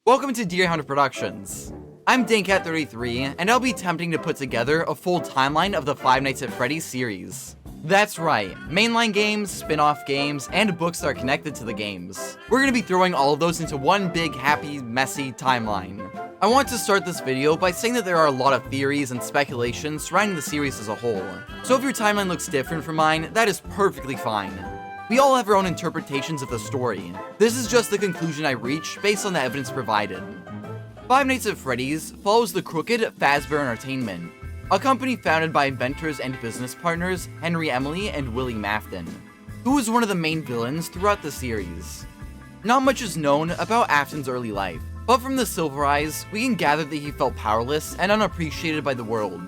Welcome to Deerhound Productions. I'm Dankcat33, and I'll be attempting to put together a full timeline of the Five Nights at Freddy's series. That's right, mainline games, spin-off games, and books that are connected to the games. We're gonna be throwing all of those into one big, happy, messy timeline. I want to start this video by saying that there are a lot of theories and speculation surrounding the series as a whole. So if your timeline looks different from mine, that is perfectly fine. We all have our own interpretations of the story. This is just the conclusion I reach based on the evidence provided. Five Nights at Freddy's follows the crooked Fazbear Entertainment, a company founded by inventors and business partners Henry Emily and William Afton, who was one of the main villains throughout the series. Not much is known about Afton's early life, but from the Silver Eyes, we can gather that he felt powerless and unappreciated by the world.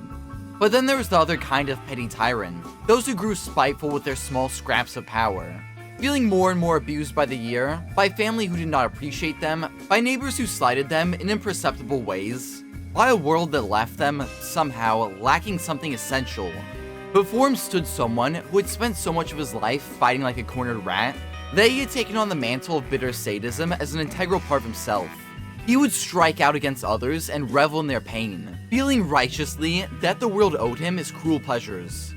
But then there was the other kind of petty tyrant, those who grew spiteful with their small scraps of power, feeling more and more abused by the year, by family who did not appreciate them, by neighbors who slighted them in imperceptible ways, by a world that left them, somehow, lacking something essential. Before him stood someone who had spent so much of his life fighting like a cornered rat, that he had taken on the mantle of bitter sadism as an integral part of himself. He would strike out against others and revel in their pain, feeling righteously that the world owed him his cruel pleasures.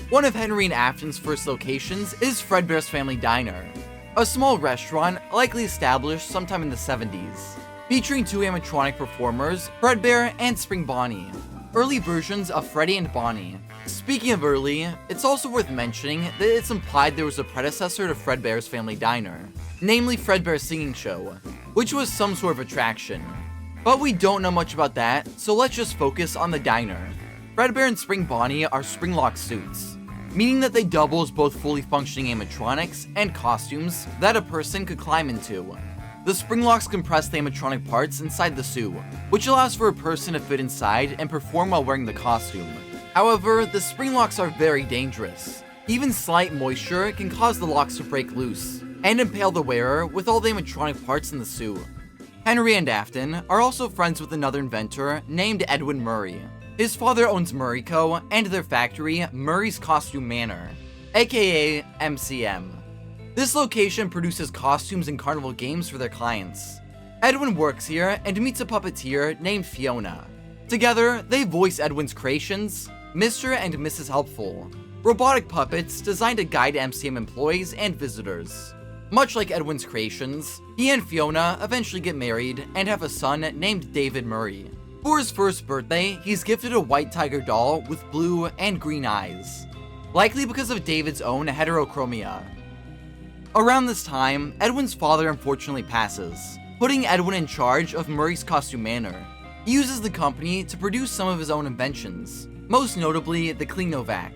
One of Henry and Afton's first locations is Fredbear's Family Diner, a small restaurant likely established sometime in the 70s, featuring two animatronic performers, Dreadbear and Spring Bonnie, early versions of Freddy and Bonnie. Speaking of early, it's also worth mentioning that it's implied there was a predecessor to Fredbear's Family Diner, namely Fredbear's Singing Show, which was some sort of attraction. But we don't know much about that, so let's just focus on the diner. Dreadbear and Spring Bonnie are Springlocked suits, meaning that they double as both fully functioning animatronics and costumes that a person could climb into. The Springlocks compress the animatronic parts inside the suit, which allows for a person to fit inside and perform while wearing the costume. However, the Springlocks are very dangerous. Even slight moisture can cause the locks to break loose and impale the wearer with all the animatronic parts in the suit. Henry and Afton are also friends with another inventor named Edwin Murray. His father owns Murray Co. and their factory, Murray's Costume Manor, aka MCM. This location produces costumes and carnival games for their clients. Edwin works here and meets a puppeteer named Fiona. Together, they voice Edwin's creations, Mr. and Mrs. Helpful, robotic puppets designed to guide MCM employees and visitors. Much like Edwin's creations, he and Fiona eventually get married and have a son named David Murray. For his first birthday, he's gifted a white tiger doll with blue and green eyes, likely because of David's own heterochromia. Around this time, Edwin's father unfortunately passes, putting Edwin in charge of Murray's Costume Manor. He uses the company to produce some of his own inventions, most notably the Cleanovac.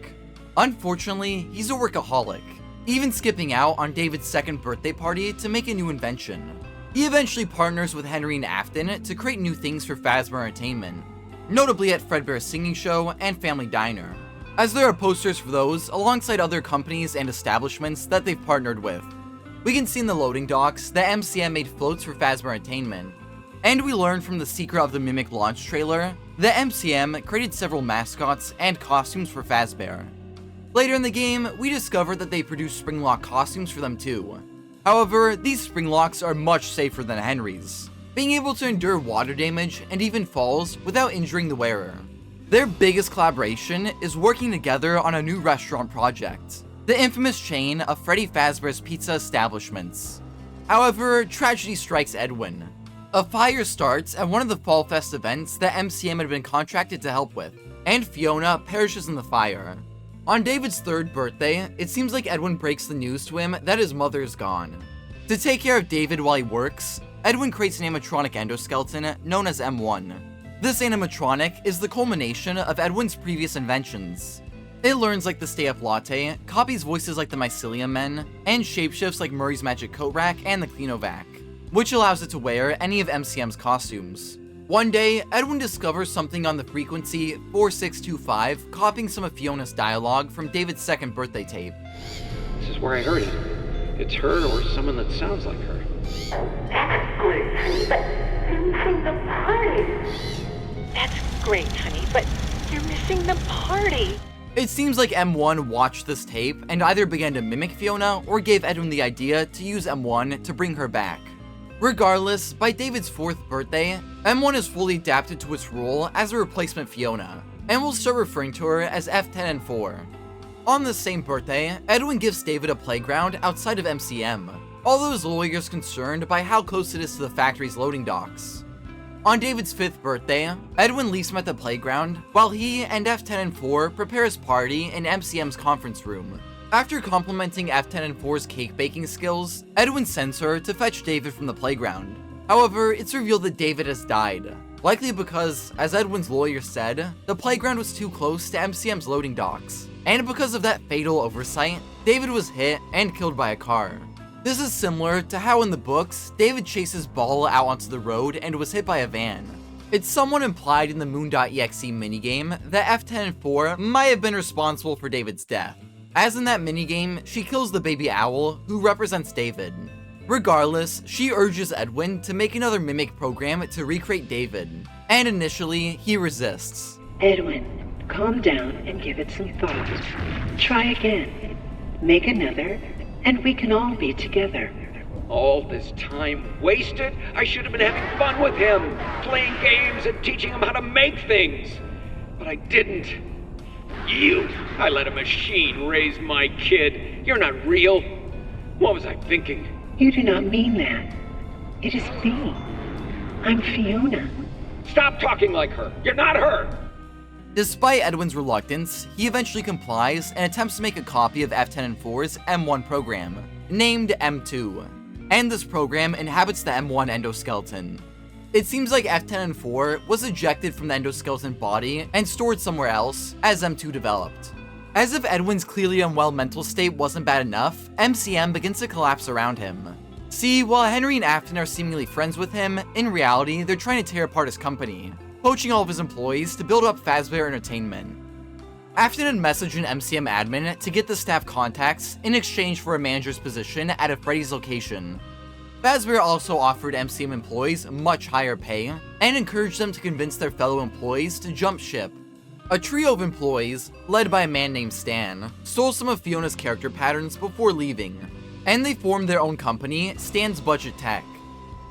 Unfortunately, he's a workaholic, even skipping out on David's second birthday party to make a new invention. He eventually partners with Henry and Afton to create new things for Fazbear Entertainment, notably at Fredbear's Singing Show and Family Diner, as there are posters for those alongside other companies and establishments that they've partnered with. We can see in the loading docks that MCM made floats for Fazbear Entertainment, and we learn from the Secret of the Mimic launch trailer that MCM created several mascots and costumes for Fazbear. Later in the game, we discover that they produce Springlock costumes for them too. However, these Springlocks are much safer than Henry's, being able to endure water damage and even falls without injuring the wearer. Their biggest collaboration is working together on a new restaurant project, the infamous chain of Freddy Fazbear's pizza establishments. However, tragedy strikes Edwin. A fire starts at one of the Fall Fest events that MCM had been contracted to help with, and Fiona perishes in the fire. On David's third birthday, it seems like Edwin breaks the news to him that his mother is gone. To take care of David while he works, Edwin creates an animatronic endoskeleton known as M1. This animatronic is the culmination of Edwin's previous inventions. It learns like the Stay Up Latte, copies voices like the Mycelium Men, and shapeshifts like Murray's Magic Coat Rack and the Cleanovac, which allows it to wear any of MCM's costumes. One day, Edwin discovers something on the frequency 4625, copying some of Fiona's dialogue from David's second birthday tape. This is where I heard it. It's her or someone that sounds like her. That's great, honey, but you're missing the party. That's great, honey, but you're missing the party. It seems like M1 watched this tape and either began to mimic Fiona or gave Edwin the idea to use M1 to bring her back. Regardless, by David's 4th birthday, M1 is fully adapted to its role as a replacement Fiona, and will start referring to her as F10-4. On the same birthday, Edwin gives David a playground outside of MCM, although his lawyer is concerned by how close it is to the factory's loading docks. On David's 5th birthday, Edwin leaves him at the playground, while he and F10-4 prepare his party in MCM's conference room. After complimenting F10-4's cake baking skills, Edwin sends her to fetch David from the playground. However, it's revealed that David has died, likely because, as Edwin's lawyer said, the playground was too close to MCM's loading docks, and because of that fatal oversight, David was hit and killed by a car. This is similar to how in the books, David chases Ball out onto the road and was hit by a van. It's somewhat implied in the Moon.exe minigame that F10-4 might have been responsible for David's death. As in that minigame, she kills the baby owl, who represents David. Regardless, she urges Edwin to make another mimic program to recreate David, and initially, he resists. Edwin, calm down and give it some thought. Try again. Make another, and we can all be together. All this time wasted? I should have been having fun with him, playing games and teaching him how to make things. But I didn't. I let a machine raise my kid. You're not real. What was I thinking? You do not mean that. It is me. I'm Fiona. Stop talking like her. You're not her. Despite Edwin's reluctance, he eventually complies and attempts to make a copy of F10-4's M1 program, named M2, and this program inhabits the M1 endoskeleton. It seems like F10-4 was ejected from the endoskeleton body and stored somewhere else as M2 developed. As if Edwin's clearly unwell mental state wasn't bad enough, MCM begins to collapse around him. See, while Henry and Afton are seemingly friends with him, in reality they're trying to tear apart his company, poaching all of his employees to build up Fazbear Entertainment. Afton had messaged an MCM admin to get the staff contacts in exchange for a manager's position at a Freddy's location. Fazbear also offered MCM employees much higher pay, and encouraged them to convince their fellow employees to jump ship. A trio of employees, led by a man named Stan, stole some of Fiona's character patterns before leaving, and they formed their own company, Stan's Budget Tech.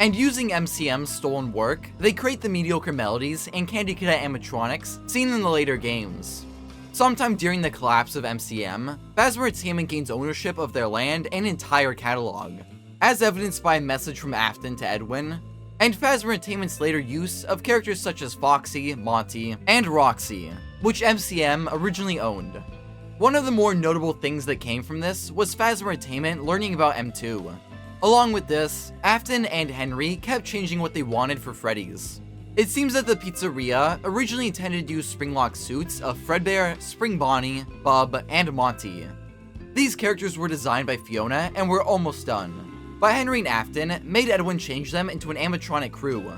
And using MCM's stolen work, they create the mediocre melodies and Candy Cadet animatronics seen in the later games. Sometime during the collapse of MCM, Fazbear Entertainment gains ownership of their land and entire catalog, as evidenced by a message from Afton to Edwin, and Fazbear Entertainment's later use of characters such as Foxy, Monty, and Roxy, which MCM originally owned. One of the more notable things that came from this was Fazbear Entertainment learning about M2. Along with this, Afton and Henry kept changing what they wanted for Freddy's. It seems that the Pizzeria originally intended to use Springlocked suits of Fredbear, Spring Bonnie, Bub, and Monty. These characters were designed by Fiona and were almost done, but Henry and Afton made Edwin change them into an animatronic crew,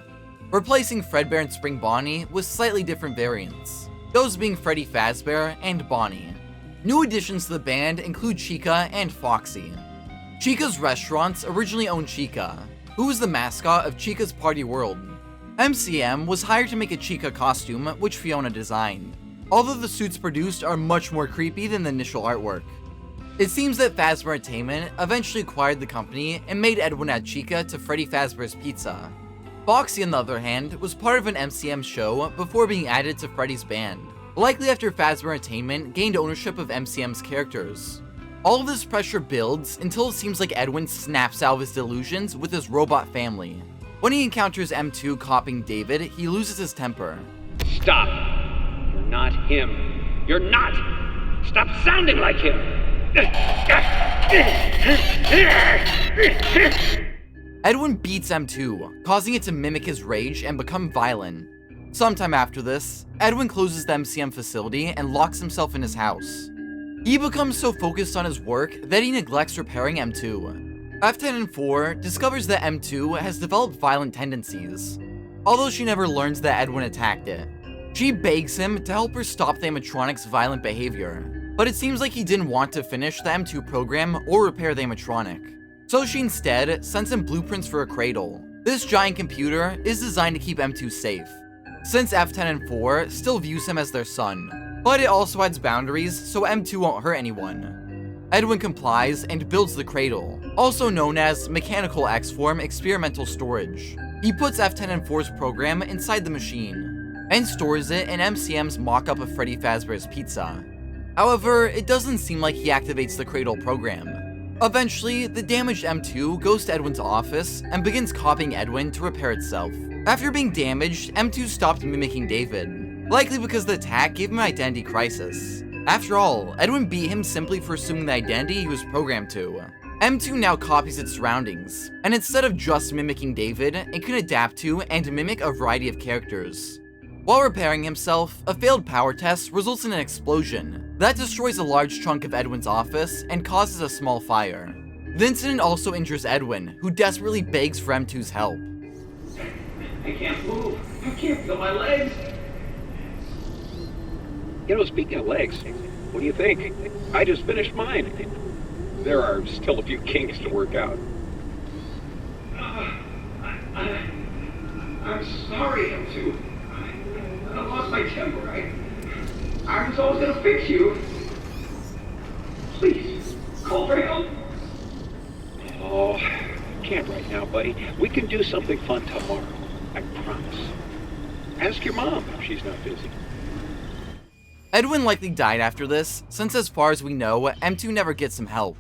replacing Fredbear and Spring Bonnie with slightly different variants, those being Freddy Fazbear and Bonnie. New additions to the band include Chica and Foxy. Chica's restaurants originally owned Chica, who was the mascot of Chica's Party World. MCM was hired to make a Chica costume, which Fiona designed, although the suits produced are much more creepy than the initial artwork. It seems that Fazbear Entertainment eventually acquired the company and made Edwin add Chica to Freddy Fazbear's Pizza. Foxy, on the other hand, was part of an MCM show before being added to Freddy's band, likely after Fazbear Entertainment gained ownership of MCM's characters. All of this pressure builds until it seems like Edwin snaps out of his delusions with his robot family. When he encounters M2 copying David, he loses his temper. Stop! You're not him. You're not! Stop sounding like him! Edwin beats M2, causing it to mimic his rage and become violent. Sometime after this, Edwin closes the MCM facility and locks himself in his house. He becomes so focused on his work that he neglects repairing M2. F10-4 discovers that M2 has developed violent tendencies, although she never learns that Edwin attacked it. She begs him to help her stop the animatronic's violent behavior, but it seems like he didn't want to finish the M2 program or repair the animatronic. So she instead sends him blueprints for a cradle. This giant computer is designed to keep M2 safe, since F10-4 still views him as their son, but it also adds boundaries so M2 won't hurt anyone. Edwin complies and builds the cradle, also known as Mechanical X-Form Experimental Storage. He puts F10N4's program inside the machine, and stores it in MCM's mock-up of Freddy Fazbear's Pizza. However, it doesn't seem like he activates the cradle program. Eventually, the damaged M2 goes to Edwin's office and begins copying Edwin to repair itself. After being damaged, M2 stopped mimicking David, likely because the attack gave him an identity crisis. After all, Edwin beat him simply for assuming the identity he was programmed to. M2 now copies its surroundings, and instead of just mimicking David, it can adapt to and mimic a variety of characters. While repairing himself, a failed power test results in an explosion that destroys a large chunk of Edwin's office and causes a small fire. The incident also injures Edwin, who desperately begs for M2's help. I can't move. I can't feel my legs. You know, speaking of legs, what do you think? I just finished mine. There are still a few kinks to work out. I'm sorry, M2. I lost my temper. I was always gonna fix you. Please, call for help. Oh, can't right now, buddy. We can do something fun tomorrow. I promise. Ask your mom if she's not busy. Edwin likely died after this, since as far as we know, M2 never gets some help.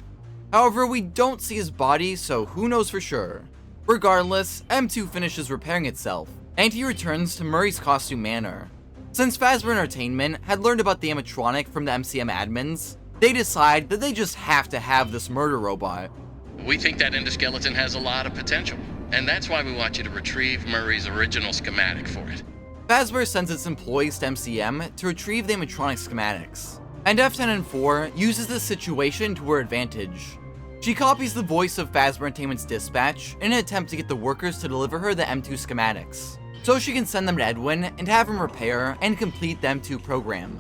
However, we don't see his body, so who knows for sure. Regardless, M2 finishes repairing itself, and he returns to Murray's Costume Manor. Since Fazbear Entertainment had learned about the animatronic from the MCM admins, they decide that they just have to have this murder robot. We think that endoskeleton has a lot of potential, and that's why we want you to retrieve Murray's original schematic for it. Fazbear sends its employees to MCM to retrieve the animatronic schematics, and F10N4 uses this situation to her advantage. She copies the voice of Fazbear Entertainment's dispatch in an attempt to get the workers to deliver her the M2 schematics, so she can send them to Edwin and have him repair and complete the M2 program.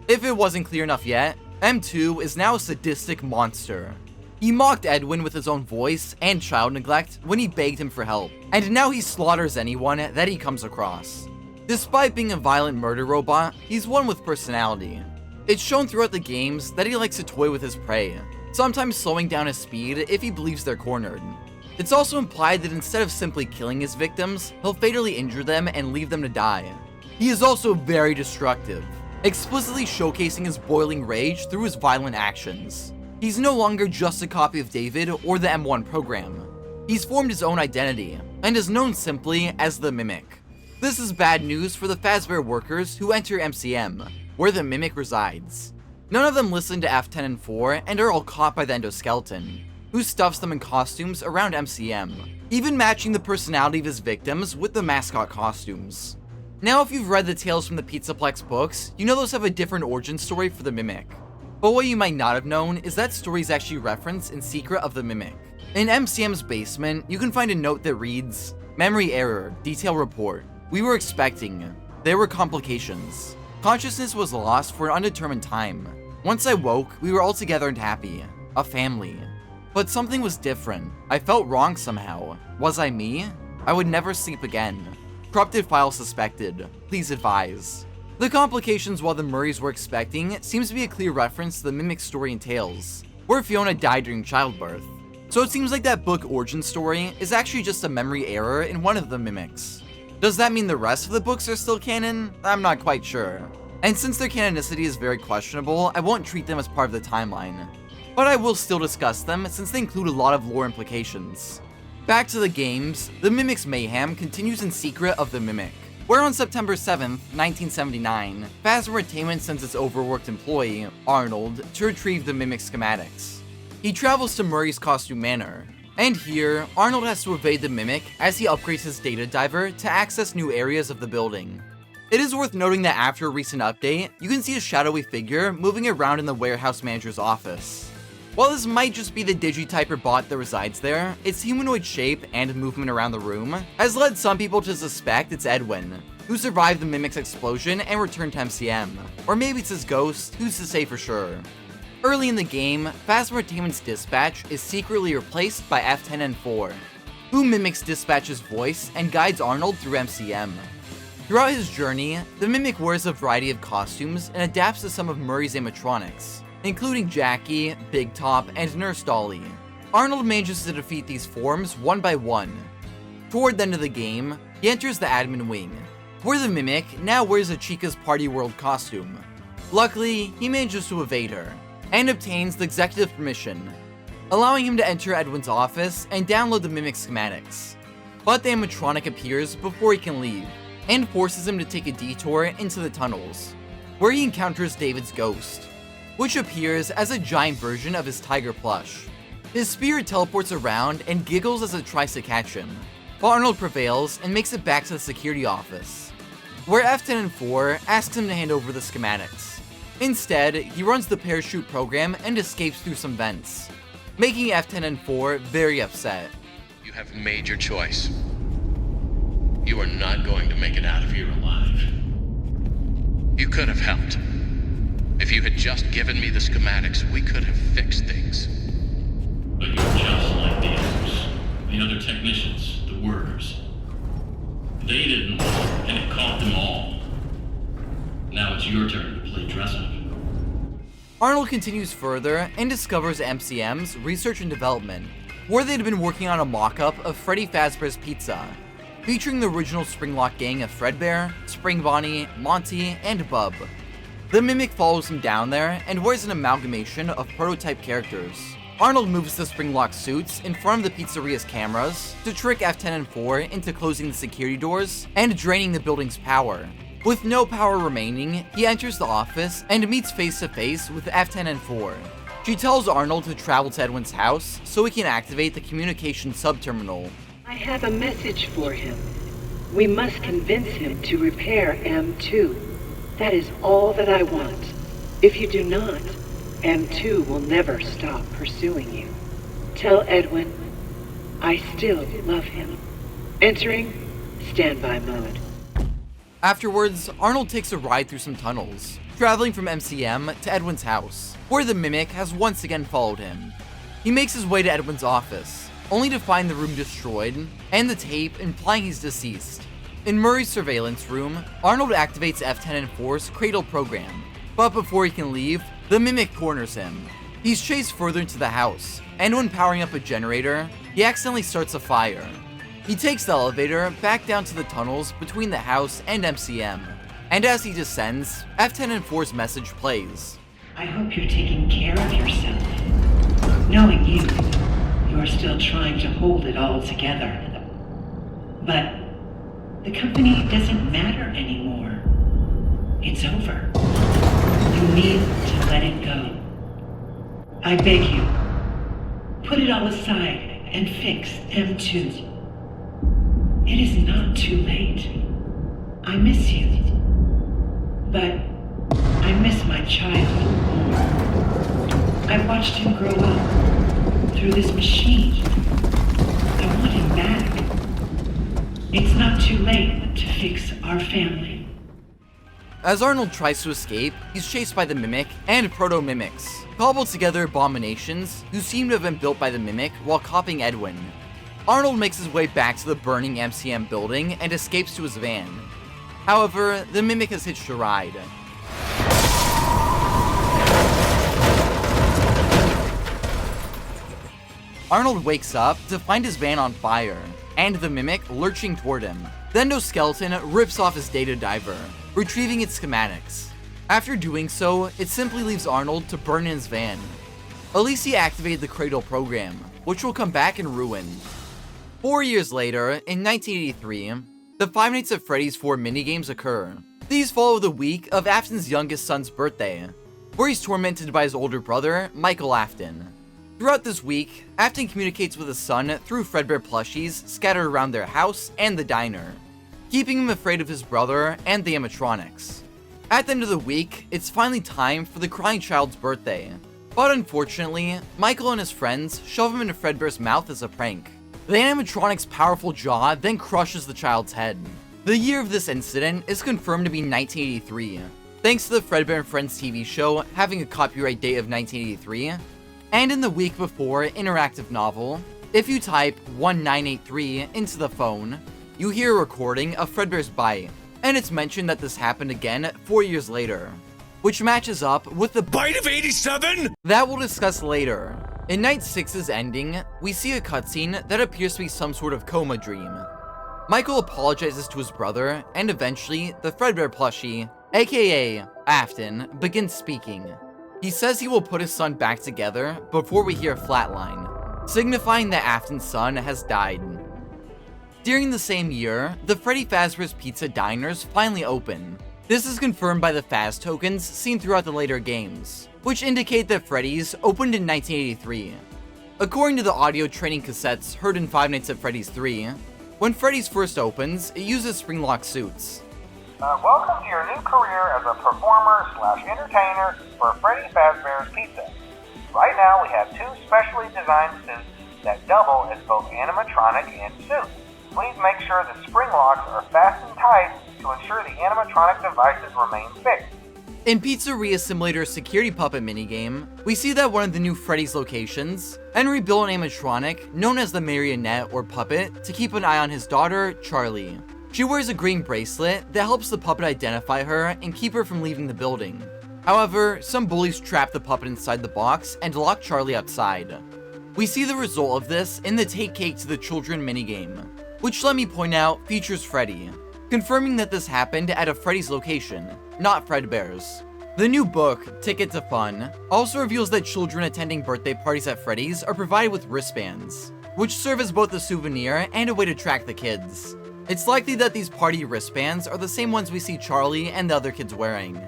If it wasn't clear enough yet, M2 is now a sadistic monster. He mocked Edwin with his own voice and child neglect when he begged him for help, and now he slaughters anyone that he comes across. Despite being a violent murder robot, he's one with personality. It's shown throughout the games that he likes to toy with his prey, sometimes slowing down his speed if he believes they're cornered. It's also implied that instead of simply killing his victims, he'll fatally injure them and leave them to die. He is also very destructive, explicitly showcasing his boiling rage through his violent actions. He's no longer just a copy of David or the M1 program. He's formed his own identity, and is known simply as the Mimic. This is bad news for the Fazbear workers who enter MCM, where the Mimic resides. None of them listen to F10N4 and are all caught by the endoskeleton, who stuffs them in costumes around MCM, even matching the personality of his victims with the mascot costumes. Now, if you've read the Tales from the Pizzaplex books, you know those have a different origin story for the Mimic. But what you might not have known is that story is actually referenced in Secret of the Mimic. In MCM's basement, you can find a note that reads, "Memory error, detail report. We were expecting. There were complications. Consciousness was lost for an undetermined time. Once I woke, we were all together and happy. A family. But something was different. I felt wrong somehow. Was I me? I would never sleep again. Corrupted file suspected. Please advise." The complications while the Murrays were expecting seems to be a clear reference to the Mimic story in Tales, where Fiona died during childbirth. So it seems like that book origin story is actually just a memory error in one of the Mimics. Does that mean the rest of the books are still canon? I'm not quite sure. And since their canonicity is very questionable, I won't treat them as part of the timeline. But I will still discuss them since they include a lot of lore implications. Back to the games, the Mimic's mayhem continues in Secret of the Mimic, where on September 7th, 1979, Fazbear Entertainment sends its overworked employee, Arnold, to retrieve the Mimic schematics. He travels to Murray's Costume Manor, and here, Arnold has to evade the Mimic as he upgrades his data diver to access new areas of the building. It is worth noting that after a recent update, you can see a shadowy figure moving around in the warehouse manager's office. While this might just be the Digityper bot that resides there, its humanoid shape and movement around the room has led some people to suspect it's Edwin, who survived the Mimic's explosion and returned to MCM. Or maybe it's his ghost, who's to say for sure. Early in the game, Fazbear Entertainment's dispatch is secretly replaced by F10N4, who mimics Dispatch's voice and guides Arnold through MCM. Throughout his journey, the Mimic wears a variety of costumes and adapts to some of Murray's animatronics, including Jackie, Big Top, and Nurse Dolly. Arnold manages to defeat these forms one by one. Toward the end of the game, he enters the admin wing, where the Mimic now wears a Chica's Party World costume. Luckily, he manages to evade her, and obtains the executive permission, allowing him to enter Edwin's office and download the Mimic schematics. But the animatronic appears before he can leave, and forces him to take a detour into the tunnels, where he encounters David's ghost, which appears as a giant version of his tiger plush. His spirit teleports around and giggles as it tries to catch him, but Arnold prevails and makes it back to the security office, where Afton and 4 asks him to hand over the schematics. Instead, he runs the parachute program and escapes through some vents, making F10 and 4 very upset. You have made your choice. You are not going to make it out of here alive. You could have helped. If you had just given me the schematics, we could have fixed things. But you're just like the others. The other technicians, the workers. They didn't work, and it caught them all. Now it's your turn to play dress-up. Arnold continues further and discovers MCM's research and development, where they'd been working on a mock-up of Freddy Fazbear's Pizza, featuring the original Springlocked gang of Fredbear, Spring Bonnie, Monty, and Bub. The Mimic follows him down there and wears an amalgamation of prototype characters. Arnold moves the Springlocked suits in front of the pizzeria's cameras to trick F10 and 4 into closing the security doors and draining the building's power. With no power remaining, he enters the office and meets face-to-face with F10 and 4. She tells Arnold to travel to Edwin's house so he can activate the communication subterminal. I have a message for him. We must convince him to repair M2. That is all that I want. If you do not, M2 will never stop pursuing you. Tell Edwin, I still love him. Entering standby mode. Afterwards, Arnold takes a ride through some tunnels, traveling from MCM to Edwin's house, where the Mimic has once again followed him. He makes his way to Edwin's office, only to find the room destroyed, and the tape implying he's deceased. In Murray's surveillance room, Arnold activates F10 and 4's Cradle program, but before he can leave, the Mimic corners him. He's chased further into the house, and when powering up a generator, he accidentally starts a fire. He takes the elevator back down to the tunnels between the house and MCM, and as he descends, F10 and 4's message plays. I hope you're taking care of yourself. Knowing you are still trying to hold it all together. But the company doesn't matter anymore. It's over. You need to let it go. I beg you, put it all aside and fix M2. It is not too late. I miss you. But I miss my child more. I watched him grow up through this machine. I want him back. It's not too late to fix our family. As Arnold tries to escape, he's chased by the Mimic and Proto-Mimics, cobbled together abominations who seem to have been built by the Mimic while copying Edwin. Arnold makes his way back to the burning MCM building and escapes to his van. However, the Mimic has hitched a ride. Arnold wakes up to find his van on fire, and the Mimic lurching toward him. The endoskeleton rips off his data diver, retrieving its schematics. After doing so, it simply leaves Arnold to burn in his van. Alicia activated the Cradle program, which will come back and ruin. 4 years later, in 1983, the Five Nights at Freddy's 4 minigames occur. These follow the week of Afton's youngest son's birthday, where he's tormented by his older brother, Michael Afton. Throughout this week, Afton communicates with his son through Fredbear plushies scattered around their house and the diner, keeping him afraid of his brother and the animatronics. At the end of the week, it's finally time for the crying child's birthday, but unfortunately, Michael and his friends shove him into Fredbear's mouth as a prank. The animatronic's powerful jaw then crushes the child's head. The year of this incident is confirmed to be 1983, thanks to the Fredbear and Friends TV show having a copyright date of 1983, and in the week before interactive novel, if you type 1983 into the phone, you hear a recording of Fredbear's bite, and it's mentioned that this happened again 4 years later, which matches up with the Bite of 87? that we'll discuss later. In Night 6's ending, we see a cutscene that appears to be some sort of coma dream. Michael apologizes to his brother, and eventually, the Fredbear plushie, aka Afton, begins speaking. He says he will put his son back together before we hear a flatline, signifying that Afton's son has died. During the same year, the Freddy Fazbear's Pizza diners finally open. This is confirmed by the Faz tokens seen throughout the later games, which indicate that Freddy's opened in 1983. According to the audio training cassettes heard in Five Nights at Freddy's 3, when Freddy's first opens, it uses Springlocked suits. Welcome to your new career as a performer/entertainer for Freddy Fazbear's Pizza. Right now we have 2 specially designed suits that double as both animatronic and suit. Please make sure the spring locks are fastened tight to ensure the animatronic devices remain fixed. In Pizzeria Simulator's security puppet minigame, we see that one of the new Freddy's locations, Henry built an animatronic known as the marionette or puppet to keep an eye on his daughter, Charlie. She wears a green bracelet that helps the puppet identify her and keep her from leaving the building. However, some bullies trap the puppet inside the box and lock Charlie outside. We see the result of this in the Take Cake to the Children minigame, which, let me point out, features Freddy, confirming that this happened at a Freddy's location, not Fredbear's. The new book, Ticket to Fun, also reveals that children attending birthday parties at Freddy's are provided with wristbands, which serve as both a souvenir and a way to track the kids. It's likely that these party wristbands are the same ones we see Charlie and the other kids wearing.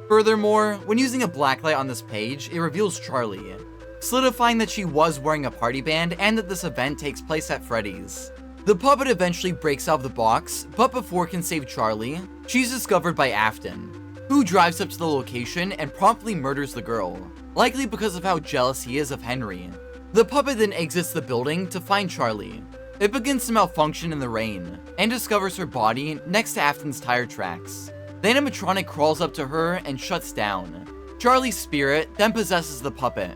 Furthermore, when using a blacklight on this page, it reveals Charlie, solidifying that she was wearing a party band and that this event takes place at Freddy's. The puppet eventually breaks out of the box, but before it can save Charlie, she's discovered by Afton, who drives up to the location and promptly murders the girl, likely because of how jealous he is of Henry. The puppet then exits the building to find Charlie. It begins to malfunction in the rain, and discovers her body next to Afton's tire tracks. The animatronic crawls up to her and shuts down. Charlie's spirit then possesses the puppet.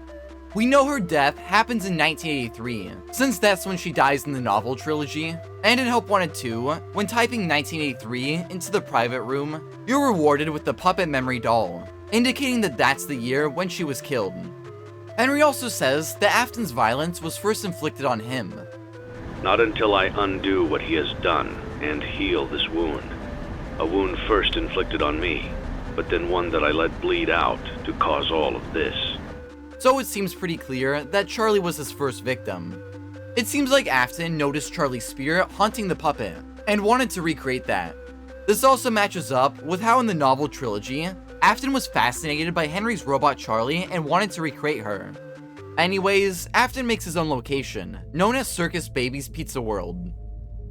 We know her death happens in 1983, since that's when she dies in the novel trilogy, and in Help Wanted 2, when typing 1983 into the private room, you're rewarded with the puppet memory doll, indicating that that's the year when she was killed. Henry also says that Afton's violence was first inflicted on him. Not until I undo what he has done and heal this wound. A wound first inflicted on me, but then one that I let bleed out to cause all of this. So it seems pretty clear that Charlie was his first victim. It seems like Afton noticed Charlie's spirit haunting the puppet, and wanted to recreate that. This also matches up with how in the novel trilogy, Afton was fascinated by Henry's robot Charlie and wanted to recreate her. Anyways, Afton makes his own location, known as Circus Baby's Pizza World.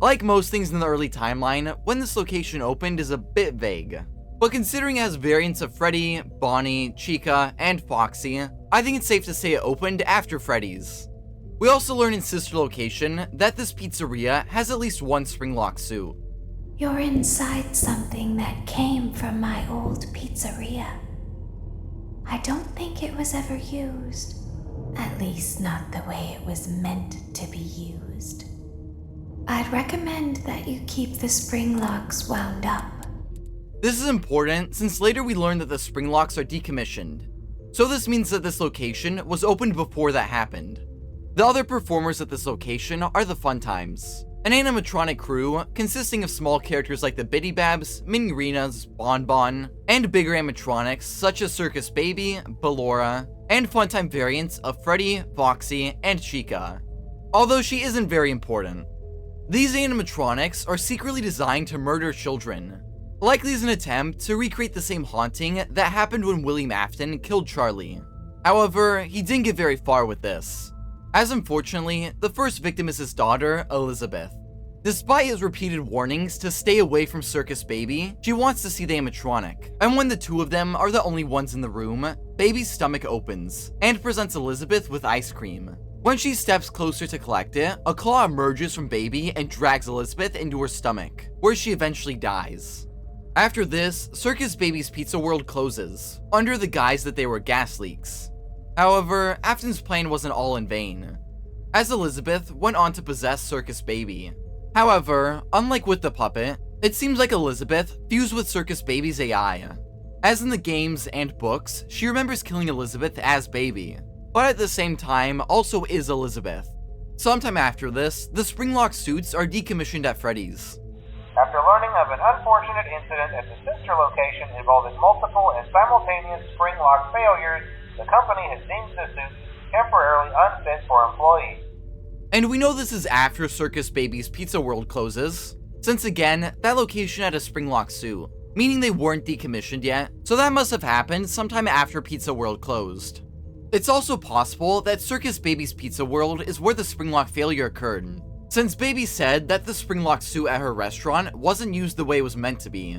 Like most things in the early timeline, when this location opened is a bit vague. But considering it has variants of Freddy, Bonnie, Chica, and Foxy, I think it's safe to say it opened after Freddy's. We also learn in Sister Location that this pizzeria has at least one Springlocked suit. You're inside something that came from my old pizzeria. I don't think it was ever used. At least not the way it was meant to be used. I'd recommend that you keep the spring locks wound up. This is important since later we learn that the spring locks are decommissioned. So this means that this location was opened before that happened. The other performers at this location are the Fun Times, an animatronic crew consisting of small characters like the Biddy Babs, Mini Renas, Bon Bon, and bigger animatronics such as Circus Baby, Ballora, and Funtime variants of Freddy, Foxy, and Chica, although she isn't very important. These animatronics are secretly designed to murder children, likely as an attempt to recreate the same haunting that happened when William Afton killed Charlie. However, he didn't get very far with this, as unfortunately, the first victim is his daughter, Elizabeth. Despite his repeated warnings to stay away from Circus Baby, she wants to see the animatronic, and when the two of them are the only ones in the room, Baby's stomach opens, and presents Elizabeth with ice cream. When she steps closer to collect it, a claw emerges from Baby and drags Elizabeth into her stomach, where she eventually dies. After this, Circus Baby's Pizza World closes, under the guise that they were gas leaks. However, Afton's plan wasn't all in vain, as Elizabeth went on to possess Circus Baby. However, unlike with the puppet, it seems like Elizabeth fused with Circus Baby's AI. As in the games and books, she remembers killing Elizabeth as baby, but at the same time also is Elizabeth. Sometime after this, the Springlocked suits are decommissioned at Freddy's. After learning of an unfortunate incident at the sister location involving multiple and simultaneous Springlocked failures, the company has deemed the suits temporarily unfit for employees. And we know this is after Circus Baby's Pizza World closes, since again, that location had a Springlocked suit, meaning they weren't decommissioned yet, so that must have happened sometime after Pizza World closed. It's also possible that Circus Baby's Pizza World is where the Springlocked failure occurred, since Baby said that the Springlocked suit at her restaurant wasn't used the way it was meant to be.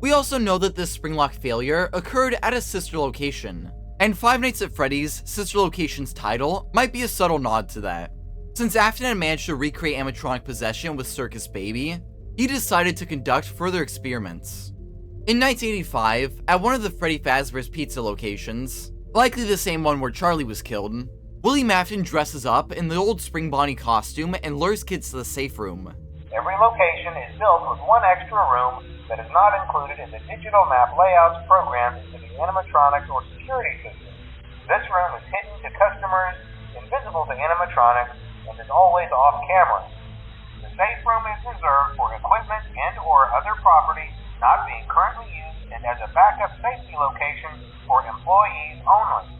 We also know that this Springlocked failure occurred at a sister location, and Five Nights at Freddy's sister location's title might be a subtle nod to that. Since Afton had managed to recreate animatronic possession with Circus Baby, he decided to conduct further experiments. In 1985, at one of the Freddy Fazbear's pizza locations, likely the same one where Charlie was killed, William Afton dresses up in the old Spring Bonnie costume and lures kids to the safe room. Every location is built with one extra room that is not included in the digital map layouts programmed into the animatronics or security system. This room is hidden to customers, invisible to animatronics, and is always off camera. The safe room is reserved for equipment and or other property not being currently used and as a backup safety location for employees only.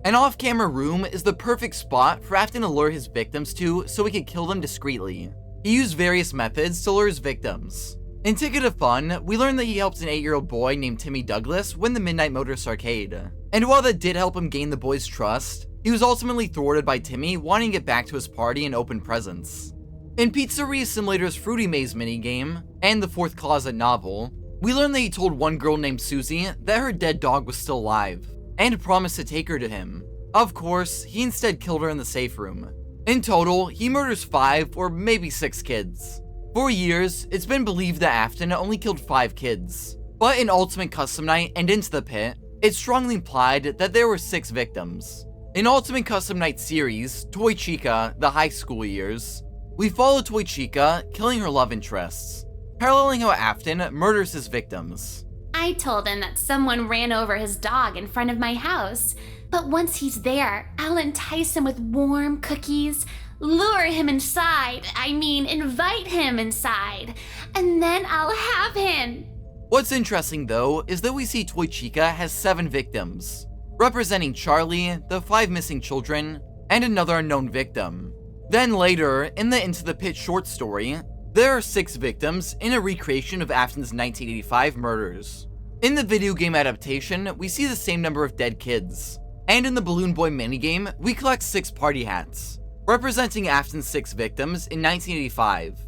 An off-camera room is the perfect spot for Afton to lure his victims to so he could kill them discreetly. He used various methods to lure his victims. In Ticket of Fun, we learned that he helped an 8-year-old boy named Timmy Douglas win the Midnight Motors arcade. And while that did help him gain the boy's trust, he was ultimately thwarted by Timmy wanting to get back to his party and open presents. In Pizzeria Simulator's Fruity Maze minigame, and the Fourth Closet novel, we learned that he told one girl named Susie that her dead dog was still alive, and promised to take her to him. Of course, he instead killed her in the safe room. In total, he murders 5 or maybe 6 kids. For years, it's been believed that Afton only killed 5 kids, but in Ultimate Custom Night and Into the Pit, it's strongly implied that there were 6 victims. In Ultimate Custom Night series, Toy Chica, the high school years, we follow Toy Chica killing her love interests, paralleling how Afton murders his victims. I told him that someone ran over his dog in front of my house, but once he's there, I'll entice him with warm cookies, lure him inside, invite him inside, and then I'll have him. What's interesting though is that we see Toy Chica has 7 victims, representing Charlie, the 5 missing children, and another unknown victim. Then later, in the Into the Pit short story, there are 6 victims in a recreation of Afton's 1985 murders. In the video game adaptation, we see the same number of dead kids. And in the Balloon Boy minigame, we collect 6 party hats, representing Afton's 6 victims in 1985.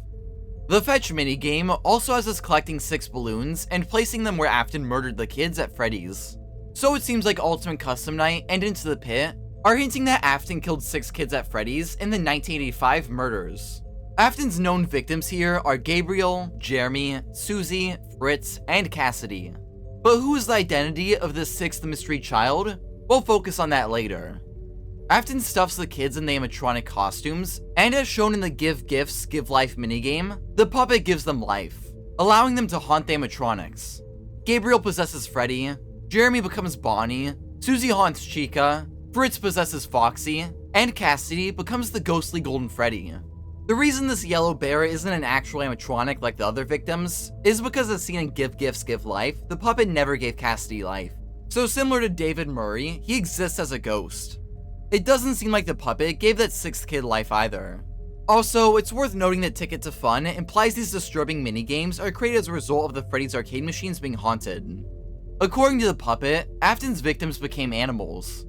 The Fetch minigame also has us collecting 6 balloons and placing them where Afton murdered the kids at Freddy's. So it seems like Ultimate Custom Night and Into the Pit are hinting that Afton killed 6 kids at Freddy's in the 1985 murders. Afton's known victims here are Gabriel, Jeremy, Susie, Fritz, and Cassidy. But who is the identity of this 6th mystery child? We'll focus on that later. Afton stuffs the kids in the animatronic costumes, and as shown in the Give Gifts, Give Life minigame, the puppet gives them life, allowing them to haunt the animatronics. Gabriel possesses Freddy, Jeremy becomes Bonnie, Susie haunts Chica, Fritz possesses Foxy, and Cassidy becomes the ghostly Golden Freddy. The reason this yellow bear isn't an actual animatronic like the other victims is because as seen in Give Gifts, Give Life, the puppet never gave Cassidy life. So similar to David Murray, he exists as a ghost. It doesn't seem like the puppet gave that 6th kid life either. Also, it's worth noting that Ticket to Fun implies these disturbing minigames are created as a result of the Freddy's arcade machines being haunted. According to the puppet, Afton's victims became animals.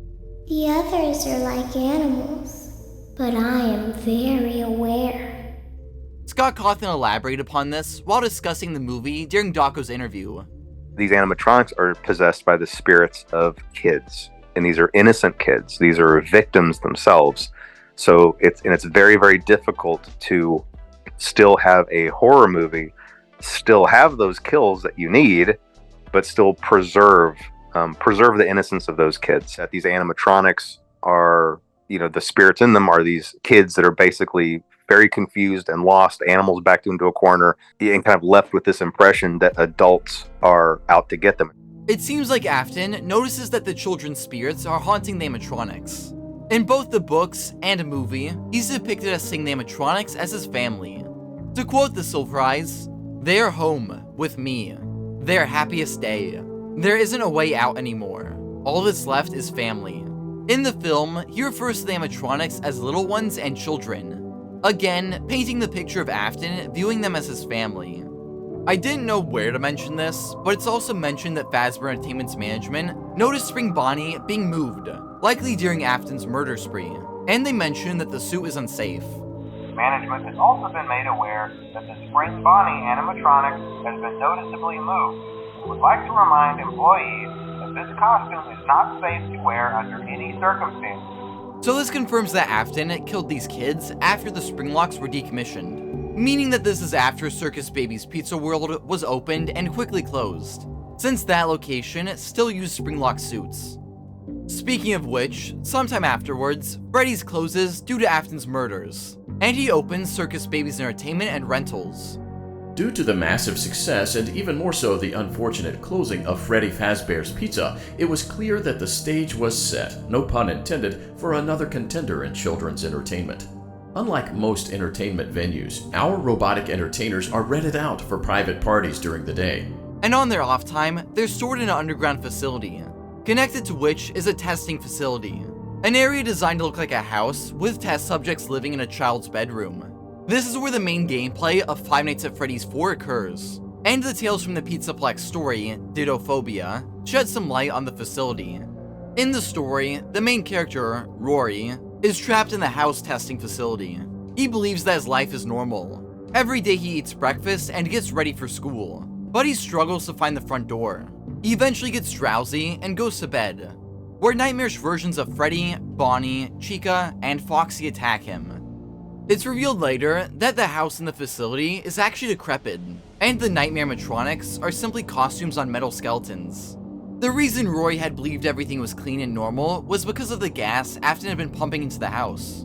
The others are like animals, but I am very aware. Scott Cawthon elaborated upon this while discussing the movie during Daco's interview. These animatronics are possessed by the spirits of kids, and these are innocent kids. These are victims themselves. So it's very, very difficult to still have a horror movie, still have those kills that you need, but still preserve the innocence of those kids. That these animatronics are, the spirits in them are these kids that are basically very confused and lost, animals backed into a corner, and kind of left with this impression that adults are out to get them. It seems like Afton notices that the children's spirits are haunting the animatronics. In both the books and movie, he's depicted as seeing the animatronics as his family. To quote the Silver Eyes, "They are home with me. Their happiest day. There isn't a way out anymore. All that's left is family." In the film, he refers to the animatronics as little ones and children, again painting the picture of Afton viewing them as his family. I didn't know where to mention this, but it's also mentioned that Fazbear Entertainment's management noticed Spring Bonnie being moved, likely during Afton's murder spree, and they mentioned that the suit is unsafe. Management has also been made aware that the Spring Bonnie animatronic has been noticeably moved and would like to remind employees that this costume is not safe to wear under any circumstances. So this confirms that Afton killed these kids after the Springlocks were decommissioned, meaning that this is after Circus Baby's Pizza World was opened and quickly closed, since that location still used Springlock suits. Speaking of which, sometime afterwards, Freddy's closes due to Afton's murders, and he opens Circus Baby's Entertainment and Rentals. Due to the massive success, and even more so the unfortunate closing of Freddy Fazbear's Pizza, it was clear that the stage was set, no pun intended, for another contender in children's entertainment. Unlike most entertainment venues, our robotic entertainers are rented out for private parties during the day. And on their off time, they're stored in an underground facility, connected to which is a testing facility, an area designed to look like a house with test subjects living in a child's bedroom. This is where the main gameplay of Five Nights at Freddy's 4 occurs, and the tales from the Pizzaplex story, Dittophobia, shed some light on the facility. In the story, the main character, Rory, is trapped in the house testing facility. He believes that his life is normal. Every day he eats breakfast and gets ready for school, but he struggles to find the front door. He eventually gets drowsy and goes to bed, where nightmarish versions of Freddy, Bonnie, Chica, and Foxy attack him. It's revealed later that the house in the facility is actually decrepit, and the nightmare animatronics are simply costumes on metal skeletons. The reason Rory had believed everything was clean and normal was because of the gas Afton had been pumping into the house.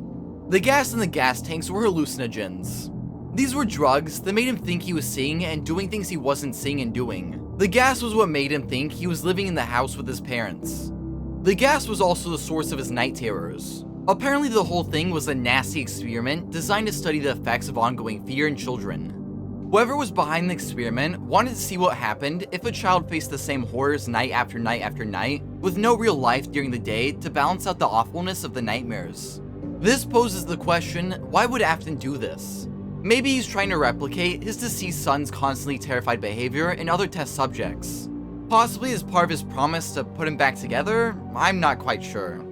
The gas in the gas tanks were hallucinogens. These were drugs that made him think he was seeing and doing things he wasn't seeing and doing. The gas was what made him think he was living in the house with his parents. The gas was also the source of his night terrors. Apparently the whole thing was a nasty experiment designed to study the effects of ongoing fear in children. Whoever was behind the experiment wanted to see what happened if a child faced the same horrors night after night after night, with no real life during the day to balance out the awfulness of the nightmares. This poses the question, why would Afton do this? Maybe he's trying to replicate his deceased son's constantly terrified behavior in other test subjects. Possibly as part of his promise to put him back together? I'm not quite sure.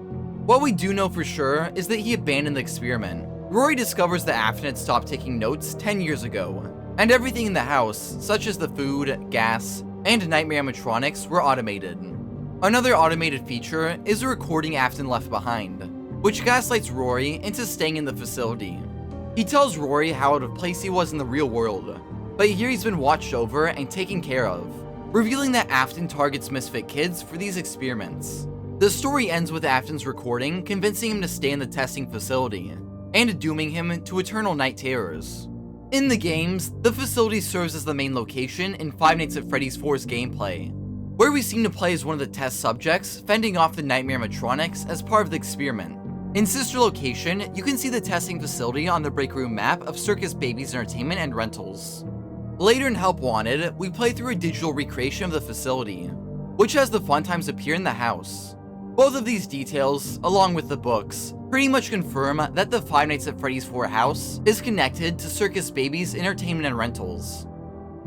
What we do know for sure is that he abandoned the experiment. Rory discovers that Afton had stopped taking notes 10 years ago, and everything in the house, such as the food, gas, and nightmare animatronics, were automated. Another automated feature is a recording Afton left behind, which gaslights Rory into staying in the facility. He tells Rory how out of place he was in the real world, but here he's been watched over and taken care of, revealing that Afton targets misfit kids for these experiments. The story ends with Afton's recording convincing him to stay in the testing facility, and dooming him to eternal night terrors. In the games, the facility serves as the main location in Five Nights at Freddy's 4's gameplay, where we seem to play as one of the test subjects fending off the nightmare animatronics as part of the experiment. In sister location, you can see the testing facility on the break room map of Circus Baby's Entertainment and Rentals. Later in Help Wanted, we play through a digital recreation of the facility, which has the fun times appear in the house. Both of these details, along with the books, pretty much confirm that the Five Nights at Freddy's 4 house is connected to Circus Baby's Entertainment and Rentals.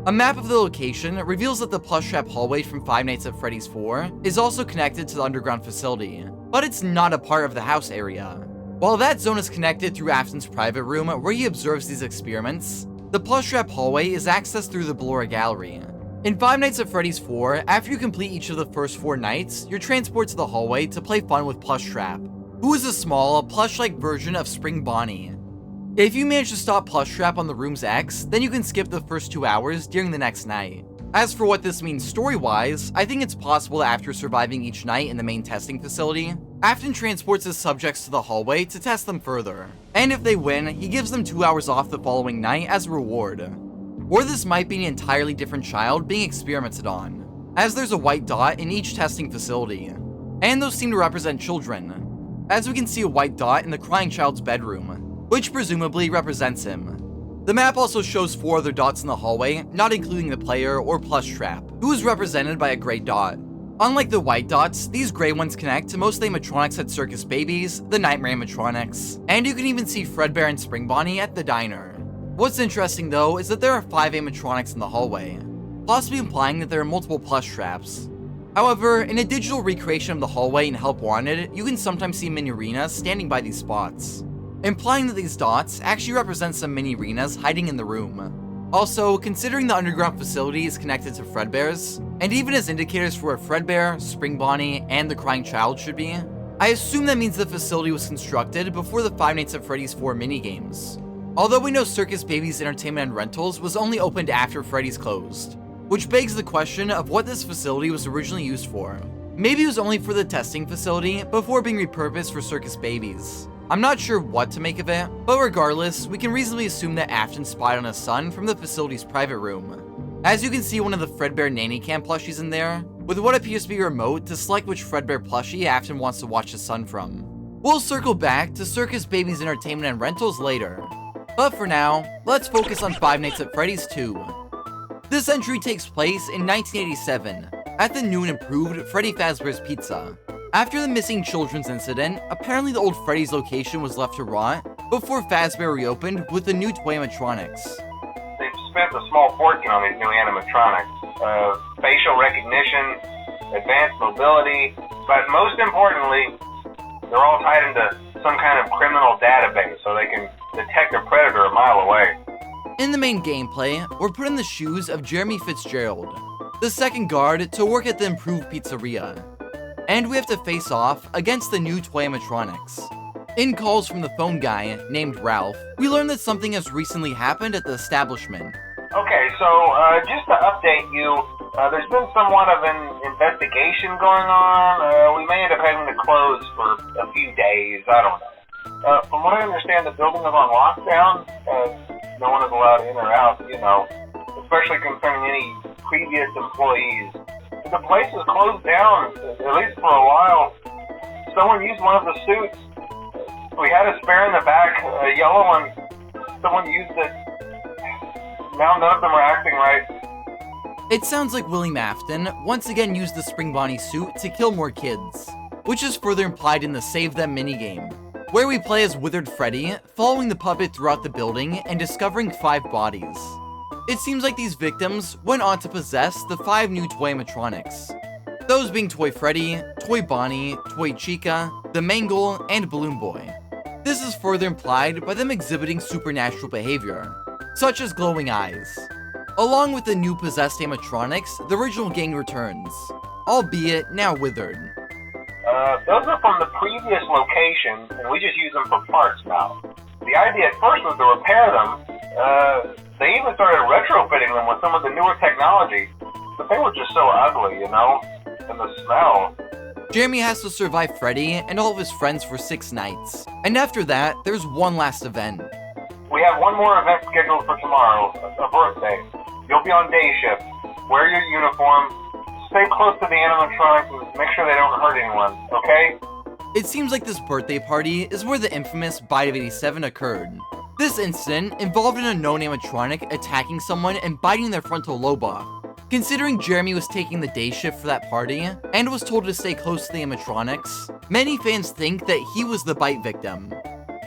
A map of the location reveals that the plush trap hallway from Five Nights at Freddy's 4 is also connected to the underground facility, but it's not a part of the house area. While that zone is connected through Afton's private room where he observes these experiments, the plush trap hallway is accessed through the Ballora Gallery. In Five Nights at Freddy's 4, after you complete each of the first 4 nights, you're transported to the hallway to play fun with Plushtrap, who is a small, plush-like version of Spring Bonnie. If you manage to stop Plushtrap on the room's X, then you can skip the first 2 hours during the next night. As for what this means story-wise, I think it's possible that after surviving each night in the main testing facility, Afton transports his subjects to the hallway to test them further, and if they win, he gives them 2 hours off the following night as a reward. Or this might be an entirely different child being experimented on. as there's a white dot in each testing facility, and those seem to represent children, as we can see a white dot in the crying child's bedroom, which presumably represents him. The map also shows 4 other dots in the hallway, not including the player or plush trap, who is represented by a gray dot. Unlike the white dots, these gray ones connect to most of the animatronics at Circus Babies, the Nightmare animatronics, and you can even see Fredbear and Spring Bonnie at the diner. What's interesting though is that there are 5 animatronics in the hallway, possibly implying that there are multiple plush traps. However, in a digital recreation of the hallway in Help Wanted, you can sometimes see mini arenas standing by these spots, implying that these dots actually represent some mini arenas hiding in the room. Also, considering the underground facility is connected to Fredbear's, and even as indicators for where Fredbear, Spring Bonnie, and the Crying Child should be, I assume that means the facility was constructed before the Five Nights at Freddy's 4 minigames. Although we know Circus Babies Entertainment and Rentals was only opened after Freddy's closed, which begs the question of what this facility was originally used for. Maybe it was only for the testing facility before being repurposed for Circus Babies. I'm not sure what to make of it, but regardless, we can reasonably assume that Afton spied on his son from the facility's private room. As you can see one of the Fredbear Nanny Cam plushies in there, with what appears to be a remote to select which Fredbear plushie Afton wants to watch his son from. We'll circle back to Circus Babies Entertainment and Rentals later. But for now, let's focus on Five Nights at Freddy's 2. This entry takes place in 1987, at the new and improved Freddy Fazbear's Pizza. After the missing children's incident, apparently the old Freddy's location was left to rot before Fazbear reopened with the new toy animatronics. They've spent a small fortune on these new animatronics. Facial recognition, advanced mobility, but most importantly, they're all tied into some kind of criminal database so they can detect a predator a mile away. In the main gameplay, we're put in the shoes of Jeremy Fitzgerald, the second guard to work at the improved pizzeria, and we have to face off against the new toy animatronics. In calls from the phone guy, named Ralph, we learn that something has recently happened at the establishment. Okay, so just to update you, there's been somewhat of an investigation going on. We may end up having to close for a few days, I don't know. From what I understand, the building is on lockdown. No one is allowed in or out, especially concerning any previous employees. The place is closed down, at least for a while. Someone used one of the suits. We had a spare in the back, a yellow one. Someone used it. Now none of them are acting right. It sounds like William Afton once again used the Spring Bonnie suit to kill more kids, which is further implied in the Save Them minigame, where we play as Withered Freddy, following the puppet throughout the building and discovering 5 bodies. It seems like these victims went on to possess the 5 new toy animatronics, those being Toy Freddy, Toy Bonnie, Toy Chica, the Mangle, and Balloon Boy. This is further implied by them exhibiting supernatural behavior, such as glowing eyes. Along with the new possessed animatronics, the original gang returns, albeit now withered. Those are from the previous location, and we just use them for parts now. The idea at first was to repair them. They even started retrofitting them with some of the newer technology, but they were just so ugly, and the smell. Jeremy has to survive Freddy and all of his friends for 6 nights, and after that, there's one last event. We have one more event scheduled for tomorrow, a birthday. You'll be on day shift. Wear your uniform. Stay close to the animatronics and make sure they don't hurt anyone, okay? It seems like this birthday party is where the infamous Bite of 87 occurred. This incident involved an unknown animatronic attacking someone and biting their frontal lobe off. Considering Jeremy was taking the day shift for that party, and was told to stay close to the animatronics, many fans think that he was the bite victim.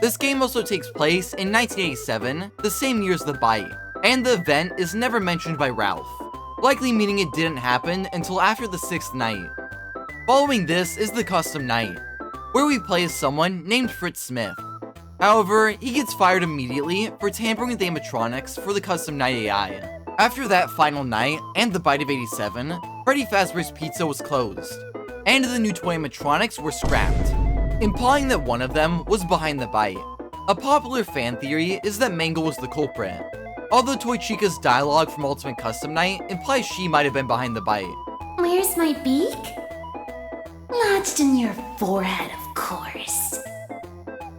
This game also takes place in 1987, the same year as the bite, and the event is never mentioned by Ralph, likely meaning it didn't happen until after the 6th night. Following this is the custom night, where we play as someone named Fritz Smith. However, he gets fired immediately for tampering with the animatronics for the custom night AI. After that final night and the Bite of 87, Freddy Fazbear's Pizza was closed, and the new toy animatronics were scrapped, implying that one of them was behind the bite. A popular fan theory is that Mangle was the culprit, although Toy Chica's dialogue from Ultimate Custom Night implies she might have been behind the bite. Where's my beak? Lodged in your forehead, of course.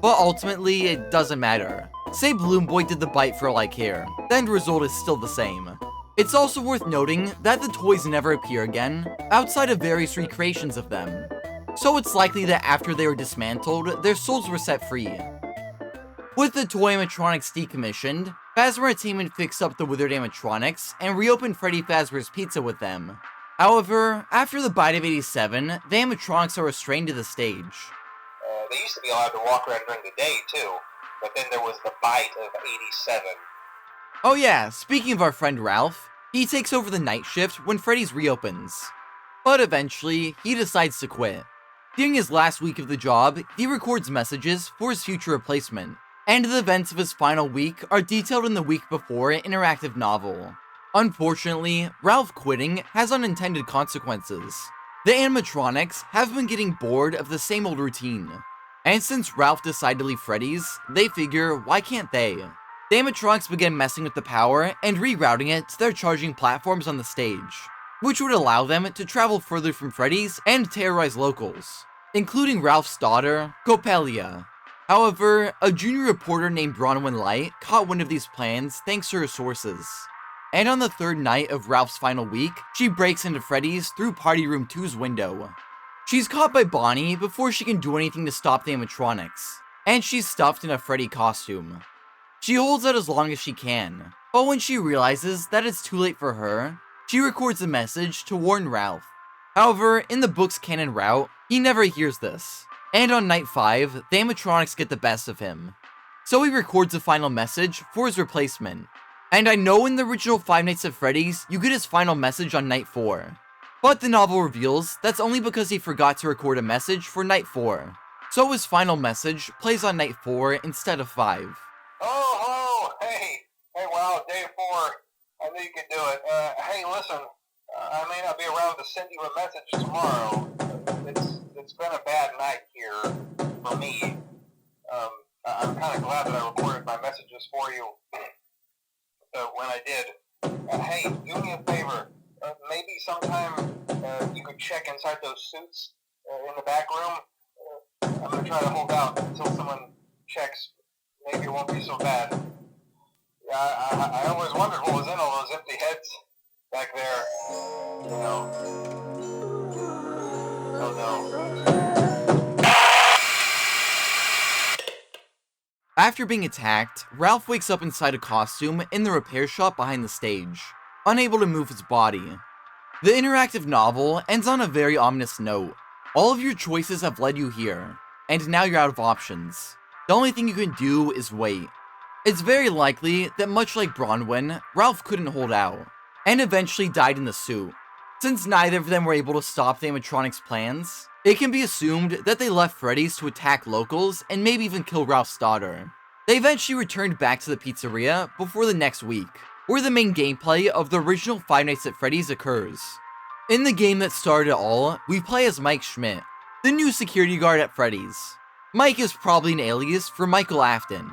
But ultimately, it doesn't matter. Say Balloon Boy did the bite for all I care, the end result is still the same. It's also worth noting that the toys never appear again, outside of various recreations of them. So it's likely that after they were dismantled, their souls were set free. With the toy animatronics decommissioned, Phasma Entertainment fixed up the withered animatronics and reopened Freddy Fazbear's Pizza with them. However, after the bite of 87, the animatronics are restrained to the stage. They used to be allowed to walk around during the day, too, but then there was the bite of 87. Oh yeah, speaking of our friend Ralph, he takes over the night shift when Freddy's reopens. But eventually, he decides to quit. During his last week of the job, he records messages for his future replacement, and the events of his final week are detailed in the week before interactive novel. Unfortunately, Ralph quitting has unintended consequences. The animatronics have been getting bored of the same old routine, and since Ralph decided to leave Freddy's, they figure, why can't they? The animatronics begin messing with the power and rerouting it to their charging platforms on the stage, which would allow them to travel further from Freddy's and terrorize locals, including Ralph's daughter, Coppelia. However, a junior reporter named Bronwyn Light caught wind of these plans thanks to her sources. And on the third night of Ralph's final week, she breaks into Freddy's through Party Room 2's window. She's caught by Bonnie before she can do anything to stop the animatronics, and she's stuffed in a Freddy costume. She holds out as long as she can, but when she realizes that it's too late for her, she records a message to warn Ralph. However, in the book's canon route, he never hears this, and on night 5, the animatronics get the best of him. So he records a final message for his replacement. And I know in the original Five Nights at Freddy's, you get his final message on night 4. But the novel reveals that's only because he forgot to record a message for night 4. So his final message plays on night 4 instead of 5. Oh, hey, wow, day 4. I knew you could do it. Hey, listen, I may not be around to send you a message tomorrow. It's been a bad night here for me. I'm kind of glad that I recorded my messages for you. When I did, hey, do me a favor. Maybe sometime you could check inside those suits in the back room. I'm gonna try to hold out until someone checks. Maybe it won't be so bad. I always wondered what was in all those empty heads back there. You know. Oh no. After being attacked, Ralph wakes up inside a costume in the repair shop behind the stage, unable to move his body. The interactive novel ends on a very ominous note. All of your choices have led you here, and now you're out of options. The only thing you can do is wait. It's very likely that much like Bronwyn, Ralph couldn't hold out, and eventually died in the suit. Since neither of them were able to stop the animatronics' plans, it can be assumed that they left Freddy's to attack locals and maybe even kill Ralph's daughter. They eventually returned back to the pizzeria before the next week, where the main gameplay of the original Five Nights at Freddy's occurs. In the game that started it all, we play as Mike Schmidt, the new security guard at Freddy's. Mike is probably an alias for Michael Afton,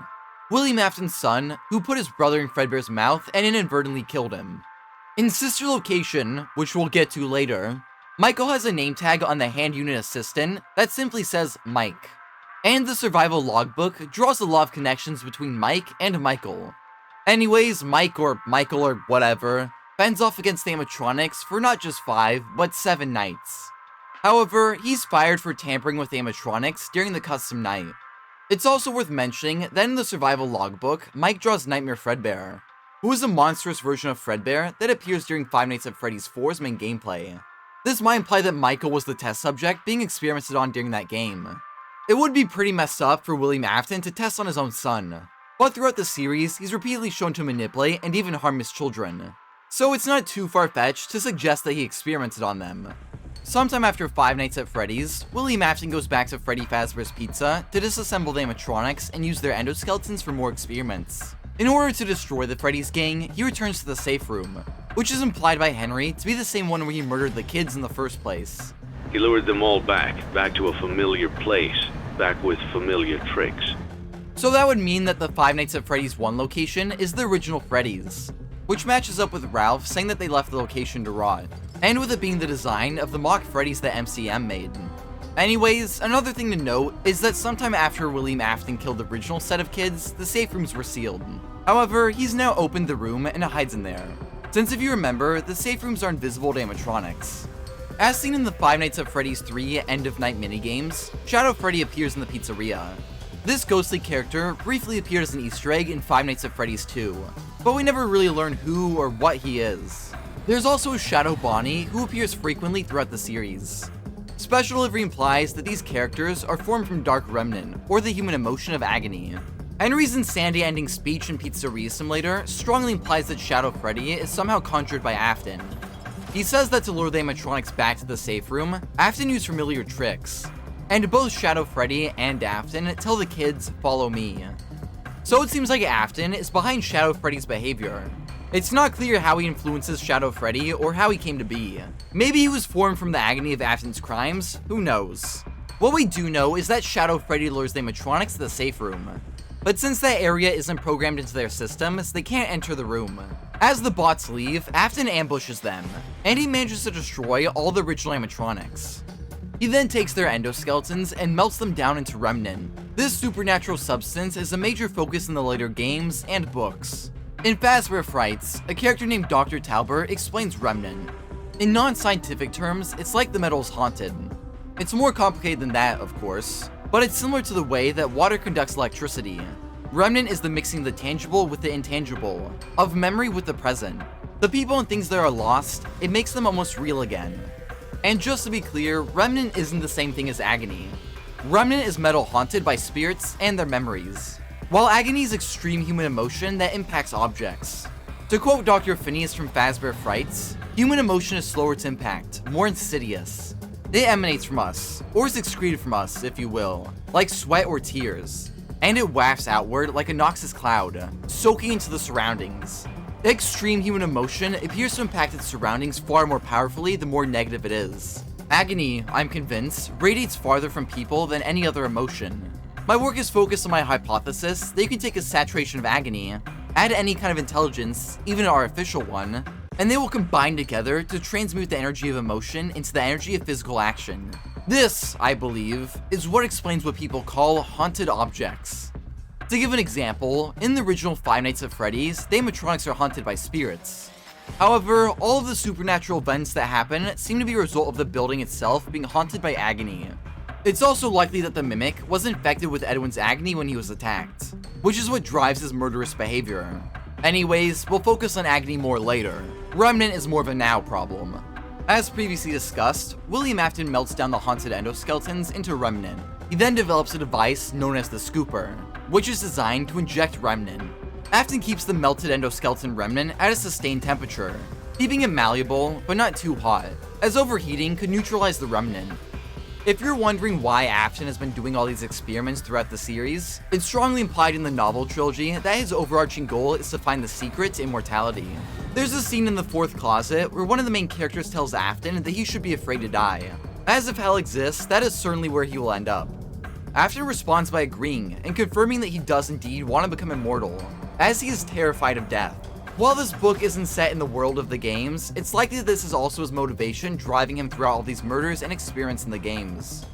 William Afton's son, who put his brother in Fredbear's mouth and inadvertently killed him. In Sister Location, which we'll get to later, Michael has a name tag on the hand unit assistant that simply says Mike. And the survival logbook draws a lot of connections between Mike and Michael. Anyways, Mike or Michael or whatever fends off against the animatronics for not just 5, but 7 nights. However, he's fired for tampering with animatronics during the custom night. It's also worth mentioning that in the survival logbook, Mike draws Nightmare Fredbear, who is a monstrous version of Fredbear that appears during Five Nights at Freddy's 4's main gameplay. This might imply that Michael was the test subject being experimented on during that game. It would be pretty messed up for William Afton to test on his own son, but throughout the series, he's repeatedly shown to manipulate and even harm his children, so it's not too far-fetched to suggest that he experimented on them. Sometime after Five Nights at Freddy's, William Afton goes back to Freddy Fazbear's Pizza to disassemble the animatronics and use their endoskeletons for more experiments. In order to destroy the Freddy's gang, he returns to the safe room, which is implied by Henry to be the same one where he murdered the kids in the first place. He lured them all back to a familiar place, back with familiar tricks. So that would mean that the Five Nights at Freddy's 1 location is the original Freddy's, which matches up with Ralph saying that they left the location to rot, and with it being the design of the mock Freddy's that MCM made. Anyways, another thing to note is that sometime after William Afton killed the original set of kids, the safe rooms were sealed. However, he's now opened the room and hides in there. since if you remember, the safe rooms are invisible to animatronics. As seen in the Five Nights at Freddy's 3 End of Night minigames, Shadow Freddy appears in the pizzeria. This ghostly character briefly appeared as an Easter egg in Five Nights at Freddy's 2, but we never really learn who or what he is. There's also a Shadow Bonnie who appears frequently throughout the series. Special delivery implies that these characters are formed from Dark Remnant, or the human emotion of agony. Henry's Sandy ending speech in Pizzeria Simulator strongly implies that Shadow Freddy is somehow conjured by Afton. He says that to lure the animatronics back to the safe room, Afton used familiar tricks, and both Shadow Freddy and Afton tell the kids, "Follow me." So it seems like Afton is behind Shadow Freddy's behavior. It's not clear how he influences Shadow Freddy or how he came to be. Maybe he was formed from the agony of Afton's crimes, who knows. What we do know is that Shadow Freddy lures the animatronics to the safe room. But since that area isn't programmed into their systems, they can't enter the room. As the bots leave, Afton ambushes them, and he manages to destroy all the original animatronics. He then takes their endoskeletons and melts them down into Remnant. This supernatural substance is a major focus in the later games and books. In Fazbear Frights, a character named Dr. Talbert explains Remnant. In non-scientific terms, it's like the metal's haunted. It's more complicated than that, of course, but it's similar to the way that water conducts electricity. Remnant is the mixing of the tangible with the intangible, of memory with the present. The people and things that are lost, it makes them almost real again. And just to be clear, Remnant isn't the same thing as agony. Remnant is metal haunted by spirits and their memories, while agony is extreme human emotion that impacts objects. To quote Dr. Phineas from Fazbear Frights, human emotion is slower to impact, more insidious. It emanates from us, or is excreted from us, if you will, like sweat or tears, and it wafts outward like a noxious cloud, soaking into the surroundings. Extreme human emotion appears to impact its surroundings far more powerfully the more negative it is. Agony, I'm convinced, radiates farther from people than any other emotion. My work is focused on my hypothesis that you can take a saturation of agony, add any kind of intelligence, even an artificial one, and they will combine together to transmute the energy of emotion into the energy of physical action. This, I believe, is what explains what people call haunted objects. To give an example, in the original Five Nights at Freddy's, the animatronics are haunted by spirits. However, all of the supernatural events that happen seem to be a result of the building itself being haunted by agony. It's also likely that the Mimic was infected with Edwin's agony when he was attacked, which is what drives his murderous behavior. Anyways, we'll focus on agony more later. Remnant is more of a now problem. As previously discussed, William Afton melts down the haunted endoskeletons into Remnant. He then develops a device known as the Scooper, which is designed to inject Remnant. Afton keeps the melted endoskeleton Remnant at a sustained temperature, keeping it malleable but not too hot, as overheating could neutralize the Remnant. If you're wondering why Afton has been doing all these experiments throughout the series, it's strongly implied in the novel trilogy that his overarching goal is to find the secret to immortality. There's a scene in the fourth closet where one of the main characters tells Afton that he should be afraid to die. As if hell exists, that is certainly where he will end up. Afton responds by agreeing and confirming that he does indeed want to become immortal, as he is terrified of death. While this book isn't set in the world of the games, it's likely that this is also his motivation driving him throughout all these murders and experiments in the games.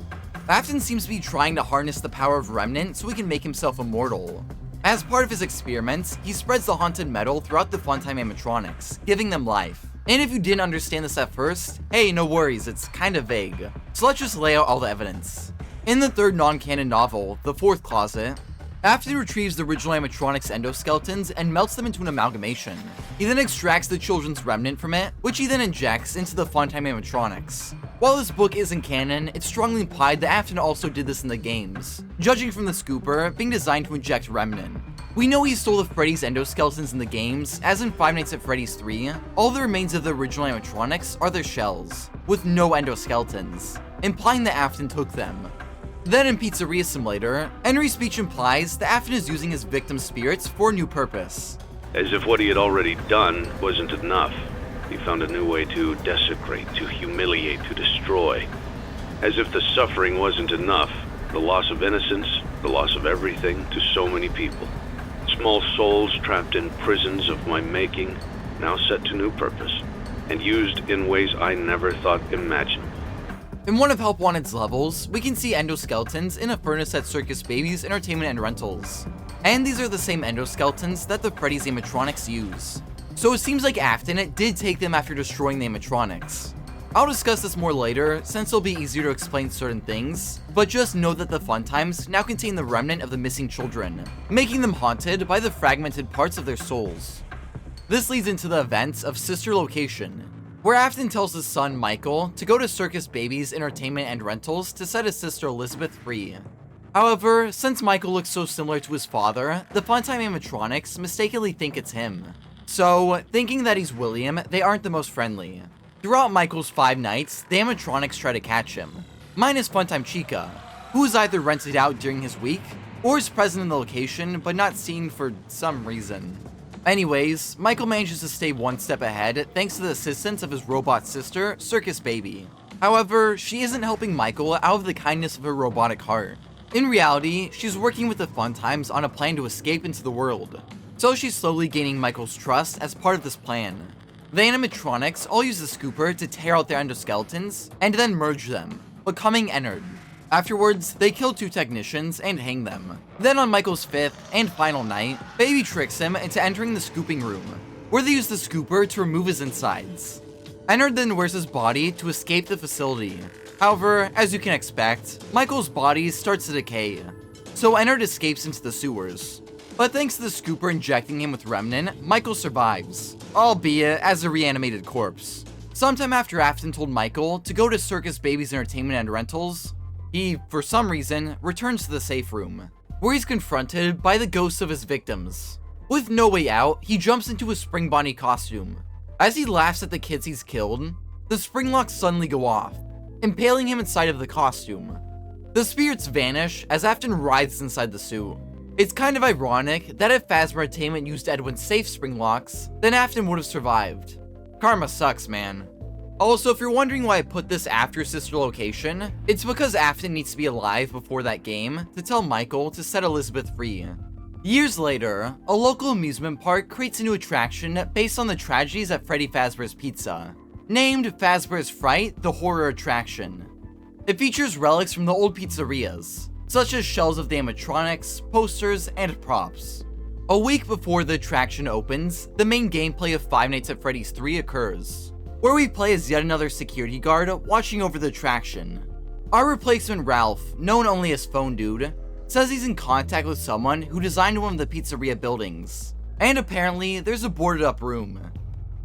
Afton seems to be trying to harness the power of Remnant so he can make himself immortal. As part of his experiments, he spreads the haunted metal throughout the Funtime animatronics, giving them life. And if you didn't understand this at first, hey, no worries, it's kinda vague. So let's just lay out all the evidence. In the third non-canon novel, The Fourth Closet, Afton retrieves the original animatronics endoskeletons and melts them into an amalgamation. He then extracts the children's remnant from it, which he then injects into the Funtime animatronics. While this book isn't canon, it's strongly implied that Afton also did this in the games, judging from the scooper being designed to inject remnant. We know he stole the Freddy's endoskeletons in the games, as in Five Nights at Freddy's 3, all the remains of the original animatronics are their shells, with no endoskeletons, implying that Afton took them. Then in Pizzeria Simulator, Henry's speech implies that Afton is using his victim's spirits for a new purpose. As if what he had already done wasn't enough, he found a new way to desecrate, to humiliate, to destroy. As if the suffering wasn't enough, the loss of innocence, the loss of everything to so many people. Small souls trapped in prisons of my making, now set to new purpose, and used in ways I never thought imaginable. In one of Help Wanted's levels, we can see endoskeletons in a furnace at Circus Baby's Entertainment and Rentals. And these are the same endoskeletons that the Freddy's animatronics use. so it seems like Afton did take them after destroying the animatronics. I'll discuss this more later, since it'll be easier to explain certain things, but just know that the fun times now contain the remnant of the missing children, making them haunted by the fragmented parts of their souls. This leads into the events of Sister Location, where Afton tells his son Michael to go to Circus Babies Entertainment and Rentals to set his sister Elizabeth free. However, since Michael looks so similar to his father, the Funtime animatronics mistakenly think it's him. So, thinking that he's William, they aren't the most friendly. Throughout Michael's 5 nights, the animatronics try to catch him, minus Funtime Chica, who is either rented out during his week, or is present in the location but not seen for some reason. Anyways, Michael manages to stay one step ahead thanks to the assistance of his robot sister, Circus Baby. However, she isn't helping Michael out of the kindness of her robotic heart. In reality, she's working with the Funtimes on a plan to escape into the world, so she's slowly gaining Michael's trust as part of this plan. The animatronics all use the scooper to tear out their endoskeletons and then merge them, becoming Ennard. Afterwards, they kill 2 technicians and hang them. Then on Michael's 5th and final night, Baby tricks him into entering the scooping room, where they use the scooper to remove his insides. Ennard then wears his body to escape the facility. However, as you can expect, Michael's body starts to decay, so Ennard escapes into the sewers. But thanks to the scooper injecting him with Remnant, Michael survives, albeit as a reanimated corpse. Sometime after Afton told Michael to go to Circus Babies Entertainment and Rentals, he, for some reason, returns to the safe room, where he's confronted by the ghosts of his victims. With no way out, he jumps into his Spring Bonnie costume. As he laughs at the kids he's killed, the spring locks suddenly go off, impaling him inside of the costume. The spirits vanish as Afton writhes inside the suit. It's kind of ironic that if Phasmartainment used Edwin's safe spring locks, then Afton would have survived. Karma sucks, man. Also, if you're wondering why I put this after Sister Location, it's because Afton needs to be alive before that game to tell Michael to set Elizabeth free. Years later, a local amusement park creates a new attraction based on the tragedies at Freddy Fazbear's Pizza, named Fazbear's Fright, the horror attraction. It features relics from the old pizzerias, such as shells of the animatronics, posters, and props. A week before the attraction opens, the main gameplay of Five Nights at Freddy's 3 occurs, where we play as yet another security guard watching over the attraction. Our replacement Ralph, known only as Phone Dude, says he's in contact with someone who designed one of the pizzeria buildings, and apparently there's a boarded up room.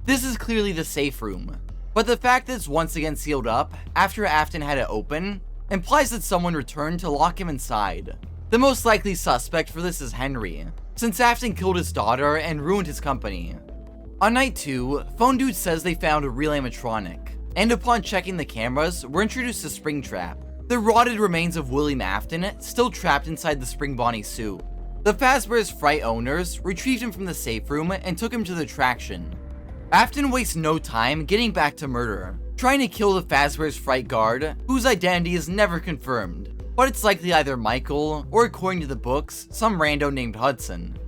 This is clearly the safe room, but the fact that it's once again sealed up after Afton had it open implies that someone returned to lock him inside. The most likely suspect for this is Henry, since Afton killed his daughter and ruined his company. On night 2, Phone Dude says they found a real animatronic, and upon checking the cameras, we're introduced to Springtrap, the rotted remains of William Afton still trapped inside the Spring Bonnie suit. The Fazbear's Fright owners retrieved him from the safe room and took him to the attraction. Afton wastes no time getting back to murder, trying to kill the Fazbear's Fright guard, whose identity is never confirmed, but it's likely either Michael, or according to the books, some rando named Hudson.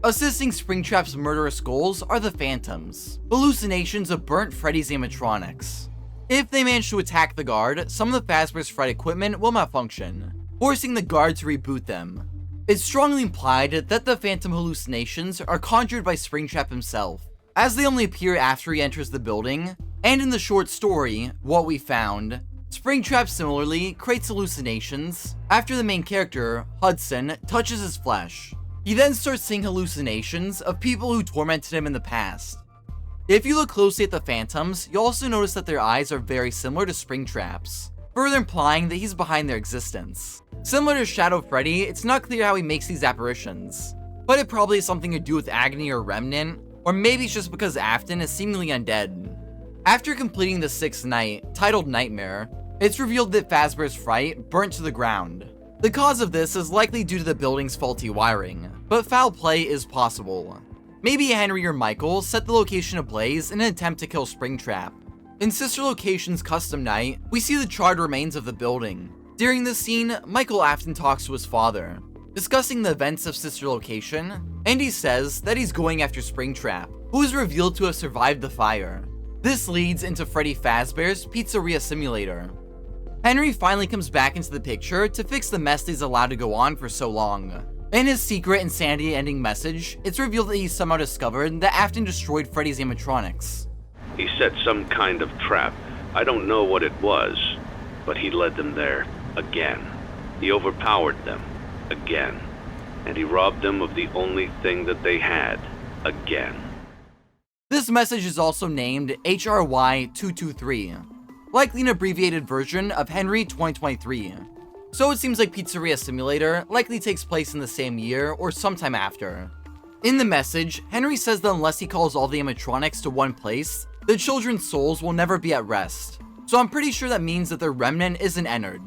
Assisting Springtrap's murderous goals are the Phantoms, hallucinations of burnt Freddy's animatronics. If they manage to attack the guard, some of the Fazbear's Fright equipment will malfunction, forcing the guard to reboot them. It's strongly implied that the Phantom hallucinations are conjured by Springtrap himself, as they only appear after he enters the building, and in the short story, What We Found, Springtrap similarly creates hallucinations after the main character, Hudson, touches his flesh. He then starts seeing hallucinations of people who tormented him in the past. If you look closely at the Phantoms, you'll also notice that their eyes are very similar to Springtrap's, further implying that he's behind their existence. Similar to Shadow Freddy, it's not clear how he makes these apparitions, but it probably has something to do with Agony or Remnant, or maybe it's just because Afton is seemingly undead. After completing the 6th night, titled Nightmare, it's revealed that Fazbear's Fright burnt to the ground. The cause of this is likely due to the building's faulty wiring, but foul play is possible. Maybe Henry or Michael set the location ablaze in an attempt to kill Springtrap. In Sister Location's custom night, we see the charred remains of the building. During this scene, Michael Afton talks to his father, discussing the events of Sister Location, and he says that he's going after Springtrap, who is revealed to have survived the fire. This leads into Freddy Fazbear's Pizzeria Simulator. Henry finally comes back into the picture to fix the mess he's allowed to go on for so long. In his secret insanity-ending message, it's revealed that he somehow discovered that Afton destroyed Freddy's animatronics. He set some kind of trap. I don't know what it was, but he led them there again. He overpowered them again, and he robbed them of the only thing that they had again. This message is also named HRY223, likely an abbreviated version of Henry 2023. So it seems like Pizzeria Simulator likely takes place in the same year or sometime after. In the message, Henry says that unless he calls all the animatronics to one place, the children's souls will never be at rest. So I'm pretty sure that means that their remnant isn't entered.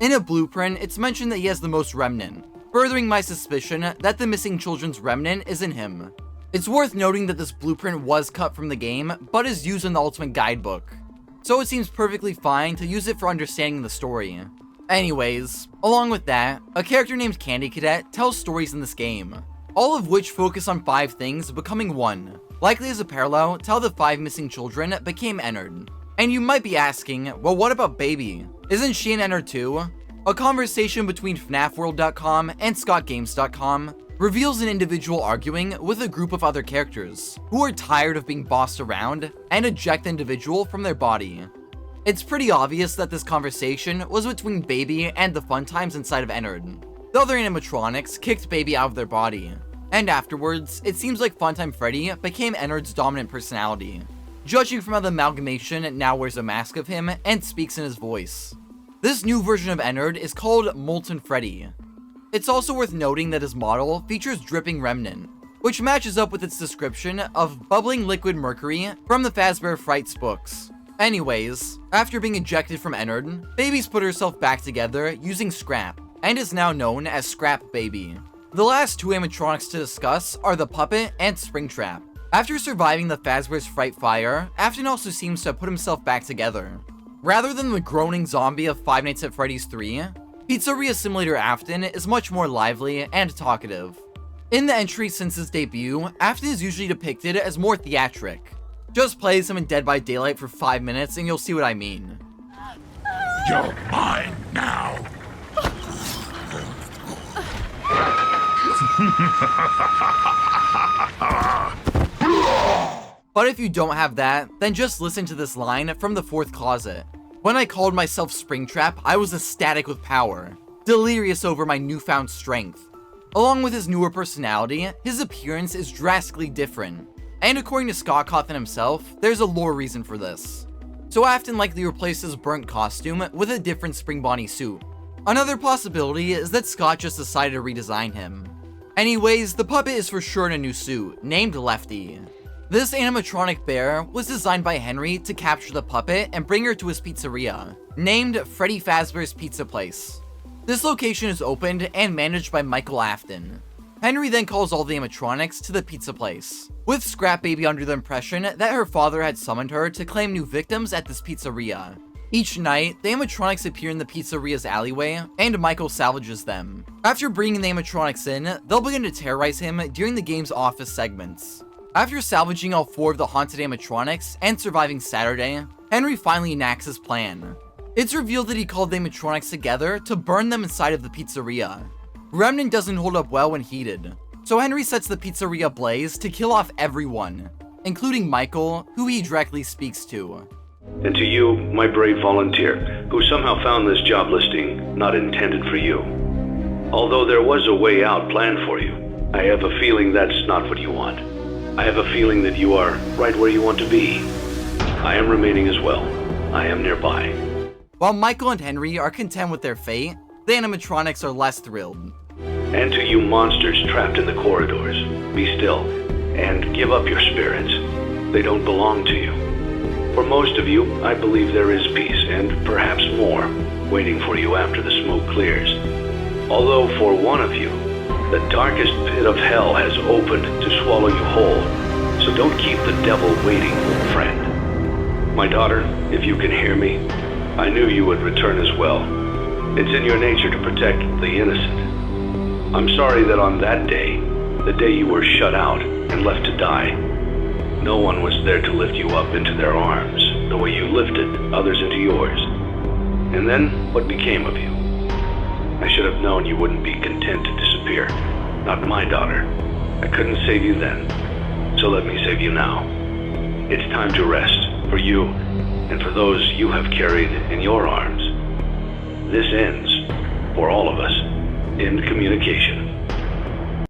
In a blueprint, it's mentioned that he has the most remnant, furthering my suspicion that the missing children's remnant isn't him. It's worth noting that this blueprint was cut from the game, but is used in the Ultimate Guidebook. So it seems perfectly fine to use it for understanding the story. Anyways, along with that, a character named Candy Cadet tells stories in this game, all of which focus on 5 things becoming one, likely as a parallel to how the 5 missing children became entered. And you might be asking, well, what about Baby? Isn't she an entered too? A conversation between FNAFworld.com and ScottGames.com reveals an individual arguing with a group of other characters who are tired of being bossed around and eject the individual from their body. It's pretty obvious that this conversation was between Baby and the fun times inside of Ennard. The other animatronics kicked Baby out of their body, and afterwards, it seems like Funtime Freddy became Ennard's dominant personality, judging from how the amalgamation now wears a mask of him and speaks in his voice. This new version of Ennard is called Molten Freddy. It's also worth noting that his model features Dripping Remnant, which matches up with its description of bubbling liquid mercury from the Fazbear Frights books. Anyways, after being ejected from Ennard, Baby's put herself back together using Scrap, and is now known as Scrap Baby. The last 2 animatronics to discuss are the Puppet and Springtrap. After surviving the Fazbear's Fright Fire, Afton also seems to have put himself back together. Rather than the groaning zombie of Five Nights at Freddy's 3, Pizzeria Simulator Afton is much more lively and talkative. In the entry since his debut, Afton is usually depicted as more theatric. Just play him in Dead by Daylight for 5 minutes and you'll see what I mean. You're mine now! But if you don't have that, then just listen to this line from the 4th closet. When I called myself Springtrap, I was ecstatic with power, delirious over my newfound strength. Along with his newer personality, his appearance is drastically different. And according to Scott Cawthon himself, there's a lore reason for this. So Afton likely replaced his burnt costume with a different Spring Bonnie suit. Another possibility is that Scott just decided to redesign him. Anyways, the puppet is for sure in a new suit, named Lefty. This animatronic bear was designed by Henry to capture the puppet and bring her to his pizzeria, named Freddy Fazbear's Pizza Place. This location is opened and managed by Michael Afton. Henry then calls all the animatronics to the pizza place, with Scrap Baby under the impression that her father had summoned her to claim new victims at this pizzeria. Each night, the animatronics appear in the pizzeria's alleyway, and Michael salvages them. After bringing the animatronics in, they'll begin to terrorize him during the game's office segments. After salvaging all 4 of the haunted animatronics and surviving Saturday, Henry finally enacts his plan. It's revealed that he called the animatronics together to burn them inside of the pizzeria. Remnant doesn't hold up well when heated, so Henry sets the pizzeria ablaze to kill off everyone, including Michael, who he directly speaks to. And to you, my brave volunteer, who somehow found this job listing not intended for you. Although there was a way out planned for you, I have a feeling that's not what you want. I have a feeling that you are right where you want to be. I am remaining as well. I am nearby. While Michael and Henry are content with their fate, the animatronics are less thrilled. And to you monsters trapped in the corridors, be still, and give up your spirits. They don't belong to you. For most of you, I believe there is peace, and perhaps more, waiting for you after the smoke clears. Although for one of you, the darkest pit of hell has opened to swallow you whole, so don't keep the devil waiting, friend. My daughter, if you can hear me, I knew you would return as well. It's in your nature to protect the innocent. I'm sorry that on that day, the day you were shut out and left to die, no one was there to lift you up into their arms, the way you lifted others into yours. And then, what became of you? I should have known you wouldn't be content to disappear. Not my daughter. I couldn't save you then, so let me save you now. It's time to rest, for you, and for those you have carried in your arms. This ends, for all of us, in communication.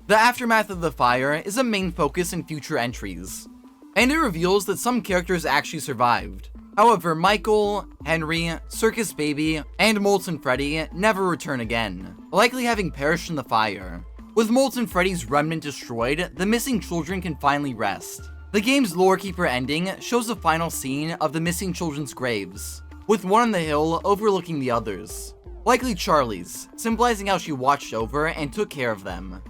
The aftermath of the fire is a main focus in future entries, and it reveals that some characters actually survived. However, Michael, Henry, Circus Baby, and Molten Freddy never return again, likely having perished in the fire. With Molten Freddy's remnant destroyed, the missing children can finally rest. The game's Lorekeeper ending shows the final scene of the missing children's graves, with one on the hill overlooking the others, likely Charlie's, symbolizing how she watched over and took care of them.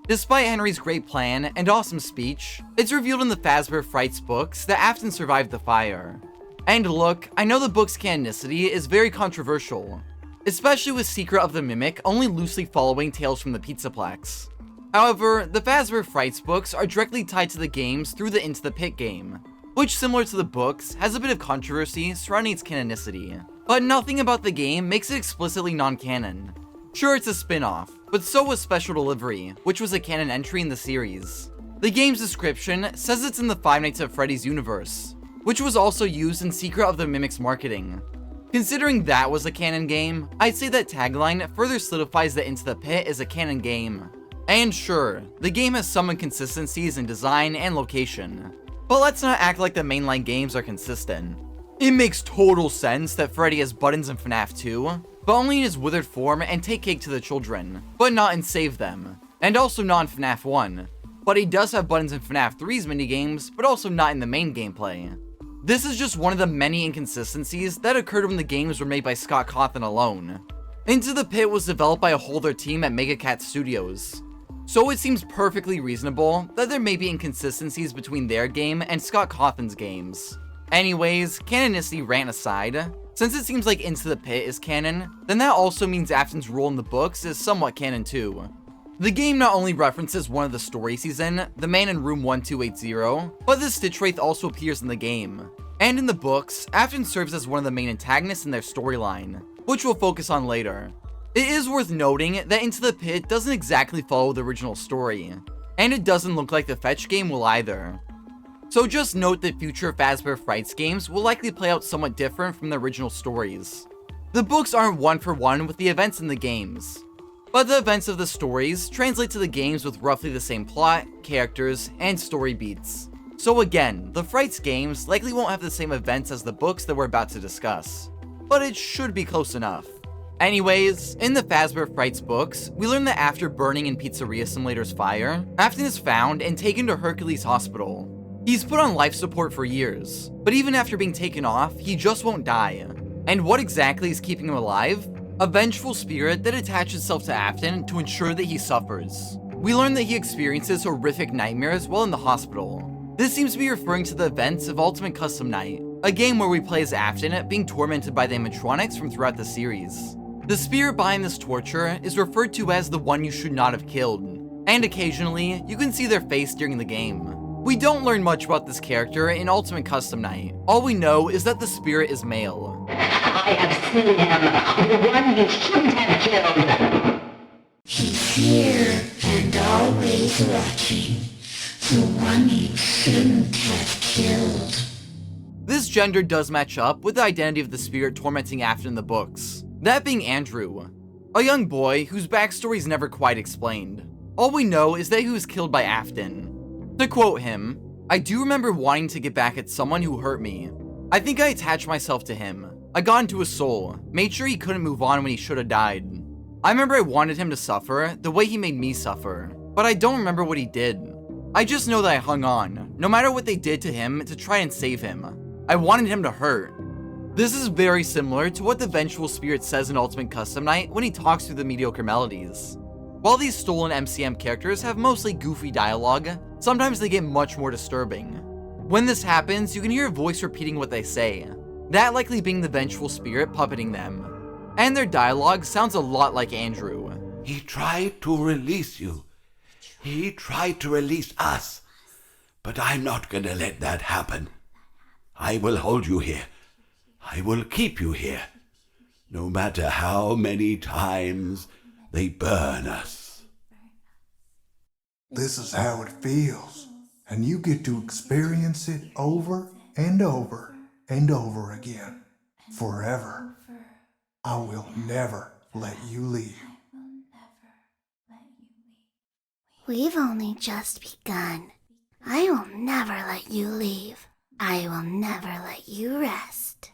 Despite Henry's great plan and awesome speech, it's revealed in the Fazbear Frights books that Afton survived the fire. And look, I know the book's canonicity is very controversial, especially with Secret of the Mimic only loosely following Tales from the Pizzaplex. However, the Fazbear Frights books are directly tied to the games through the Into the Pit game, which, similar to the books, has a bit of controversy surrounding its canonicity. But nothing about the game makes it explicitly non-canon. Sure, it's a spin-off, but so was Special Delivery, which was a canon entry in the series. The game's description says it's in the Five Nights at Freddy's universe, which was also used in Secret of the Mimic's marketing. Considering that was a canon game, I'd say that tagline further solidifies that Into the Pit is a canon game. And sure, the game has some inconsistencies in design and location, but let's not act like the mainline games are consistent. It makes total sense that Freddy has buttons in FNAF 2, but only in his withered form and take cake to the children, but not in Save Them, and also not in FNAF 1. But he does have buttons in FNAF 3's minigames, but also not in the main gameplay. This is just one of the many inconsistencies that occurred when the games were made by Scott Cawthon alone. Into the Pit was developed by a whole other team at Megacat Studios, so it seems perfectly reasonable that there may be inconsistencies between their game and Scott Cawthon's games. Anyways, canonicity rant aside, since it seems like Into the Pit is canon, then that also means Afton's role in the books is somewhat canon too. The game not only references one of the stories he's in, the man in room 1280, but the Stitchwraith also appears in the game. And in the books, Afton serves as one of the main antagonists in their storyline, which we'll focus on later. It is worth noting that Into the Pit doesn't exactly follow the original story, and it doesn't look like the Fetch game will either. So just note that future Fazbear Frights games will likely play out somewhat different from the original stories. The books aren't one for one with the events in the games, but the events of the stories translate to the games with roughly the same plot, characters, and story beats. So again, the Frights games likely won't have the same events as the books that we're about to discuss, but it should be close enough. Anyways, in the Fazbear Frights books, we learn that after burning in Pizzeria Simulator's fire, Afton is found and taken to Hercules Hospital. He's put on life support for years, but even after being taken off, he just won't die. And what exactly is keeping him alive? A vengeful spirit that attaches itself to Afton to ensure that he suffers. We learn that he experiences horrific nightmares while in the hospital. This seems to be referring to the events of Ultimate Custom Night, a game where we play as Afton being tormented by the animatronics from throughout the series. The spirit behind this torture is referred to as the one you should not have killed, and occasionally, you can see their face during the game. We don't learn much about this character in Ultimate Custom Night. All we know is that the spirit is male. I have seen him, the one you shouldn't have killed. He's here and always watching, the one you shouldn't have killed. This gender does match up with the identity of the spirit tormenting Afton in the books, that being Andrew, a young boy whose backstory is never quite explained. All we know is that he was killed by Afton. To quote him, "I do remember wanting to get back at someone who hurt me. I think I attached myself to him. I got into his soul, made sure he couldn't move on when he should have died. I remember I wanted him to suffer the way he made me suffer, but I don't remember what he did. I just know that I hung on, no matter what they did to him, to try and save him. I wanted him to hurt." This is very similar to what the vengeful spirit says in Ultimate Custom Night when he talks through the mediocre melodies. While these stolen MCM characters have mostly goofy dialogue, sometimes they get much more disturbing. When this happens, you can hear a voice repeating what they say, that likely being the vengeful spirit puppeting them. And their dialogue sounds a lot like Andrew. He tried to release you. He tried to release us. But I'm not gonna let that happen. I will hold you here. I will keep you here. no matter how many times they burn us. This is how it feels, and you get to experience it over and over and over again, forever. I will never let you leave. We've only just begun. I will never let you leave. I will never let you rest.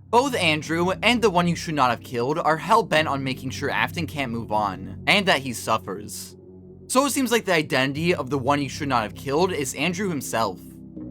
Both Andrew and the one you should not have killed are hell-bent on making sure Afton can't move on, and that he suffers. So it seems like the identity of the one you should not have killed is Andrew himself.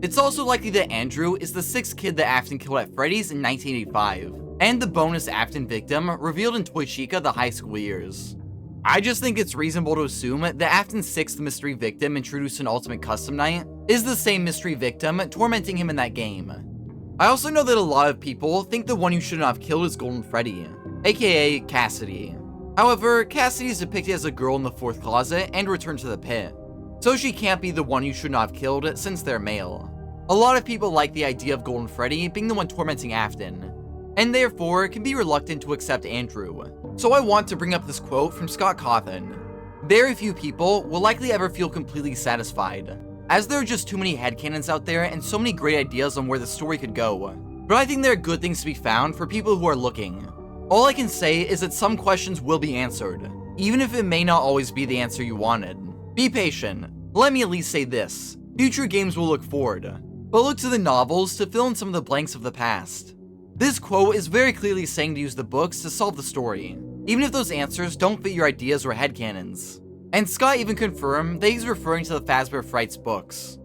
It's also likely that Andrew is the 6th kid that Afton killed at Freddy's in 1985, and the bonus Afton victim revealed in Toy Chica the high school years. I just think it's reasonable to assume that Afton's 6th mystery victim introduced in Ultimate Custom Night is the same mystery victim tormenting him in that game. I also know that a lot of people think the one you should not have killed is Golden Freddy, aka Cassidy. However, Cassidy is depicted as a girl in the 4th closet and returned to the pit, so she can't be the one you should not have killed since they're male. A lot of people like the idea of Golden Freddy being the one tormenting Afton, and therefore can be reluctant to accept Andrew. So I want to bring up this quote from Scott Cawthon. Very few people will likely ever feel completely satisfied, as there are just too many headcanons out there and so many great ideas on where the story could go. But I think there are good things to be found for people who are looking. All I can say is that some questions will be answered, even if it may not always be the answer you wanted. Be patient. Let me at least say this. Future games will look forward, but look to the novels to fill in some of the blanks of the past. This quote is very clearly saying to use the books to solve the story, even if those answers don't fit your ideas or headcanons. And Scott even confirmed that he's referring to the Fazbear Frights books.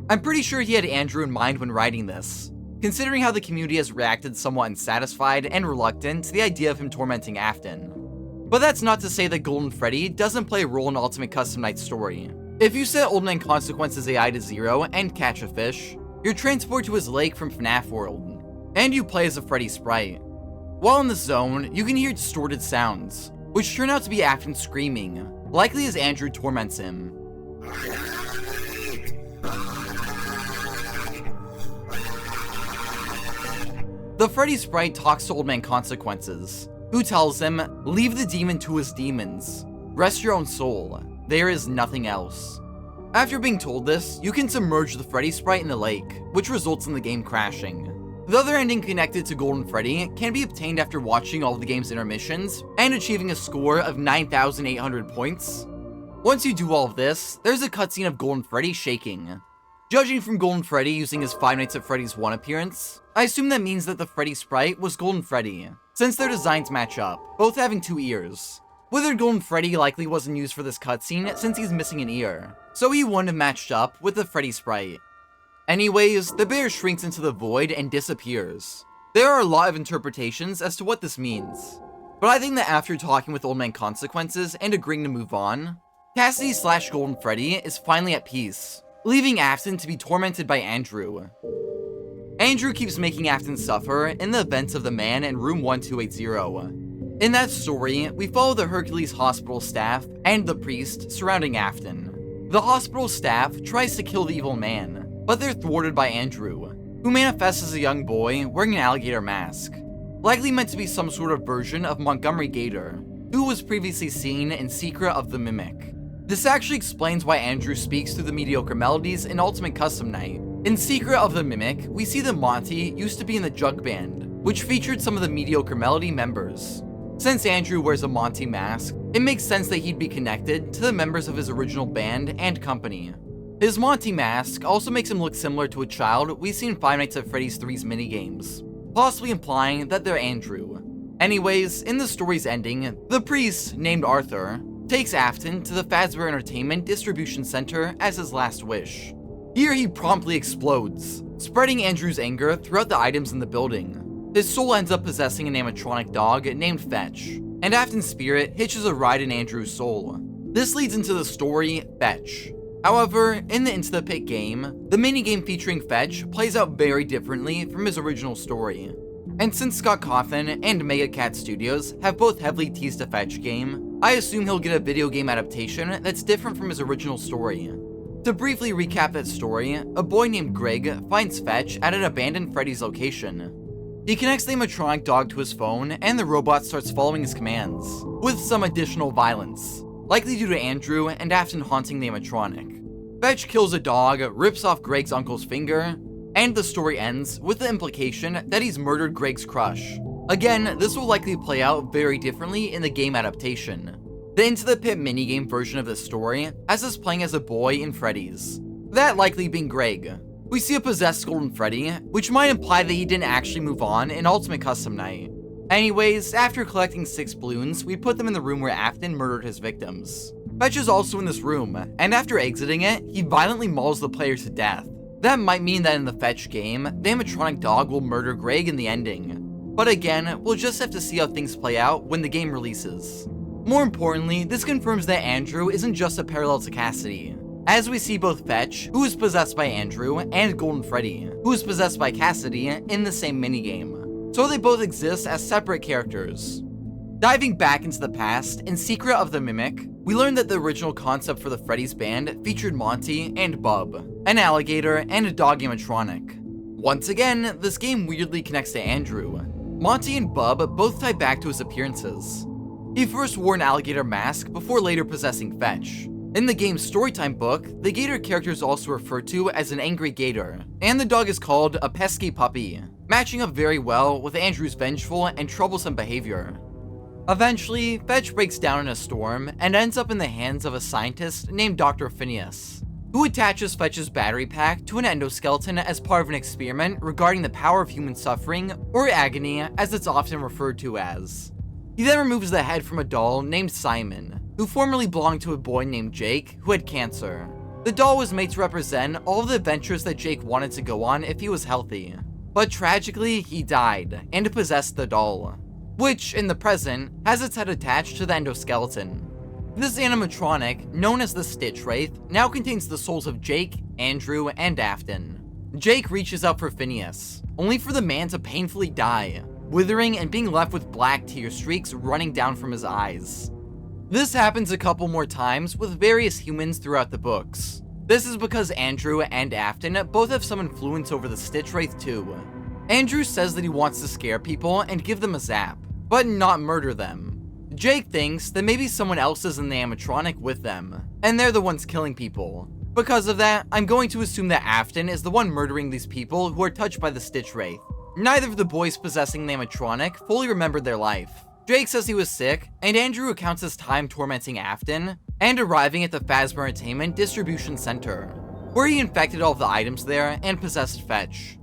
I'm pretty sure he had Andrew in mind when writing this, considering how the community has reacted somewhat unsatisfied and reluctant to the idea of him tormenting Afton. But that's not to say that Golden Freddy doesn't play a role in Ultimate Custom Night's story. If you set Old Man Consequence's AI to 0 and catch a fish, you're transported to his lake from FNAF World, and you play as a Freddy sprite. While in the zone, you can hear distorted sounds, which turn out to be Afton screaming, likely as Andrew torments him. The Freddy sprite talks to Old Man Consequences, who tells him, "Leave the demon to his demons. Rest your own soul. There is nothing else." After being told this, you can submerge the Freddy sprite in the lake, which results in the game crashing. The other ending connected to Golden Freddy can be obtained after watching all of the game's intermissions and achieving a score of 9,800 points. Once you do all of this, there's a cutscene of Golden Freddy shaking. Judging from Golden Freddy using his Five Nights at Freddy's 1 appearance, I assume that means that the Freddy sprite was Golden Freddy, since their designs match up, both having 2 ears. Withered Golden Freddy likely wasn't used for this cutscene since he's missing an ear, so he wouldn't have matched up with the Freddy sprite. Anyways, the bear shrinks into the void and disappears. There are a lot of interpretations as to what this means, but I think that after talking with Old Man Consequences and agreeing to move on, Cassidy / Golden Freddy is finally at peace, leaving Afton to be tormented by Andrew. Andrew keeps making Afton suffer in the events of the man in room 1280. In that story, we follow the Hercules hospital staff and the priest surrounding Afton. The hospital staff tries to kill the evil man, but they're thwarted by Andrew, who manifests as a young boy wearing an alligator mask, likely meant to be some sort of version of Montgomery Gator, who was previously seen in Secret of the Mimic. This actually explains why Andrew speaks through the mediocre melodies in Ultimate Custom Night. In Secret of the Mimic, we see that Monty used to be in the Jug Band, which featured some of the mediocre melody members. Since Andrew wears a Monty mask, it makes sense that he'd be connected to the members of his original band and company. His Monty mask also makes him look similar to a child we see in Five Nights at Freddy's 3's minigames, possibly implying that they're Andrew. Anyways, in the story's ending, the priest, named Arthur, takes Afton to the Fazbear Entertainment distribution center as his last wish. Here he promptly explodes, spreading Andrew's anger throughout the items in the building. His soul ends up possessing an animatronic dog named Fetch, and Afton's spirit hitches a ride in Andrew's soul. This leads into the story Fetch. However, in the Into the Pit game, the minigame featuring Fetch plays out very differently from his original story. And since Scott Cawthon and Megacat Studios have both heavily teased a Fetch game, I assume he'll get a video game adaptation that's different from his original story. To briefly recap that story, a boy named Greg finds Fetch at an abandoned Freddy's location. He connects the animatronic dog to his phone, and the robot starts following his commands, with some additional violence, likely due to Andrew and Afton haunting the animatronic. Fetch kills a dog, rips off Greg's uncle's finger, and the story ends with the implication that he's murdered Greg's crush. Again, this will likely play out very differently in the game adaptation. The Into the Pit minigame version of the story has us playing as a boy in Freddy's, that likely being Greg. We see a possessed Golden Freddy, which might imply that he didn't actually move on in Ultimate Custom Night. Anyways, after collecting 6 balloons, we put them in the room where Afton murdered his victims. Fetch is also in this room, and after exiting it, he violently mauls the player to death. That might mean that in the Fetch game, the animatronic dog will murder Greg in the ending. But again, we'll just have to see how things play out when the game releases. More importantly, this confirms that Andrew isn't just a parallel to Cassidy, as we see both Fetch, who is possessed by Andrew, and Golden Freddy, who is possessed by Cassidy, in the same minigame. So they both exist as separate characters. Diving back into the past, in Secret of the Mimic, we learned that the original concept for the Freddy's band featured Monty and Bub, an alligator and a dog animatronic. Once again, this game weirdly connects to Andrew. Monty and Bub both tie back to his appearances. He first wore an alligator mask before later possessing Fetch. In the game's storytime book, the gator character is also referred to as an angry gator, and the dog is called a pesky puppy, matching up very well with Andrew's vengeful and troublesome behavior. Eventually, Fetch breaks down in a storm and ends up in the hands of a scientist named Dr. Phineas, who attaches Fetch's battery pack to an endoskeleton as part of an experiment regarding the power of human suffering, or agony as it's often referred to as. He then removes the head from a doll named Simon, who formerly belonged to a boy named Jake who had cancer. The doll was made to represent all of the adventures that Jake wanted to go on if he was healthy. But tragically, he died and possessed the doll, which, in the present, has its head attached to the endoskeleton. This animatronic, known as the Stitchwraith, now contains the souls of Jake, Andrew, and Afton. Jake reaches out for Phineas, only for the man to painfully die, withering and being left with black tear streaks running down from his eyes. This happens a couple more times with various humans throughout the books. This is because Andrew and Afton both have some influence over the Stitchwraith too. Andrew says that he wants to scare people and give them a zap, but not murder them. Jake thinks that maybe someone else is in the animatronic with them, and they're the ones killing people. Because of that, I'm going to assume that Afton is the one murdering these people who are touched by the Stitchwraith. Neither of the boys possessing the animatronic fully remembered their life. Jake says he was sick, and Andrew recounts his time tormenting Afton, and arriving at the Fazbear Entertainment distribution center, where he infected all of the items there and possessed Fetch.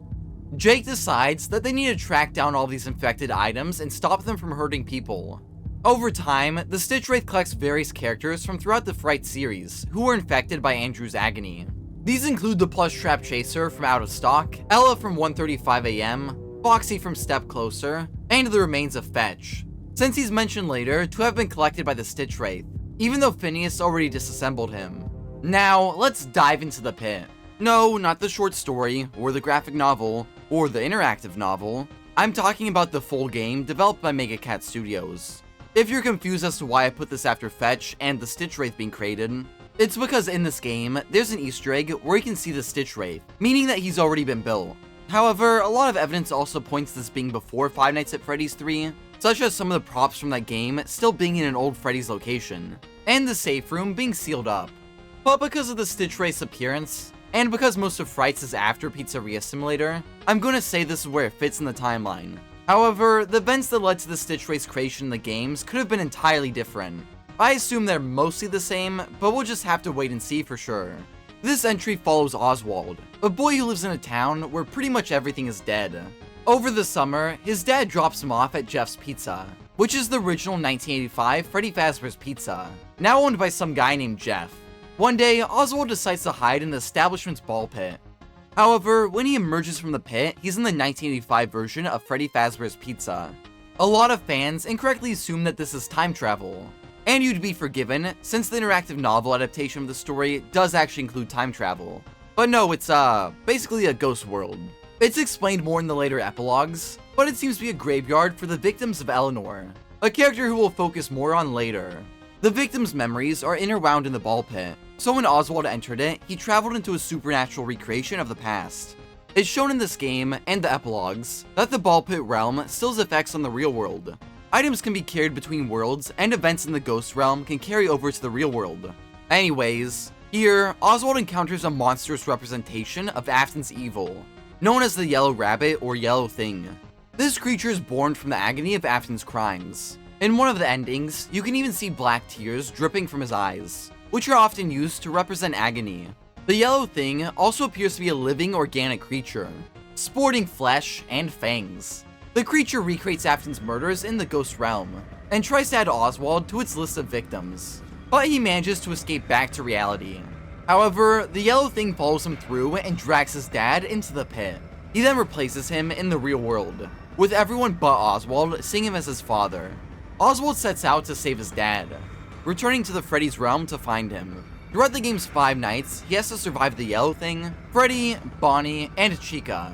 Jake decides that they need to track down all these infected items and stop them from hurting people. Over time, the Stitchwraith collects various characters from throughout the Frights series who were infected by Andrew's agony. These include the plush trap chaser from Out of Stock, Ella from 1:35 AM, Foxy from Step Closer, and the remains of Fetch, since he's mentioned later to have been collected by the Stitchwraith, even though Phineas already disassembled him. Now, let's dive into the pit. No, not the short story, or the graphic novel, or the interactive novel. I'm talking about the full game developed by Megacat Studios. If you're confused as to why I put this after Fetch and the Stitchwraith being created, it's because in this game, there's an Easter egg where you can see the Stitchwraith, meaning that he's already been built. However, a lot of evidence also points to this being before Five Nights at Freddy's 3, such as some of the props from that game still being in an old Freddy's location, and the safe room being sealed up. But because of the Stitchwraith's appearance, and because most of Frights is after Pizzeria Simulator, I'm going to say this is where it fits in the timeline. However, the events that led to the Stitchwraith's creation in the games could have been entirely different. I assume they're mostly the same, but we'll just have to wait and see for sure. This entry follows Oswald, a boy who lives in a town where pretty much everything is dead. Over the summer, his dad drops him off at Jeff's Pizza, which is the original 1985 Freddy Fazbear's Pizza, now owned by some guy named Jeff. One day, Oswald decides to hide in the establishment's ball pit. However, when he emerges from the pit, he's in the 1985 version of Freddy Fazbear's Pizza. A lot of fans incorrectly assume that this is time travel, and you'd be forgiven since the interactive novel adaptation of the story does actually include time travel. But no, it's basically a ghost world. It's explained more in the later epilogues, but it seems to be a graveyard for the victims of Eleanor, a character who we'll focus more on later. The victims' memories are interwound in the ball pit, so when Oswald entered it, he traveled into a supernatural recreation of the past. It's shown in this game, and the epilogues, that the ball pit realm still has effects on the real world. Items can be carried between worlds, and events in the ghost realm can carry over to the real world. Anyways, here, Oswald encounters a monstrous representation of Afton's evil, known as the Yellow Rabbit or Yellow Thing. This creature is born from the agony of Afton's crimes. In one of the endings, you can even see black tears dripping from his eyes, which are often used to represent agony. The Yellow Thing also appears to be a living organic creature, sporting flesh and fangs. The creature recreates Afton's murders in the ghost realm, and tries to add Oswald to its list of victims, but he manages to escape back to reality. However, the Yellow Thing follows him through and drags his dad into the pit. He then replaces him in the real world, with everyone but Oswald seeing him as his father. Oswald sets out to save his dad, returning to the Freddy's realm to find him. Throughout the game's 5 nights, he has to survive the Yellow Thing, Freddy, Bonnie, and Chica.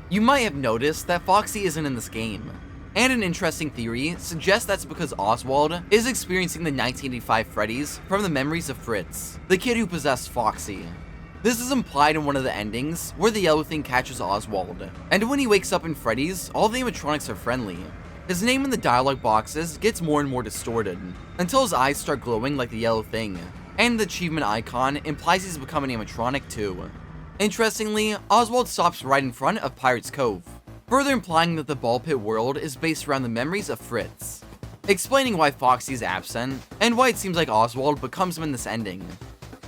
You might have noticed that Foxy isn't in this game, and an interesting theory suggests that's because Oswald is experiencing the 1985 Freddy's from the memories of Fritz, the kid who possessed Foxy. This is implied in one of the endings, where the Yellow Thing catches Oswald, and when he wakes up in Freddy's, all the animatronics are friendly. His name in the dialogue boxes gets more and more distorted, until his eyes start glowing like the Yellow Thing, and the achievement icon implies he's become an animatronic too. Interestingly, Oswald stops right in front of Pirate's Cove, further implying that the ball pit world is based around the memories of Fritz, explaining why Foxy's absent, and why it seems like Oswald becomes him in this ending.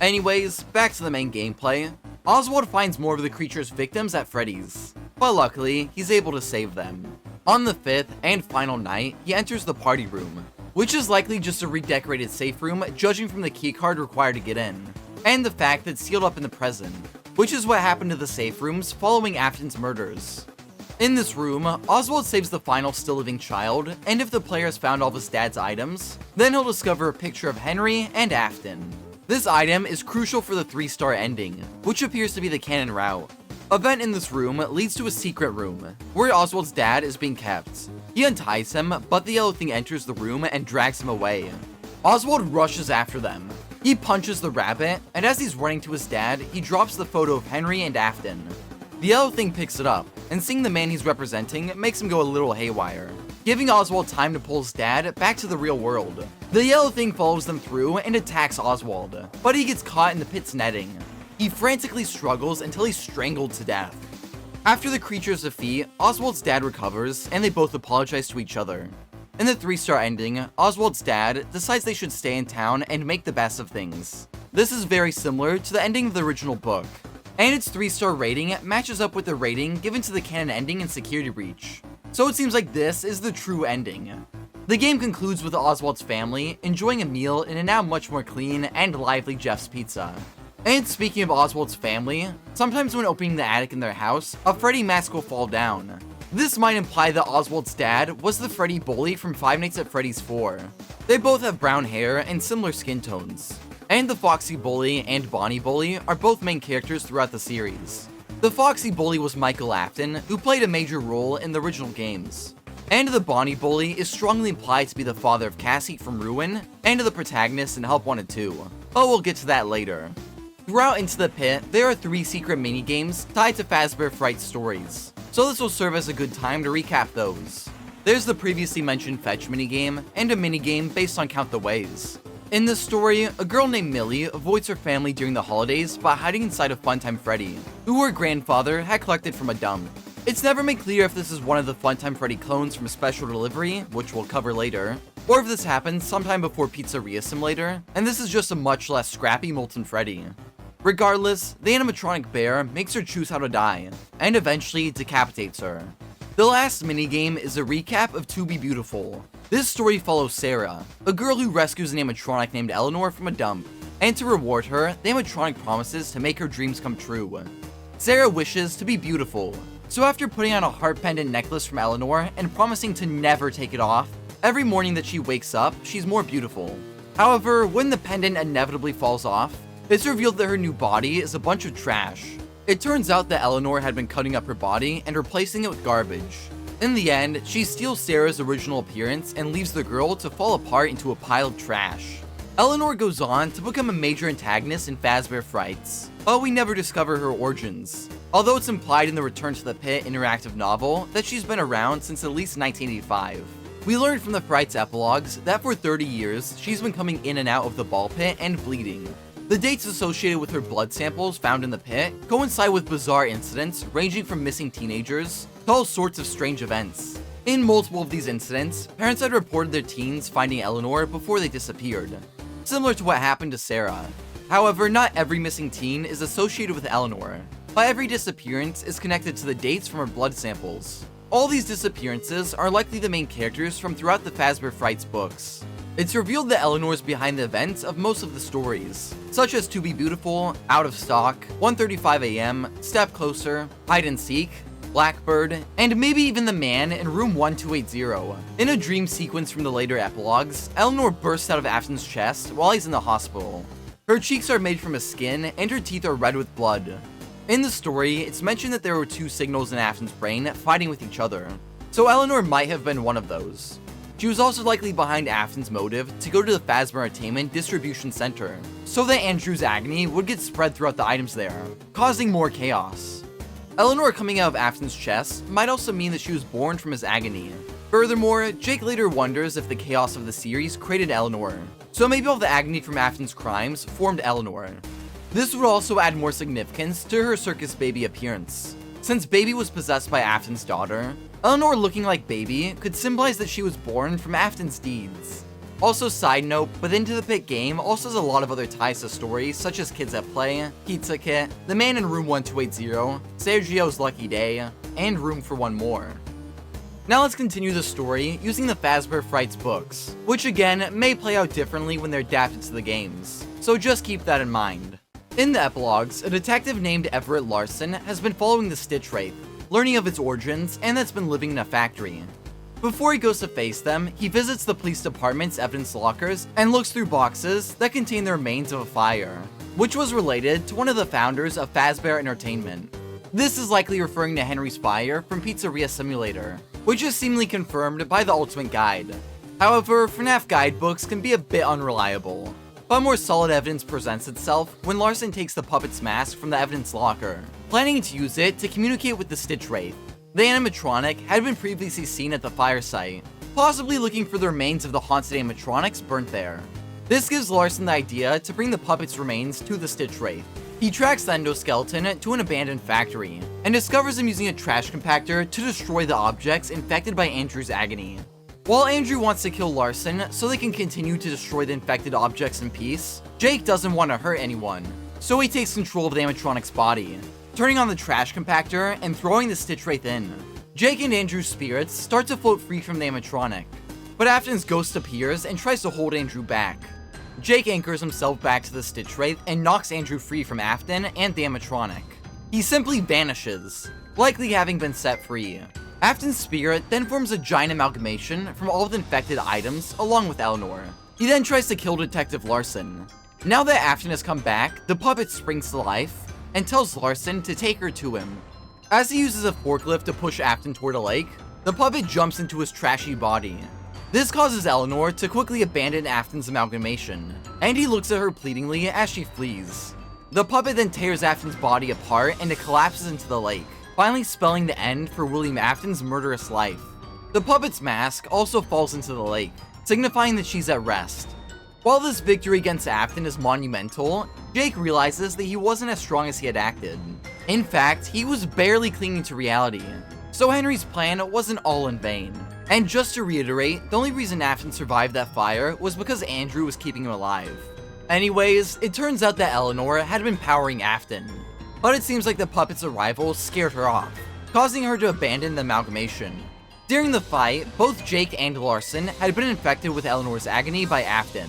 Anyways, back to the main gameplay. Oswald finds more of the creature's victims at Freddy's, but luckily, he's able to save them. On the 5th and final night, he enters the party room, which is likely just a redecorated safe room judging from the keycard required to get in, and the fact that it's sealed up in the present, which is what happened to the safe rooms following Afton's murders. In this room, Oswald saves the final still living child, and if the player has found all of his dad's items, then he'll discover a picture of Henry and Afton. This item is crucial for the 3-star ending, which appears to be the canon route. A vent in this room leads to a secret room, where Oswald's dad is being kept. He unties him, but the Yellow Thing enters the room and drags him away. Oswald rushes after them. He punches the rabbit, and as he's running to his dad, he drops the photo of Henry and Afton. The Yellow Thing picks it up, and seeing the man he's representing makes him go a little haywire, giving Oswald time to pull his dad back to the real world. The Yellow Thing follows them through and attacks Oswald, but he gets caught in the pit's netting. He frantically struggles until he's strangled to death. After the creature's defeat, Oswald's dad recovers, and they both apologize to each other. In the 3-star ending, Oswald's dad decides they should stay in town and make the best of things. This is very similar to the ending of the original book, and its 3-star rating matches up with the rating given to the canon ending in Security Breach. So it seems like this is the true ending. The game concludes with Oswald's family enjoying a meal in a now much more clean and lively Jeff's Pizza. And speaking of Oswald's family, sometimes when opening the attic in their house, a Freddy mask will fall down. This might imply that Oswald's dad was the Freddy bully from Five Nights at Freddy's 4. They both have brown hair and similar skin tones. And the Foxy Bully and Bonnie Bully are both main characters throughout the series. The Foxy Bully was Michael Afton, who played a major role in the original games. And the Bonnie Bully is strongly implied to be the father of Cassie from Ruin, and the protagonist in Help Wanted 2. But we'll get to that later. Throughout Into the Pit, there are 3 secret minigames tied to Fazbear Frights stories, so this will serve as a good time to recap those. There's the previously mentioned Fetch minigame, and a minigame based on Count the Ways. In this story, a girl named Millie avoids her family during the holidays by hiding inside of Funtime Freddy, who her grandfather had collected from a dump. It's never made clear if this is one of the Funtime Freddy clones from Special Delivery, which we'll cover later, or if this happened sometime before Pizzeria Simulator, and this is just a much less scrappy Molten Freddy. Regardless, the animatronic bear makes her choose how to die, and eventually decapitates her. The last minigame is a recap of To Be Beautiful. This story follows Sarah, a girl who rescues an animatronic named Eleanor from a dump, and to reward her, the animatronic promises to make her dreams come true. Sarah wishes to be beautiful, so after putting on a heart pendant necklace from Eleanor and promising to never take it off, every morning that she wakes up, she's more beautiful. However, when the pendant inevitably falls off, it's revealed that her new body is a bunch of trash. It turns out that Eleanor had been cutting up her body and replacing it with garbage. In the end, she steals Sarah's original appearance and leaves the girl to fall apart into a pile of trash. Eleanor goes on to become a major antagonist in Fazbear Frights, but we never discover her origins. although it's implied in the Return to the Pit interactive novel that she's been around since at least 1985. We learned from the Frights epilogues that for 30 years, she's been coming in and out of the ball pit and bleeding. The dates associated with her blood samples found in the pit coincide with bizarre incidents ranging from missing teenagers to all sorts of strange events. In multiple of these incidents, parents had reported their teens finding Eleanor before they disappeared, similar to what happened to Sarah. However, not every missing teen is associated with Eleanor, but every disappearance is connected to the dates from her blood samples. All these disappearances are likely the main characters from throughout the Fazbear Frights books. It's revealed that Eleanor is behind the events of most of the stories, such as To Be Beautiful, Out of Stock, 1:35 AM, Step Closer, Hide and Seek, Blackbird, and maybe even the man in room 1280. In a dream sequence from the later epilogues, Eleanor bursts out of Afton's chest while he's in the hospital. Her cheeks are made from a skin, and her teeth are red with blood. In the story, it's mentioned that there were two signals in Afton's brain fighting with each other, so Eleanor might have been one of those. She was also likely behind Afton's motive to go to the Arayaentertainment distribution center, so that Andrew's agony would get spread throughout the items there, causing more chaos. Eleanor coming out of Afton's chest might also mean that she was born from his agony. Furthermore, Jake later wonders if the chaos of the series created Eleanor, so maybe all the agony from Afton's crimes formed Eleanor. This would also add more significance to her Circus Baby appearance. Since Baby was possessed by Afton's daughter, Eleanor looking like Baby could symbolize that she was born from Afton's deeds. Also, side note, but Into the Pit game also has a lot of other ties to stories such as Kids at Play, Pizza Kit, The Man in Room 1280, Sergio's Lucky Day, and Room for One More. Now let's continue the story using the Fazbear Frights books, which again may play out differently when they're adapted to the games, so just keep that in mind. In the epilogues, a detective named Everett Larson has been following the Stitchwraith, learning of its origins, and that's been living in a factory. Before he goes to face them, he visits the police department's evidence lockers and looks through boxes that contain the remains of a fire, which was related to one of the founders of Fazbear Entertainment. This is likely referring to Henry's fire from Pizzeria Simulator, which is seemingly confirmed by the Ultimate Guide. However, FNAF guidebooks can be a bit unreliable, but more solid evidence presents itself when Larson takes the puppet's mask from the evidence locker, planning to use it to communicate with the Stitchwraith. The animatronic had been previously seen at the fire site, possibly looking for the remains of the haunted animatronics burnt there. This gives Larson the idea to bring the puppet's remains to the Stitchwraith. He tracks the endoskeleton to an abandoned factory, and discovers him using a trash compactor to destroy the objects infected by Andrew's agony. While Andrew wants to kill Larson so they can continue to destroy the infected objects in peace, Jake doesn't want to hurt anyone, so he takes control of the animatronic's body, turning on the trash compactor and throwing the Stitchwraith in. Jake and Andrew's spirits start to float free from the animatronic, but Afton's ghost appears and tries to hold Andrew back. Jake anchors himself back to the Stitchwraith and knocks Andrew free from Afton and the animatronic. He simply vanishes, likely having been set free. Afton's spirit then forms a giant amalgamation from all of the infected items along with Eleanor. He then tries to kill Detective Larson. Now that Afton has come back, the puppet springs to life and tells Larson to take her to him. As he uses a forklift to push Afton toward a lake, the puppet jumps into his trashy body. This causes Eleanor to quickly abandon Afton's amalgamation, and he looks at her pleadingly as she flees. The puppet then tears Afton's body apart and it collapses into the lake, finally spelling the end for William Afton's murderous life. The puppet's mask also falls into the lake, signifying that she's at rest. While this victory against Afton is monumental, Jake realizes that he wasn't as strong as he had acted. In fact, he was barely clinging to reality, so Henry's plan wasn't all in vain. And just to reiterate, the only reason Afton survived that fire was because Andrew was keeping him alive. Anyways, it turns out that Eleanor had been powering Afton, but it seems like the puppet's arrival scared her off, causing her to abandon the amalgamation. During the fight, both Jake and Larson had been infected with Eleanor's agony by Afton.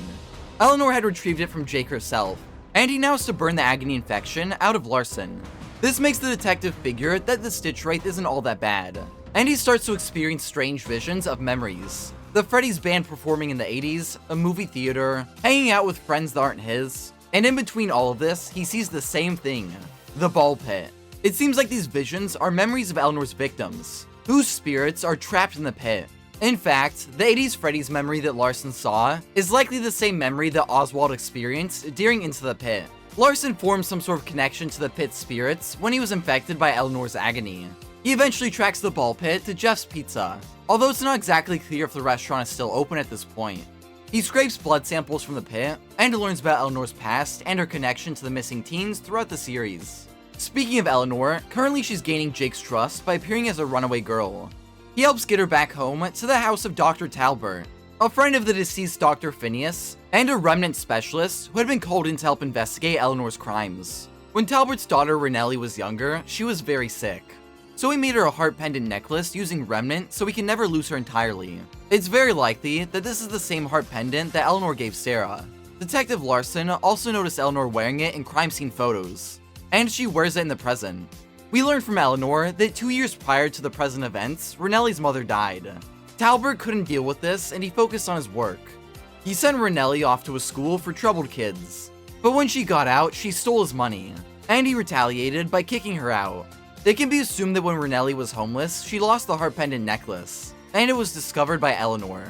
Eleanor had retrieved it from Jake herself, and he now has to burn the agony infection out of Larson. This makes the detective figure that the Stitchwraith isn't all that bad, and he starts to experience strange visions of memories. The Freddy's band performing in the 80s, a movie theater, hanging out with friends that aren't his, and in between all of this, he sees the same thing, the ball pit. It seems like these visions are memories of Eleanor's victims, whose spirits are trapped in the pit. In fact, the 80s Freddy's memory that Larson saw is likely the same memory that Oswald experienced during Into the Pit. Larson formed some sort of connection to the pit's spirits when he was infected by Eleanor's agony. He eventually tracks the ball pit to Jeff's Pizza, although it's not exactly clear if the restaurant is still open at this point. He scrapes blood samples from the pit, and learns about Eleanor's past and her connection to the missing teens throughout the series. Speaking of Eleanor, currently she's gaining Jake's trust by appearing as a runaway girl. He helps get her back home to the house of Dr. Talbert, a friend of the deceased Dr. Phineas, and a remnant specialist who had been called in to help investigate Eleanor's crimes. When Talbert's daughter Renelli was younger, she was very sick. So he made her a heart pendant necklace using remnant so he can never lose her entirely. It's very likely that this is the same heart pendant that Eleanor gave Sarah. Detective Larson also noticed Eleanor wearing it in crime scene photos, and she wears it in the present. We learned from Eleanor that 2 years prior to the present events, Renelli's mother died. Talbert couldn't deal with this, and he focused on his work. He sent Renelli off to a school for troubled kids, but when she got out, she stole his money, and he retaliated by kicking her out. It can be assumed that when Renelli was homeless, she lost the heart pendant necklace, and it was discovered by Eleanor.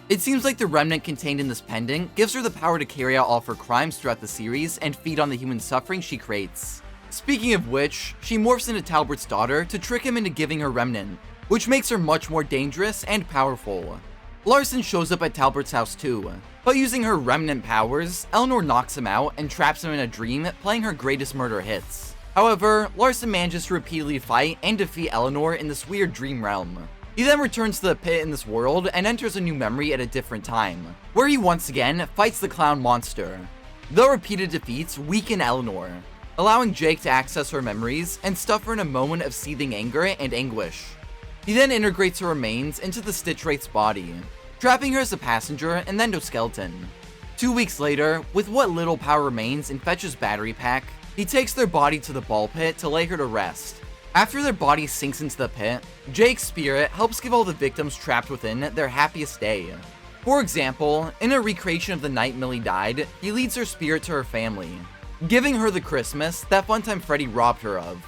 It seems like the remnant contained in this pendant gives her the power to carry out all of her crimes throughout the series and feed on the human suffering she creates. Speaking of which, she morphs into Talbert's daughter to trick him into giving her remnant, which makes her much more dangerous and powerful. Larson shows up at Talbert's house too, but using her remnant powers, Eleanor knocks him out and traps him in a dream, playing her greatest murder hits. However, Larson manages to repeatedly fight and defeat Eleanor in this weird dream realm. He then returns to the pit in this world and enters a new memory at a different time, where he once again fights the clown monster. The repeated defeats weaken Eleanor, allowing Jake to access her memories and stuff her in a moment of seething anger and anguish. He then integrates her remains into the Stitchwraith's body, trapping her as a passenger and endoskeleton. 2 weeks later, with what little power remains in Fetch's battery pack, he takes their body to the ball pit to lay her to rest. After their body sinks into the pit, Jake's spirit helps give all the victims trapped within their happiest day. For example, in a recreation of the night Millie died, he leads her spirit to her family, giving her the Christmas that Funtime Freddy robbed her of.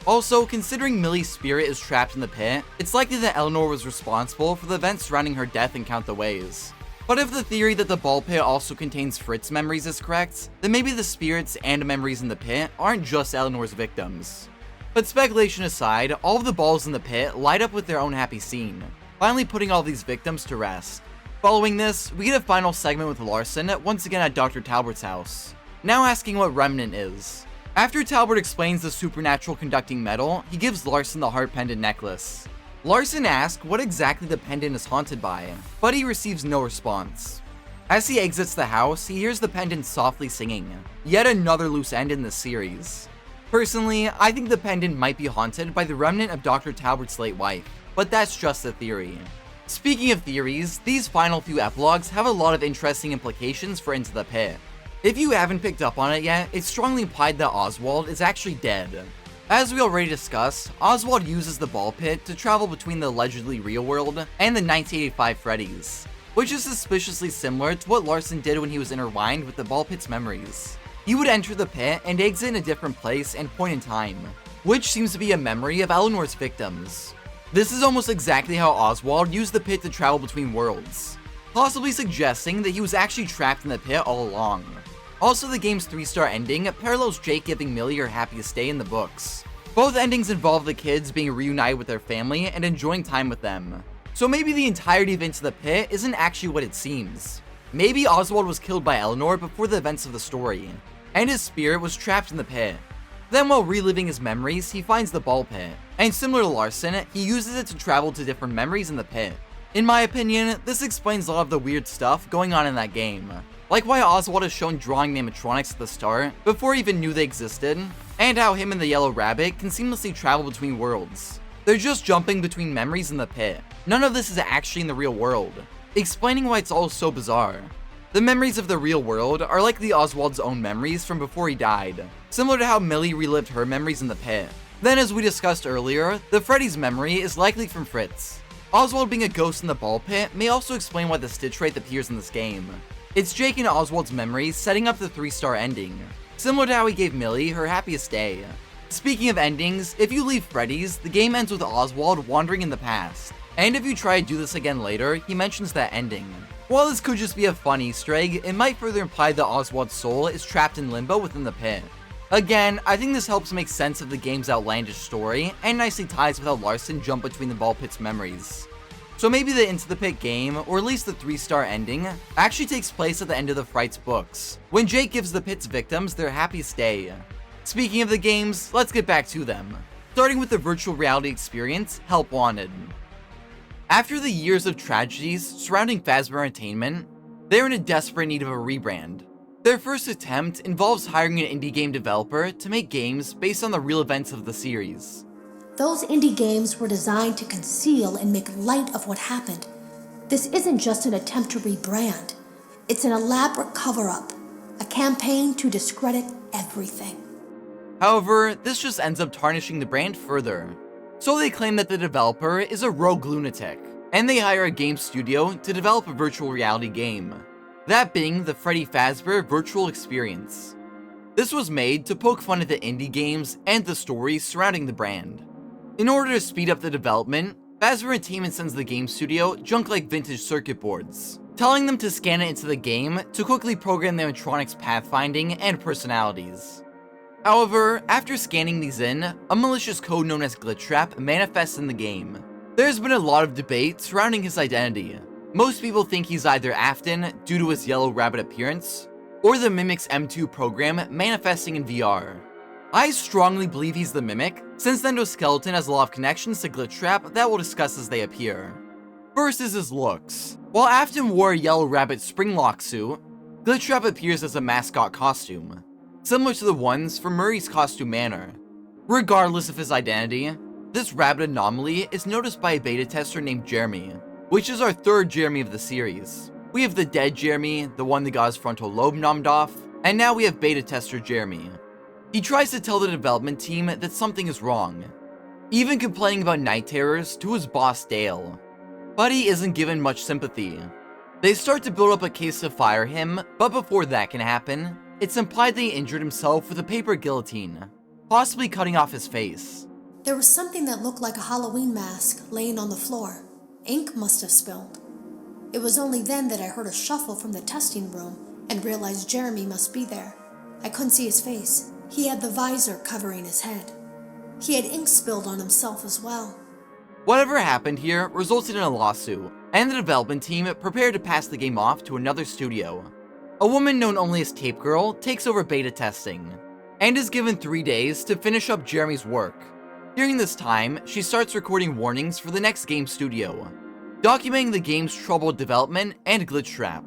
Also, considering Millie's spirit is trapped in the pit, it's likely that Eleanor was responsible for the events surrounding her death and Count the Ways. But if the theory that the ball pit also contains Fritz's memories is correct, then maybe the spirits and memories in the pit aren't just Eleanor's victims. But speculation aside, all of the balls in the pit light up with their own happy scene, finally putting all these victims to rest. Following this, we get a final segment with Larson once again at Dr. Talbert's house, now asking what remnant is. After Talbert explains the supernatural conducting metal, he gives Larson the heart pendant necklace. Larson asks what exactly the pendant is haunted by, but he receives no response. As he exits the house, he hears the pendant softly singing, yet another loose end in this series. Personally, I think the pendant might be haunted by the remnant of Dr. Talbert's late wife, but that's just a theory. Speaking of theories, these final few epilogues have a lot of interesting implications for Into the Pit. If you haven't picked up on it yet, it's strongly implied that Oswald is actually dead. As we already discussed, Oswald uses the ball pit to travel between the allegedly real world and the 1985 Freddy's, which is suspiciously similar to what Larson did when he was intertwined with the ball pit's memories. He would enter the pit and exit in a different place and point in time, which seems to be a memory of Eleanor's victims. This is almost exactly how Oswald used the pit to travel between worlds, possibly suggesting that he was actually trapped in the pit all along. Also, the game's 3-star ending parallels Jake giving Millie her happiest day in the books. Both endings involve the kids being reunited with their family and enjoying time with them. So maybe the entirety of Into the Pit isn't actually what it seems. Maybe Oswald was killed by Eleanor before the events of the story, and his spirit was trapped in the pit. Then while reliving his memories, he finds the ball pit, and similar to Larson, he uses it to travel to different memories in the pit. In my opinion, this explains a lot of the weird stuff going on in that game. Like why Oswald is shown drawing animatronics at the start, before he even knew they existed, and how him and the yellow rabbit can seamlessly travel between worlds. They're just jumping between memories in the pit. None of this is actually in the real world, explaining why it's all so bizarre. The memories of the real world are likely Oswald's own memories from before he died, similar to how Millie relived her memories in the pit. Then, as we discussed earlier, the Freddy's memory is likely from Fritz. Oswald being a ghost in the ball pit may also explain why the Stitchwraith appears in this game. It's Jake and Oswald's memories setting up the 3-star ending, similar to how he gave Millie her happiest day. Speaking of endings, if you leave Freddy's, the game ends with Oswald wandering in the past, and if you try to do this again later, he mentions that ending. While this could just be a fun Easter egg, it might further imply that Oswald's soul is trapped in limbo within the pit. Again, I think this helps make sense of the game's outlandish story, and nicely ties with how Larson jumped between the ball pit's memories. So maybe the Into the Pit game, or at least the 3-star ending, actually takes place at the end of the Frights books, when Jake gives the pit's victims their happiest day. Speaking of the games, let's get back to them. Starting with the virtual reality experience, Help Wanted. After the years of tragedies surrounding Fazbear Entertainment, they're in a desperate need of a rebrand. Their first attempt involves hiring an indie game developer to make games based on the real events of the series. Those indie games were designed to conceal and make light of what happened. This isn't just an attempt to rebrand. It's an elaborate cover-up, a campaign to discredit everything. However, this just ends up tarnishing the brand further. So they claim that the developer is a rogue lunatic, and they hire a game studio to develop a virtual reality game. That being the Freddy Fazbear Virtual Experience. This was made to poke fun at the indie games and the stories surrounding the brand. In order to speed up the development, Fazbear Entertainment sends the game studio junk like vintage circuit boards, telling them to scan it into the game to quickly program the animatronics pathfinding and personalities. However, after scanning these in, a malicious code known as Glitchtrap manifests in the game. There's been a lot of debate surrounding his identity. Most people think he's either Afton due to his yellow rabbit appearance, or the Mimic's M2 program manifesting in VR. I strongly believe he's the Mimic, since the endoskeleton has a lot of connections to Glitchtrap that we'll discuss as they appear. First is his looks. While Afton wore a yellow rabbit Springlocked suit, Glitchtrap appears as a mascot costume, similar to the ones from Murray's Costume Manor. Regardless of his identity, this rabbit anomaly is noticed by a beta tester named Jeremy, which is our third Jeremy of the series. We have the dead Jeremy, the one that got his frontal lobe nommed off, and now we have beta tester Jeremy. He tries to tell the development team that something is wrong, even complaining about night terrors to his boss Dale. But he isn't given much sympathy. They start to build up a case to fire him, but before that can happen, it's implied that he injured himself with a paper guillotine, possibly cutting off his face. There was something that looked like a Halloween mask laying on the floor. Ink must have spilled. It was only then that I heard a shuffle from the testing room and realized Jeremy must be there. I couldn't see his face. He had the visor covering his head. He had ink spilled on himself as well. Whatever happened here resulted in a lawsuit, and the development team prepared to pass the game off to another studio. A woman known only as Tape Girl takes over beta testing, and is given 3 days to finish up Jeremy's work. During this time, she starts recording warnings for the next game studio, documenting the game's troubled development and Glitchtrap.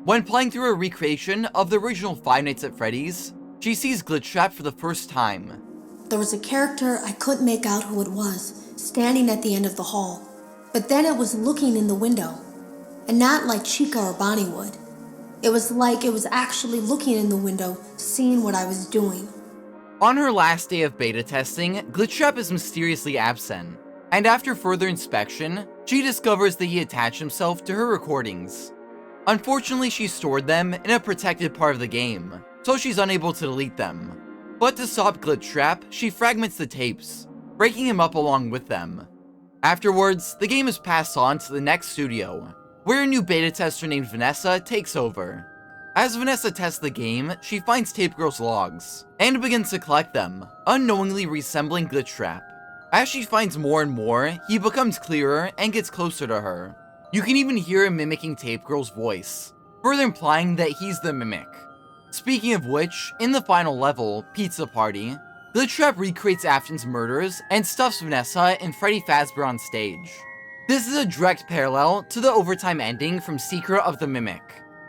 When playing through a recreation of the original Five Nights at Freddy's, she sees Glitchtrap for the first time. There was a character I couldn't make out who it was, standing at the end of the hall. But then it was looking in the window, and not like Chica or Bonnie would. It was like it was actually looking in the window, seeing what I was doing. On her last day of beta testing, Glitchtrap is mysteriously absent, and after further inspection, she discovers that he attached himself to her recordings. Unfortunately, she stored them in a protected part of the game, so she's unable to delete them. But to stop Glitchtrap, she fragments the tapes, breaking him up along with them. Afterwards, the game is passed on to the next studio, where a new beta tester named Vanessa takes over. As Vanessa tests the game, she finds Tape Girl's logs, and begins to collect them, unknowingly resembling Glitchtrap. As she finds more and more, he becomes clearer and gets closer to her. You can even hear him mimicking Tape Girl's voice, further implying that he's the Mimic. Speaking of which, in the final level, Pizza Party, Glitchtrap recreates Afton's murders and stuffs Vanessa and Freddy Fazbear on stage. This is a direct parallel to the overtime ending from Secret of the Mimic,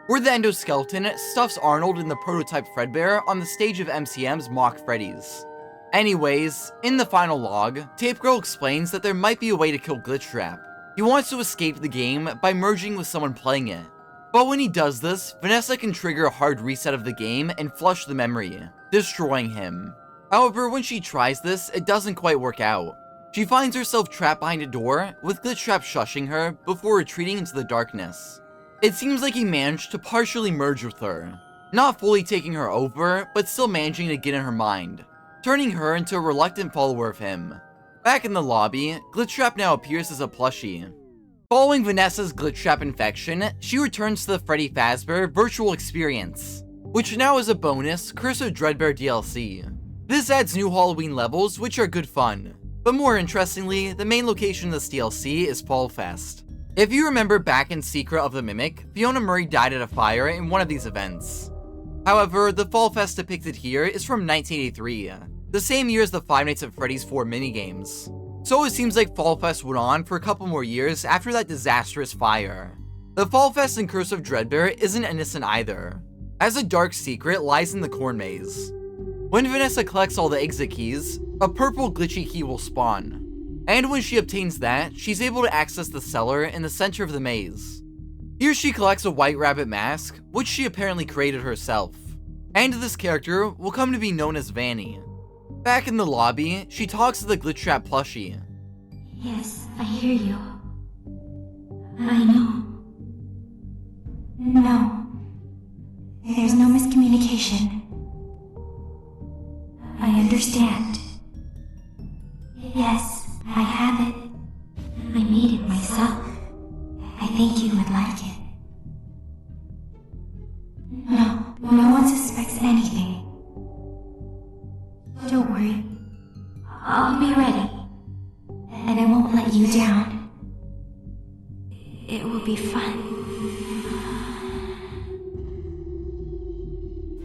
where the endoskeleton stuffs Arnold in the prototype Fredbear on the stage of MCM's Mock Freddy's. Anyways, in the final log, Tape Girl explains that there might be a way to kill Glitchtrap. He wants to escape the game by merging with someone playing it. But when he does this, Vanessa can trigger a hard reset of the game and flush the memory, destroying him. However, when she tries this, it doesn't quite work out. She finds herself trapped behind a door, with Glitchtrap shushing her before retreating into the darkness. It seems like he managed to partially merge with her, not fully taking her over, but still managing to get in her mind, turning her into a reluctant follower of him. Back in the lobby, Glitchtrap now appears as a plushie. Following Vanessa's Glitchtrap infection, she returns to the Freddy Fazbear virtual experience, which now is a bonus Curse of Dreadbear DLC. This adds new Halloween levels, which are good fun. But more interestingly, the main location of this DLC is Fall Fest. If you remember back in Secret of the Mimic, Fiona Murray died at a fire in one of these events. However, the Fall Fest depicted here is from 1983, the same year as the Five Nights at Freddy's 4 minigames. So it seems like Fall Fest went on for a couple more years after that disastrous fire. The Fall Fest in Curse of Dreadbear isn't innocent either, as a dark secret lies in the corn maze. When Vanessa collects all the exit keys, a purple glitchy key will spawn, and when she obtains that, she's able to access the cellar in the center of the maze. Here she collects a white rabbit mask, which she apparently created herself, and this character will come to be known as Vanny. Back in the lobby, she talks to the Glitchtrap plushie. Yes, I hear you. I know. No. There's no miscommunication. I understand. Yes, I have it. I made it myself. I think you would like it. No one suspects anything. Don't worry. I'll be ready. And I won't let you down. It will be fun.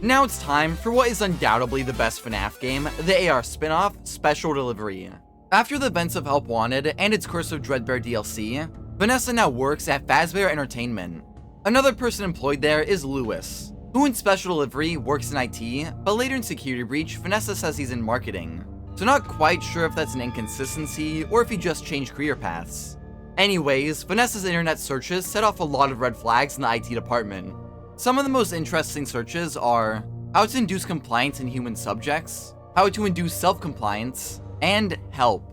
Now it's time for what is undoubtedly the best FNAF game, the AR spin-off, Special Delivery. After the events of Help Wanted and its Curse of Dreadbear DLC, Vanessa now works at Fazbear Entertainment. Another person employed there is Lewis, who in Special Delivery works in IT, but later in Security Breach, Vanessa says he's in marketing. So not quite sure if that's an inconsistency or if he just changed career paths. Anyways, Vanessa's internet searches set off a lot of red flags in the IT department. Some of the most interesting searches are how to induce compliance in human subjects, how to induce self-compliance, and help.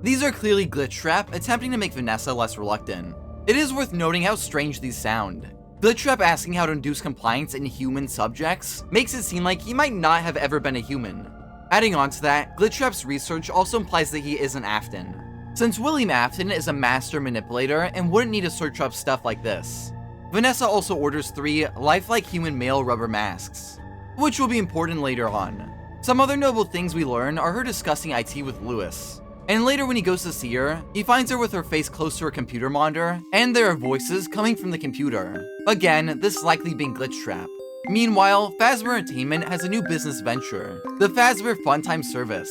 These are clearly Glitchtrap attempting to make Vanessa less reluctant. It is worth noting how strange these sound. Glitchtrap asking how to induce compliance in human subjects makes it seem like he might not have ever been a human. Adding on to that, Glitchtrap's research also implies that he isn't Afton, since William Afton is a master manipulator and wouldn't need to search up stuff like this. Vanessa also orders 3 lifelike human male rubber masks, which will be important later on. Some other notable things we learn are her discussing IT with Lewis, and later when he goes to see her, he finds her with her face close to her computer monitor, and there are voices coming from the computer. Again, this likely being Glitchtrap. Meanwhile, Fazbear Entertainment has a new business venture, the Fazbear Funtime Service.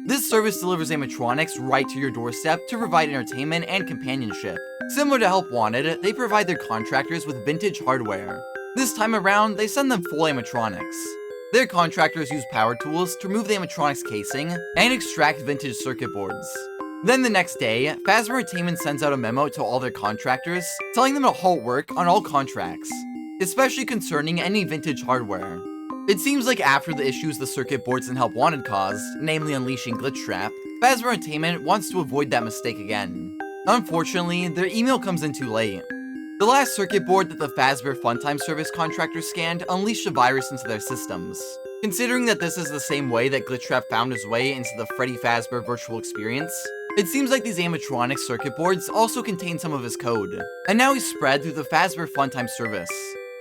This service delivers animatronics right to your doorstep to provide entertainment and companionship. Similar to Help Wanted, they provide their contractors with vintage hardware. This time around, they send them full animatronics. Their contractors use power tools to remove the animatronics casing and extract vintage circuit boards. Then the next day, Fazbear Entertainment sends out a memo to all their contractors, telling them to halt work on all contracts, especially concerning any vintage hardware. It seems like after the issues the circuit boards in Help Wanted caused, namely unleashing Glitchtrap, Fazbear Entertainment wants to avoid that mistake again. Unfortunately, their email comes in too late. The last circuit board that the Fazbear Funtime Service contractors scanned unleashed a virus into their systems. Considering that this is the same way that Glitchtrap found his way into the Freddy Fazbear virtual experience, it seems like these animatronic circuit boards also contain some of his code, and now he's spread through the Fazbear Funtime Service.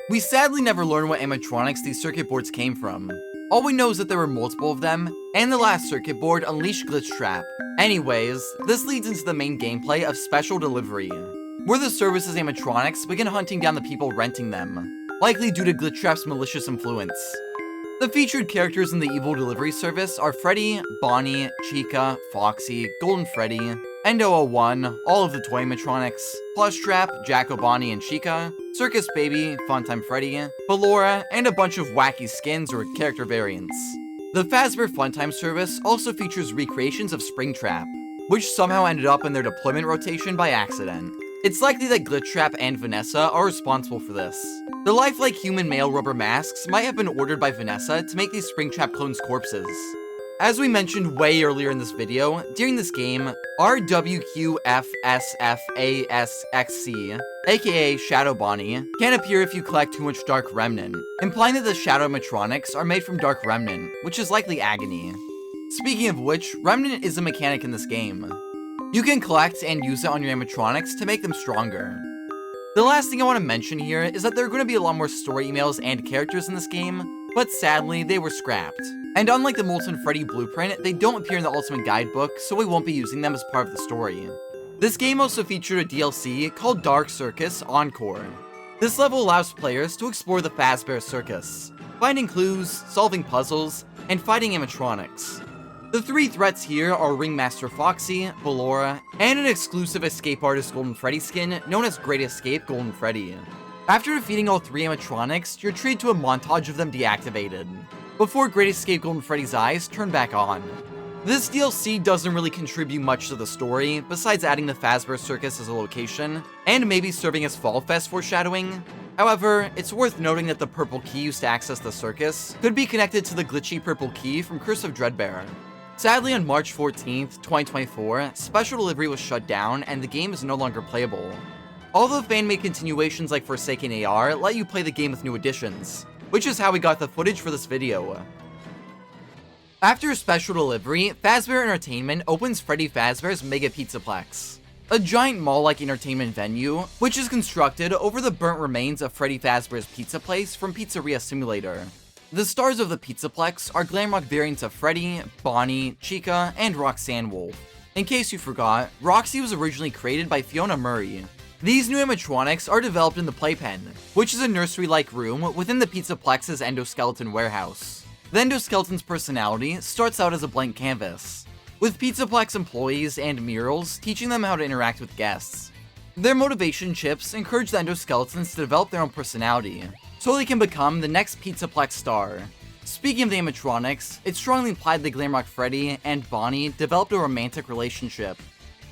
We sadly never learn what animatronics these circuit boards came from. All we know is that there were multiple of them, and the last circuit board unleashed Glitchtrap. Anyways, this leads into the main gameplay of Special Delivery, where the service's animatronics begin hunting down the people renting them, likely due to Glitchtrap's malicious influence. The featured characters in the evil delivery service are Freddy, Bonnie, Chica, Foxy, Golden Freddy, Endo01, all of the toy animatronics, Plushtrap, Jacko, Bonnie, and Chica, Circus Baby, Funtime Freddy, Ballora, and a bunch of wacky skins or character variants. The Fazbear Funtime service also features recreations of Springtrap, which somehow ended up in their deployment rotation by accident. It's likely that Glitchtrap and Vanessa are responsible for this. The lifelike human male rubber masks might have been ordered by Vanessa to make these Springtrap clones' corpses. As we mentioned way earlier in this video, during this game, RWQFSFASXC, aka Shadow Bonnie, can appear if you collect too much Dark Remnant, implying that the Shadow animatronics are made from Dark Remnant, which is likely Agony. Speaking of which, Remnant is a mechanic in this game. You can collect and use it on your animatronics to make them stronger. The last thing I want to mention here is that there are going to be a lot more story emails and characters in this game, but sadly, they were scrapped. And unlike the Molten Freddy blueprint, they don't appear in the Ultimate Guidebook, so we won't be using them as part of the story. This game also featured a DLC called Dark Circus Encore. This level allows players to explore the Fazbear Circus, finding clues, solving puzzles, and fighting animatronics. The three threats here are Ringmaster Foxy, Ballora, and an exclusive Escape Artist Golden Freddy skin known as Great Escape Golden Freddy. After defeating all three animatronics, you're treated to a montage of them deactivated, before Great Escape Golden Freddy's eyes turn back on. This DLC doesn't really contribute much to the story, besides adding the Fazbear Circus as a location, and maybe serving as Fall Fest foreshadowing. However, it's worth noting that the purple key used to access the circus could be connected to the glitchy purple key from Curse of Dreadbear. Sadly, on March 14th, 2024, Special Delivery was shut down and the game is no longer playable. Although fan-made continuations like Forsaken AR let you play the game with new additions, which is how we got the footage for this video. After Special Delivery, Fazbear Entertainment opens Freddy Fazbear's Mega Pizzaplex, a giant mall-like entertainment venue, which is constructed over the burnt remains of Freddy Fazbear's pizza place from Pizzeria Simulator. The stars of the Pizzaplex are glam rock variants of Freddy, Bonnie, Chica, and Roxanne Wolf. In case you forgot, Roxy was originally created by Fiona Murray. These new animatronics are developed in the Playpen, which is a nursery-like room within the Pizzaplex's endoskeleton warehouse. The endoskeleton's personality starts out as a blank canvas, with Pizzaplex employees and murals teaching them how to interact with guests. Their motivation chips encourage the endoskeletons to develop their own personality, so they can become the next Pizzaplex star. Speaking of the animatronics, it's strongly implied that Glamrock Freddy and Bonnie developed a romantic relationship.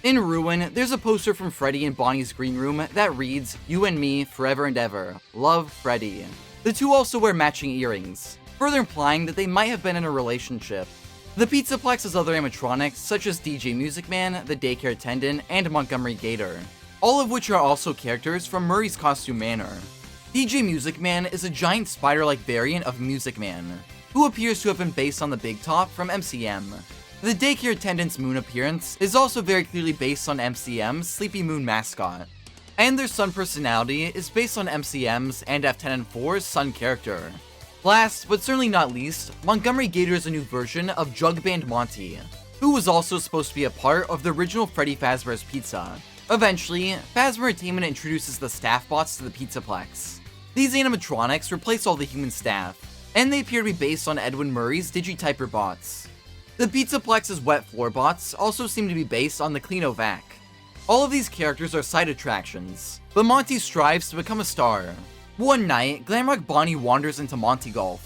In Ruin, there's a poster from Freddy in Bonnie's green room that reads, "You and me, forever and ever. Love, Freddy." The two also wear matching earrings, further implying that they might have been in a relationship. The Pizzaplex has other animatronics such as DJ Music Man, the Daycare Attendant, and Montgomery Gator, all of which are also characters from Murray's Costume Manor. DJ Music Man is a giant spider-like variant of Music Man, who appears to have been based on the Big Top from MCM. The Daycare Attendant's moon appearance is also very clearly based on MCM's Sleepy Moon mascot, and their sun personality is based on MCM's and F10 and 4's sun character. Last, but certainly not least, Montgomery Gator is a new version of Jug Band Monty, who was also supposed to be a part of the original Freddy Fazbear's Pizza. Eventually, Fazbear Entertainment introduces the staff bots to the Pizzaplex. These animatronics replace all the human staff, and they appear to be based on Edwin Murray's Digityper bots. The Pizzaplex's wet floor bots also seem to be based on the Cleanovac. All of these characters are side attractions, but Monty strives to become a star. One night, Glamrock Bonnie wanders into Monty Golf,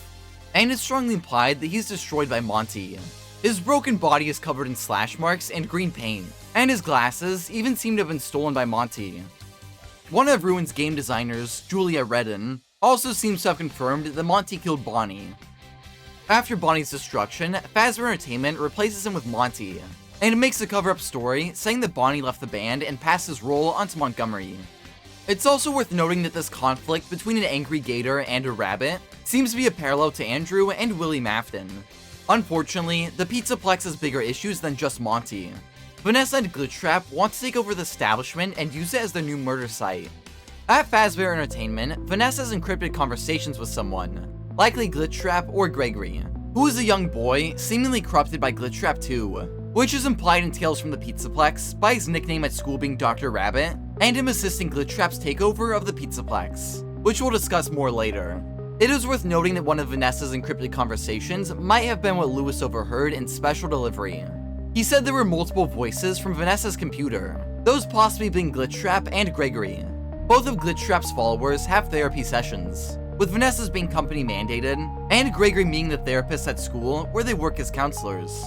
and it's strongly implied that he's destroyed by Monty. His broken body is covered in slash marks and green paint, and his glasses even seem to have been stolen by Monty. One of Ruin's game designers, Julia Redden, also seems to have confirmed that Monty killed Bonnie. After Bonnie's destruction, Fazbear Entertainment replaces him with Monty, and makes a cover-up story saying that Bonnie left the band and passed his role onto Montgomery. It's also worth noting that this conflict between an angry gator and a rabbit seems to be a parallel to Andrew and Willie Mafton. Unfortunately, the Pizzaplex has bigger issues than just Monty. Vanessa and Glitchtrap want to take over the establishment and use it as their new murder site. At Fazbear Entertainment, Vanessa has encrypted conversations with someone, likely Glitchtrap or Gregory, who is a young boy seemingly corrupted by Glitchtrap 2, which is implied in Tales from the Pizzaplex by his nickname at school being Dr. Rabbit, and him assisting Glitchtrap's takeover of the Pizzaplex, which we'll discuss more later. It is worth noting that one of Vanessa's encrypted conversations might have been what Lewis overheard in Special Delivery. He said there were multiple voices from Vanessa's computer, those possibly being Glitchtrap and Gregory. Both of Glitchtrap's followers have therapy sessions, with Vanessa's being company mandated, and Gregory being the therapist at school where they work as counselors.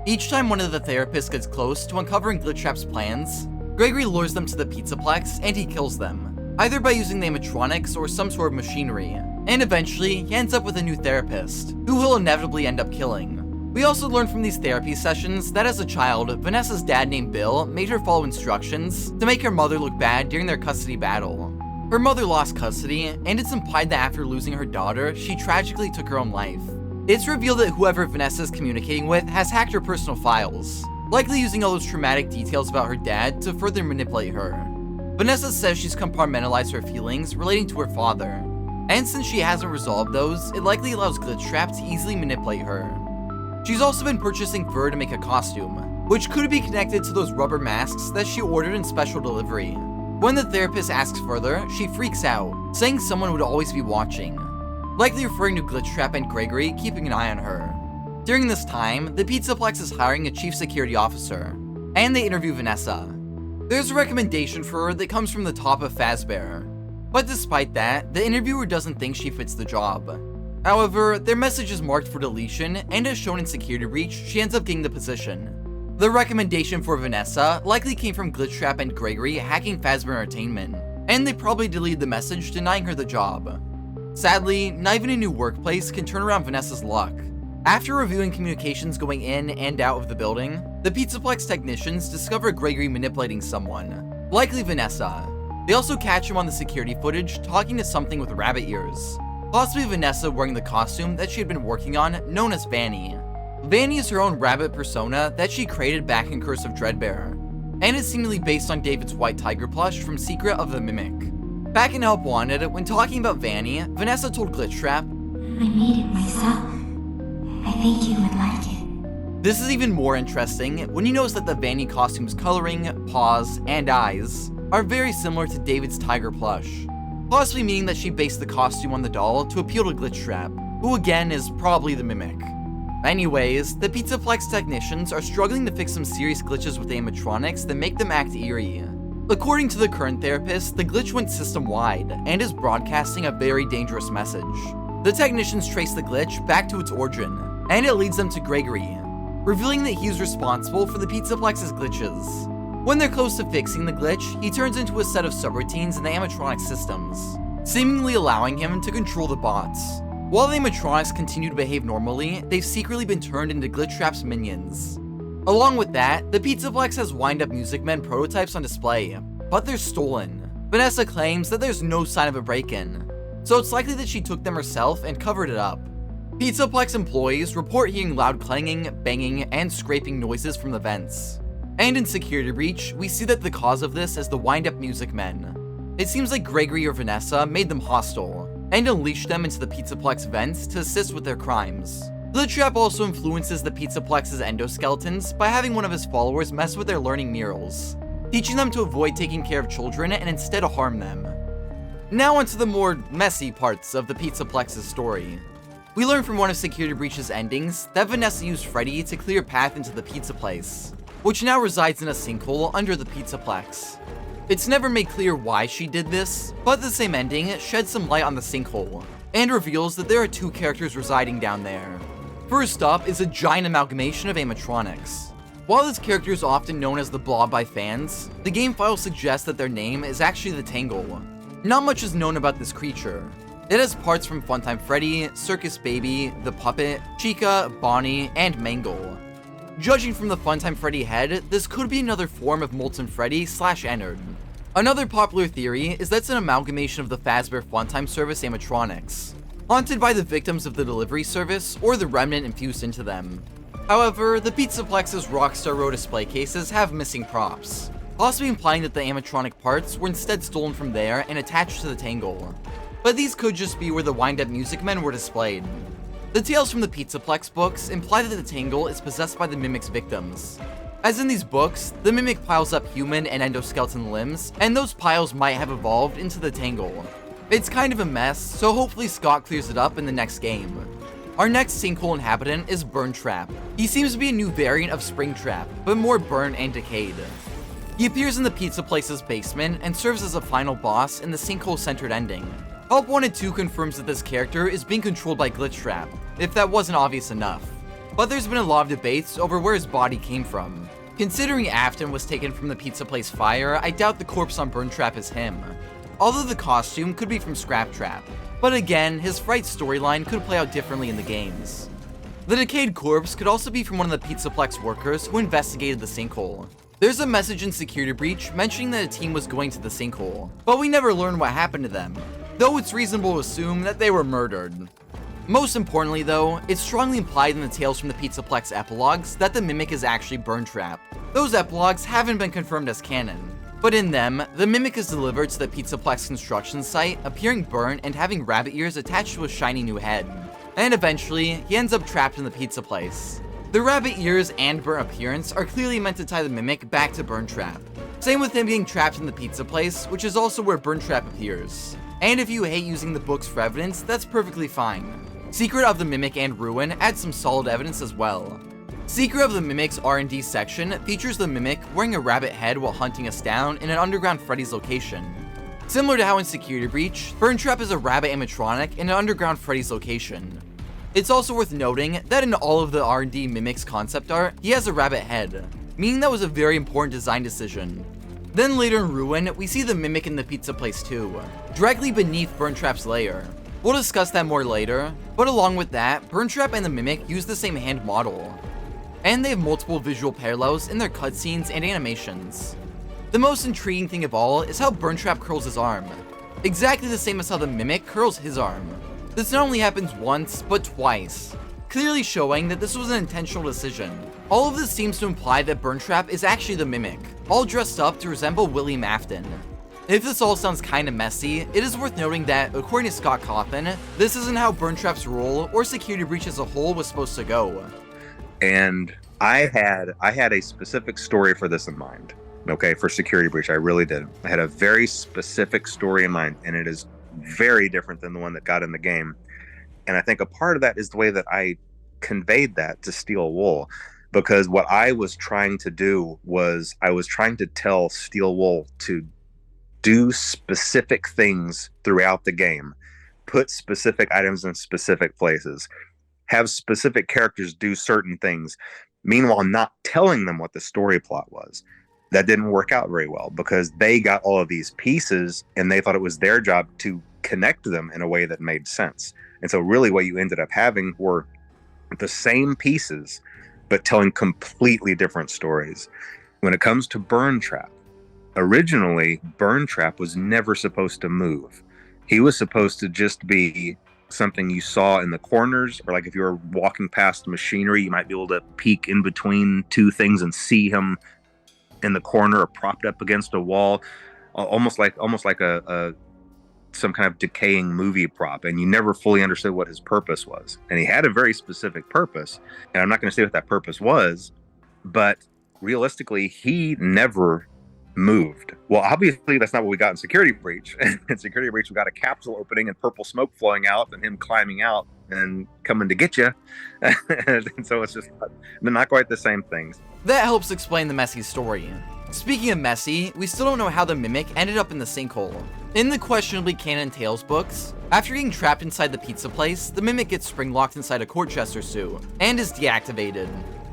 Each time one of the therapists gets close to uncovering Glitchtrap's plans, Gregory lures them to the Pizzaplex and he kills them, either by using the animatronics or some sort of machinery, and eventually he ends up with a new therapist, who he'll inevitably end up killing. We also learn from these therapy sessions that as a child, Vanessa's dad named Bill made her follow instructions to make her mother look bad during their custody battle. Her mother lost custody, and it's implied that after losing her daughter, she tragically took her own life. It's revealed that whoever Vanessa is communicating with has hacked her personal files, likely using all those traumatic details about her dad to further manipulate her. Vanessa says she's compartmentalized her feelings relating to her father, and since she hasn't resolved those, it likely allows Glitchtrap to easily manipulate her. She's also been purchasing fur to make a costume, which could be connected to those rubber masks that she ordered in special delivery. When the therapist asks further, she freaks out, saying someone would always be watching, likely referring to Glitchtrap and Gregory keeping an eye on her. During this time, the Pizzaplex is hiring a chief security officer, and they interview Vanessa. There's a recommendation for her that comes from the top of Fazbear, but despite that, the interviewer doesn't think she fits the job. However, their message is marked for deletion, and as shown in Security Breach, she ends up getting the position. The recommendation for Vanessa likely came from Glitchtrap and Gregory hacking Fazbear Entertainment, and they probably deleted the message denying her the job. Sadly, not even a new workplace can turn around Vanessa's luck. After reviewing communications going in and out of the building, the Pizzaplex technicians discover Gregory manipulating someone, likely Vanessa. They also catch him on the security footage talking to something with rabbit ears, possibly Vanessa wearing the costume that she had been working on known as Vanny. Vanny is her own rabbit persona that she created back in Curse of Dreadbear, and is seemingly based on David's white tiger plush from Secret of the Mimic. Back in Help Wanted, when talking about Vanny, Vanessa told Glitchtrap, I made it myself. I think you would like it. This is even more interesting when you notice that the Vanny costume's coloring, paws, and eyes are very similar to David's tiger plush, possibly meaning that she based the costume on the doll to appeal to Glitchtrap, who again is probably the Mimic. Anyways, the Pizzaplex technicians are struggling to fix some serious glitches with animatronics that make them act eerie. According to the current therapist, the glitch went system-wide and is broadcasting a very dangerous message. The technicians trace the glitch back to its origin, and it leads them to Gregory, revealing that he's responsible for the Pizzaplex's glitches. When they're close to fixing the glitch, he turns into a set of subroutines in the animatronic systems, seemingly allowing him to control the bots. While the animatronics continue to behave normally, they've secretly been turned into Glitchtrap's minions. Along with that, the Pizzaplex has wind-up Music Men prototypes on display, but they're stolen. Vanessa claims that there's no sign of a break-in, so it's likely that she took them herself and covered it up. Pizzaplex employees report hearing loud clanging, banging, and scraping noises from the vents. And in Security Breach, we see that the cause of this is the wind-up Music Men. It seems like Gregory or Vanessa made them hostile, and unleashed them into the Pizzaplex vents to assist with their crimes. Glitchtrap also influences the Pizzaplex's endoskeletons by having one of his followers mess with their learning murals, teaching them to avoid taking care of children and instead harm them. Now onto the more messy parts of the Pizzaplex's story. We learn from one of Security Breach's endings that Vanessa used Freddy to clear a path into the pizza place, which now resides in a sinkhole under the Pizzaplex. It's never made clear why she did this, but the same ending sheds some light on the sinkhole, and reveals that there are two characters residing down there. First up is a giant amalgamation of animatronics. While this character is often known as the Blob by fans, the game file suggests that their name is actually the Tangle. Not much is known about this creature. It has parts from Funtime Freddy, Circus Baby, The Puppet, Chica, Bonnie, and Mangle. Judging from the Funtime Freddy head, this could be another form of Molten Freddy / Ennard. Another popular theory is that it's an amalgamation of the Fazbear Funtime service animatronics, haunted by the victims of the delivery service or the remnant infused into them. However, the Pizzaplex's Rockstar Row display cases have missing props, possibly implying that the animatronic parts were instead stolen from there and attached to the Tangle. But these could just be where the wind-up Music Men were displayed. The tales from the Pizzaplex books imply that the Tangle is possessed by the Mimic's victims. As in these books, the Mimic piles up human and endoskeleton limbs, and those piles might have evolved into the Tangle. It's kind of a mess, so hopefully Scott clears it up in the next game. Our next sinkhole inhabitant is Burntrap. He seems to be a new variant of Springtrap, but more burnt and decayed. He appears in the Pizza Place's basement and serves as a final boss in the sinkhole-centered ending. Help Wanted 2 confirms that this character is being controlled by Glitchtrap, if that wasn't obvious enough. But there's been a lot of debates over where his body came from. Considering Afton was taken from the Pizza Place fire, I doubt the corpse on Burntrap is him. Although the costume could be from Scraptrap. But again, his Frights storyline could play out differently in the games. The decayed corpse could also be from one of the Pizzaplex workers who investigated the sinkhole. There's a message in Security Breach mentioning that a team was going to the sinkhole, but we never learn what happened to them, though it's reasonable to assume that they were murdered. Most importantly though, it's strongly implied in the tales from the Pizzaplex Epilogues that the Mimic is actually Burntrap. Those epilogues haven't been confirmed as canon, but in them, the Mimic is delivered to the Pizzaplex construction site, appearing burnt and having rabbit ears attached to a shiny new head. And eventually, he ends up trapped in the pizza place. The rabbit ears and burnt appearance are clearly meant to tie the Mimic back to Burntrap. Same with him being trapped in the pizza place, which is also where Burntrap appears. And if you hate using the books for evidence, that's perfectly fine. Secret of the Mimic and Ruin adds some solid evidence as well. Secret of the Mimic's R&D section features the Mimic wearing a rabbit head while hunting us down in an underground Freddy's location. Similar to how in Security Breach, Burntrap is a rabbit animatronic in an underground Freddy's location. It's also worth noting that in all of the R&D Mimic's concept art, he has a rabbit head, meaning that was a very important design decision. Then later in Ruin, we see the Mimic in the pizza place too, directly beneath Burntrap's lair. We'll discuss that more later, but along with that, Burntrap and the Mimic use the same hand model. And they have multiple visual parallels in their cutscenes and animations. The most intriguing thing of all is how Burntrap curls his arm, exactly the same as how the Mimic curls his arm. This not only happens once, but twice, clearly showing that this was an intentional decision. All of this seems to imply that Burntrap is actually the Mimic, all dressed up to resemble William Afton. If this all sounds kinda messy, it is worth noting that, according to Scott Cawthon, this isn't how Burntrap's role or Security Breach as a whole was supposed to go. And I had a specific story for this in mind. Okay, for Security Breach, I really did. I had a very specific story in mind, and it is very different than the one that got in the game. And I think a part of that is the way that I conveyed that to Steel Wool, because what I was trying to do was I was trying to tell Steel Wool to do specific things throughout the game, put specific items in specific places, have specific characters do certain things, meanwhile not telling them what the story plot was. That didn't work out very well because they got all of these pieces and they thought it was their job to connect them in a way that made sense. And so really what you ended up having were the same pieces, but telling completely different stories. When it comes to Burntrap, originally, Burntrap was never supposed to move. He was supposed to just be something you saw in the corners, or like if you were walking past machinery, you might be able to peek in between two things and see him in the corner or propped up against a wall, almost like a some kind of decaying movie prop, and you never fully understood what his purpose was. And he had a very specific purpose, and I'm not going to say what that purpose was, but realistically, he never moved. Well, obviously that's not what we got in Security Breach. In Security Breach, we got a capsule opening and purple smoke flowing out and him climbing out and coming to get you. And so it's just not quite the same things. That helps explain the messy story. Speaking of messy, we still don't know how the Mimic ended up in the sinkhole. In the questionably canon Tales books, after getting trapped inside the pizza place, the Mimic gets spring-locked inside a Corchester suit and is deactivated.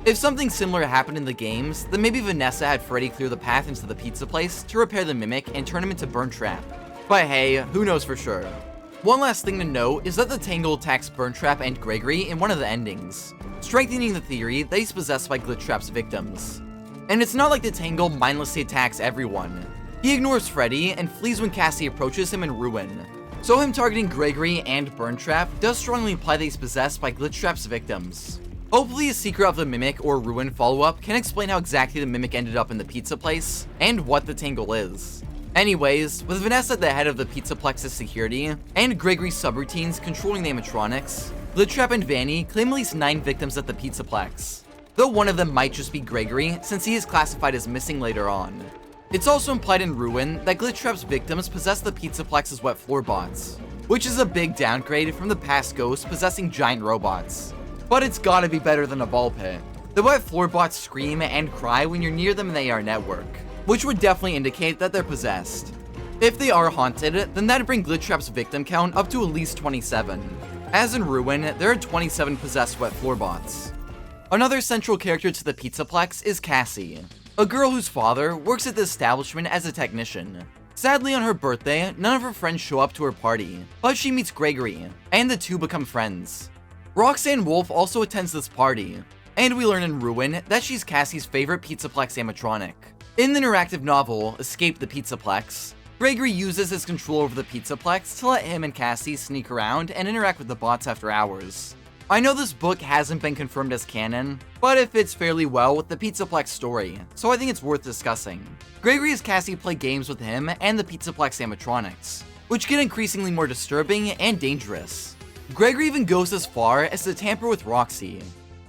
If something similar happened in the games, then maybe Vanessa had Freddy clear the path into the pizza place to repair the Mimic and turn him into Burntrap. But hey, who knows for sure. One last thing to note is that the Tangle attacks Burntrap and Gregory in one of the endings, strengthening the theory that he's possessed by Glitchtrap's victims. And it's not like the Tangle mindlessly attacks everyone. He ignores Freddy and flees when Cassie approaches him in Ruin. So him targeting Gregory and Burntrap does strongly imply that he's possessed by Glitchtrap's victims. Hopefully a Secret of the Mimic or Ruin follow-up can explain how exactly the Mimic ended up in the pizza place, and what the Tangle is. Anyways, with Vanessa at the head of the Pizzaplex's security, and Gregory's subroutines controlling the animatronics, Glitchtrap and Vanny claim at least 9 victims at the Pizzaplex, though one of them might just be Gregory since he is classified as missing later on. It's also implied in Ruin that Glitchtrap's victims possess the Pizzaplex's wet floor bots, which is a big downgrade from the past ghosts possessing giant robots. But it's gotta be better than a ball pit. The wet floor bots scream and cry when you're near them in the AR network, which would definitely indicate that they're possessed. If they are haunted, then that'd bring Glitchtrap's victim count up to at least 27. As in Ruin, there are 27 possessed wet floor bots. Another central character to the Pizzaplex is Cassie, a girl whose father works at the establishment as a technician. Sadly, on her birthday, none of her friends show up to her party, but she meets Gregory, and the two become friends. Roxanne Wolf also attends this party, and we learn in Ruin that she's Cassie's favorite Pizzaplex animatronic. In the interactive novel, Escape the Pizzaplex, Gregory uses his control over the Pizzaplex to let him and Cassie sneak around and interact with the bots after hours. I know this book hasn't been confirmed as canon, but it fits fairly well with the Pizzaplex story, so I think it's worth discussing. Gregory has Cassie play games with him and the Pizzaplex animatronics, which get increasingly more disturbing and dangerous. Gregory even goes as far as to tamper with Roxy.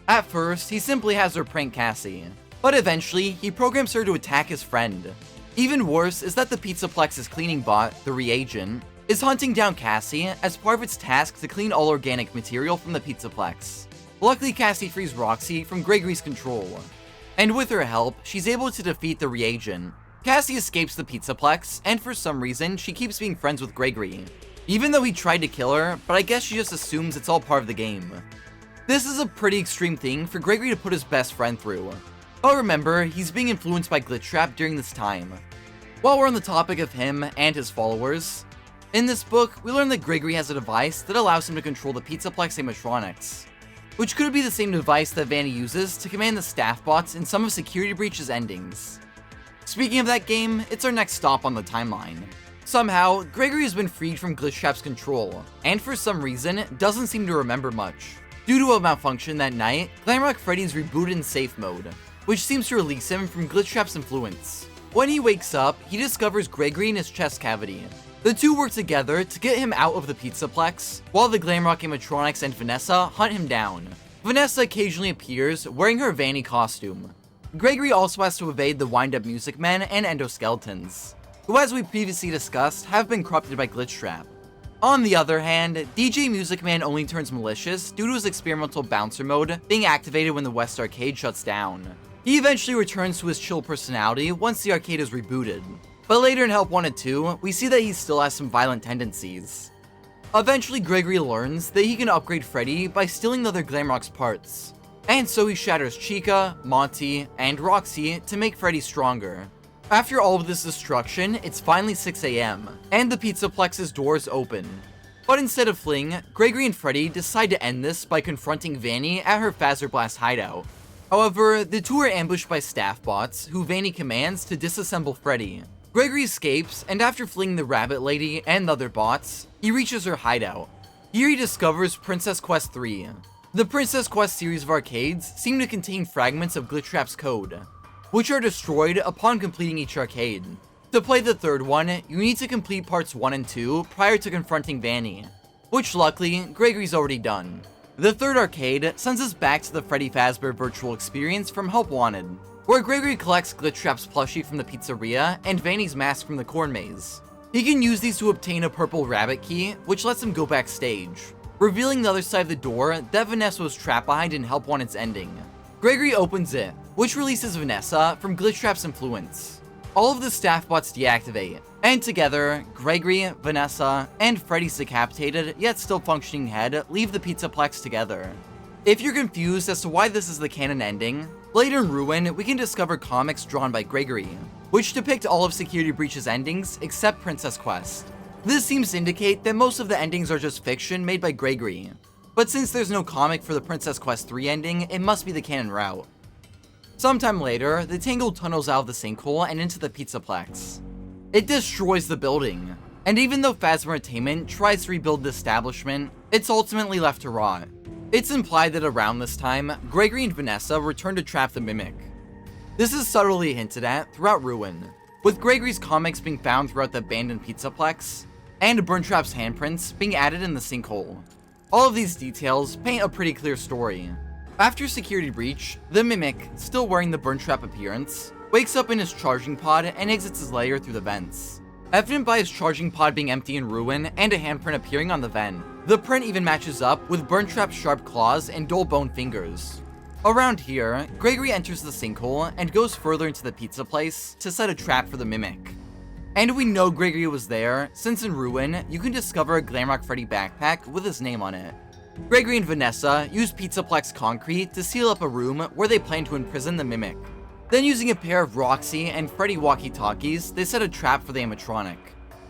At first, he simply has her prank Cassie, but eventually, he programs her to attack his friend. Even worse is that the Pizzaplex's cleaning bot, the Reagent, is hunting down Cassie as part of its task to clean all organic material from the Pizzaplex. Luckily, Cassie frees Roxy from Gregory's control, and with her help, she's able to defeat the Reagent. Cassie escapes the Pizzaplex, and for some reason, she keeps being friends with Gregory, even though he tried to kill her, but I guess she just assumes it's all part of the game. This is a pretty extreme thing for Gregory to put his best friend through. But remember, he's being influenced by Glitchtrap during this time. While we're on the topic of him and his followers, in this book, we learn that Gregory has a device that allows him to control the Pizzaplex animatronics, which could be the same device that Vanny uses to command the staff bots in some of Security Breach's endings. Speaking of that game, it's our next stop on the timeline. Somehow, Gregory has been freed from Glitchtrap's control, and for some reason, doesn't seem to remember much. Due to a malfunction that night, Glamrock Freddy's rebooted in safe mode, which seems to release him from Glitchtrap's influence. When he wakes up, he discovers Gregory in his chest cavity. The two work together to get him out of the Pizzaplex, while the Glamrock animatronics and Vanessa hunt him down. Vanessa occasionally appears, wearing her Vanny costume. Gregory also has to evade the wind-up Music Men and Endoskeletons, who as we previously discussed, have been corrupted by Glitchtrap. On the other hand, DJ Music Man only turns malicious due to his experimental bouncer mode being activated when the West Arcade shuts down. He eventually returns to his chill personality once the arcade is rebooted. But later in Help 1 and 2, we see that he still has some violent tendencies. Eventually, Gregory learns that he can upgrade Freddy by stealing the other Glamrock's parts. And so he shatters Chica, Monty, and Roxy to make Freddy stronger. After all of this destruction, it's finally 6 AM, and the Pizzaplex's doors open. But instead of fleeing, Gregory and Freddy decide to end this by confronting Vanny at her Phaser Blast hideout. However, the two are ambushed by staff bots, who Vanny commands to disassemble Freddy. Gregory escapes, and after fleeing the Rabbit Lady and the other bots, he reaches her hideout. Here he discovers Princess Quest 3. The Princess Quest series of arcades seem to contain fragments of Glitchtrap's code, which are destroyed upon completing each arcade. To play the third one, you need to complete parts 1 and 2 prior to confronting Vanny, which luckily, Gregory's already done. The third arcade sends us back to the Freddy Fazbear virtual experience from Help Wanted, where Gregory collects Glitchtrap's plushie from the pizzeria and Vanny's mask from the corn maze. He can use these to obtain a purple rabbit key, which lets him go backstage, revealing the other side of the door that Vanessa was trapped behind in Help Wanted's ending. Gregory opens it, which releases Vanessa from Glitchtrap's influence. All of the staff bots deactivate, and together, Gregory, Vanessa, and Freddy's decapitated yet still functioning head leave the Pizzaplex together. If you're confused as to why this is the canon ending, later in Ruin, we can discover comics drawn by Gregory, which depict all of Security Breach's endings except Princess Quest. This seems to indicate that most of the endings are just fiction made by Gregory, but since there's no comic for the Princess Quest 3 ending, it must be the canon route. Sometime later, the Tangle tunnels out of the sinkhole and into the Pizzaplex. It destroys the building, and even though Phasmartainment tries to rebuild the establishment, it's ultimately left to rot. It's implied that around this time, Gregory and Vanessa return to trap the Mimic. This is subtly hinted at throughout Ruin, with Gregory's comics being found throughout the abandoned Pizzaplex, and Burntrap's handprints being added in the sinkhole. All of these details paint a pretty clear story. After Security Breach, the Mimic, still wearing the Burntrap appearance, wakes up in his charging pod and exits his lair through the vents. Evident by his charging pod being empty in Ruin and a handprint appearing on the vent. The print even matches up with Burntrap's sharp claws and dull bone fingers. Around here, Gregory enters the sinkhole and goes further into the pizza place to set a trap for the Mimic. And we know Gregory was there, since in Ruin, you can discover a Glamrock Freddy backpack with his name on it. Gregory and Vanessa use Pizzaplex concrete to seal up a room where they plan to imprison the Mimic. Then using a pair of Roxy and Freddy walkie-talkies, they set a trap for the animatronic.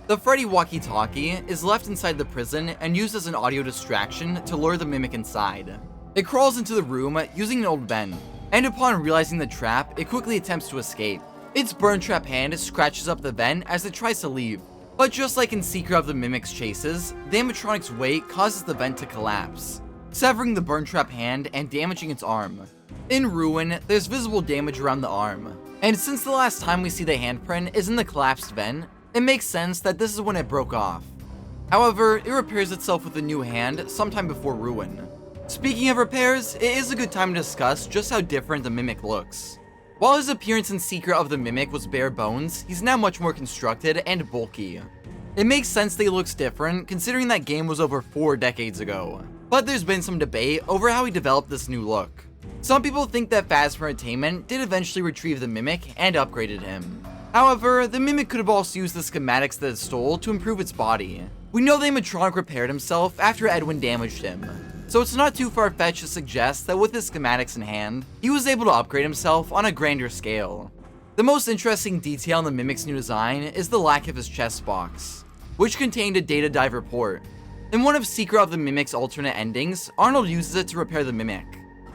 The Freddy walkie-talkie is left inside the prison and used as an audio distraction to lure the Mimic inside. It crawls into the room using an old vent, and upon realizing the trap, it quickly attempts to escape. Its Burntrap hand scratches up the vent as it tries to leave, But just like in Secret of the Mimic's chases, the animatronic's weight causes the vent to collapse, severing the burn trap hand and damaging its arm. In Ruin, there's visible damage around the arm, and since the last time we see the handprint is in the collapsed vent, it makes sense that this is when it broke off. However, it repairs itself with a new hand sometime before Ruin. Speaking of repairs, it is a good time to discuss just how different the Mimic looks. While his appearance in Secret of the Mimic was bare bones, he's now much more constructed and bulky. It makes sense that he looks different considering that game was over 4 decades ago, but there's been some debate over how he developed this new look. Some people think that Phasmaritainment did eventually retrieve the Mimic and upgraded him. However, the Mimic could have also used the schematics that it stole to improve its body. We know the animatronic repaired himself after Edwin damaged him, so it's not too far-fetched to suggest that with his schematics in hand, he was able to upgrade himself on a grander scale. The most interesting detail in the Mimic's new design is the lack of his chest box, which contained a data dive report. In one of Secret of the Mimic's alternate endings, Arnold uses it to repair the Mimic,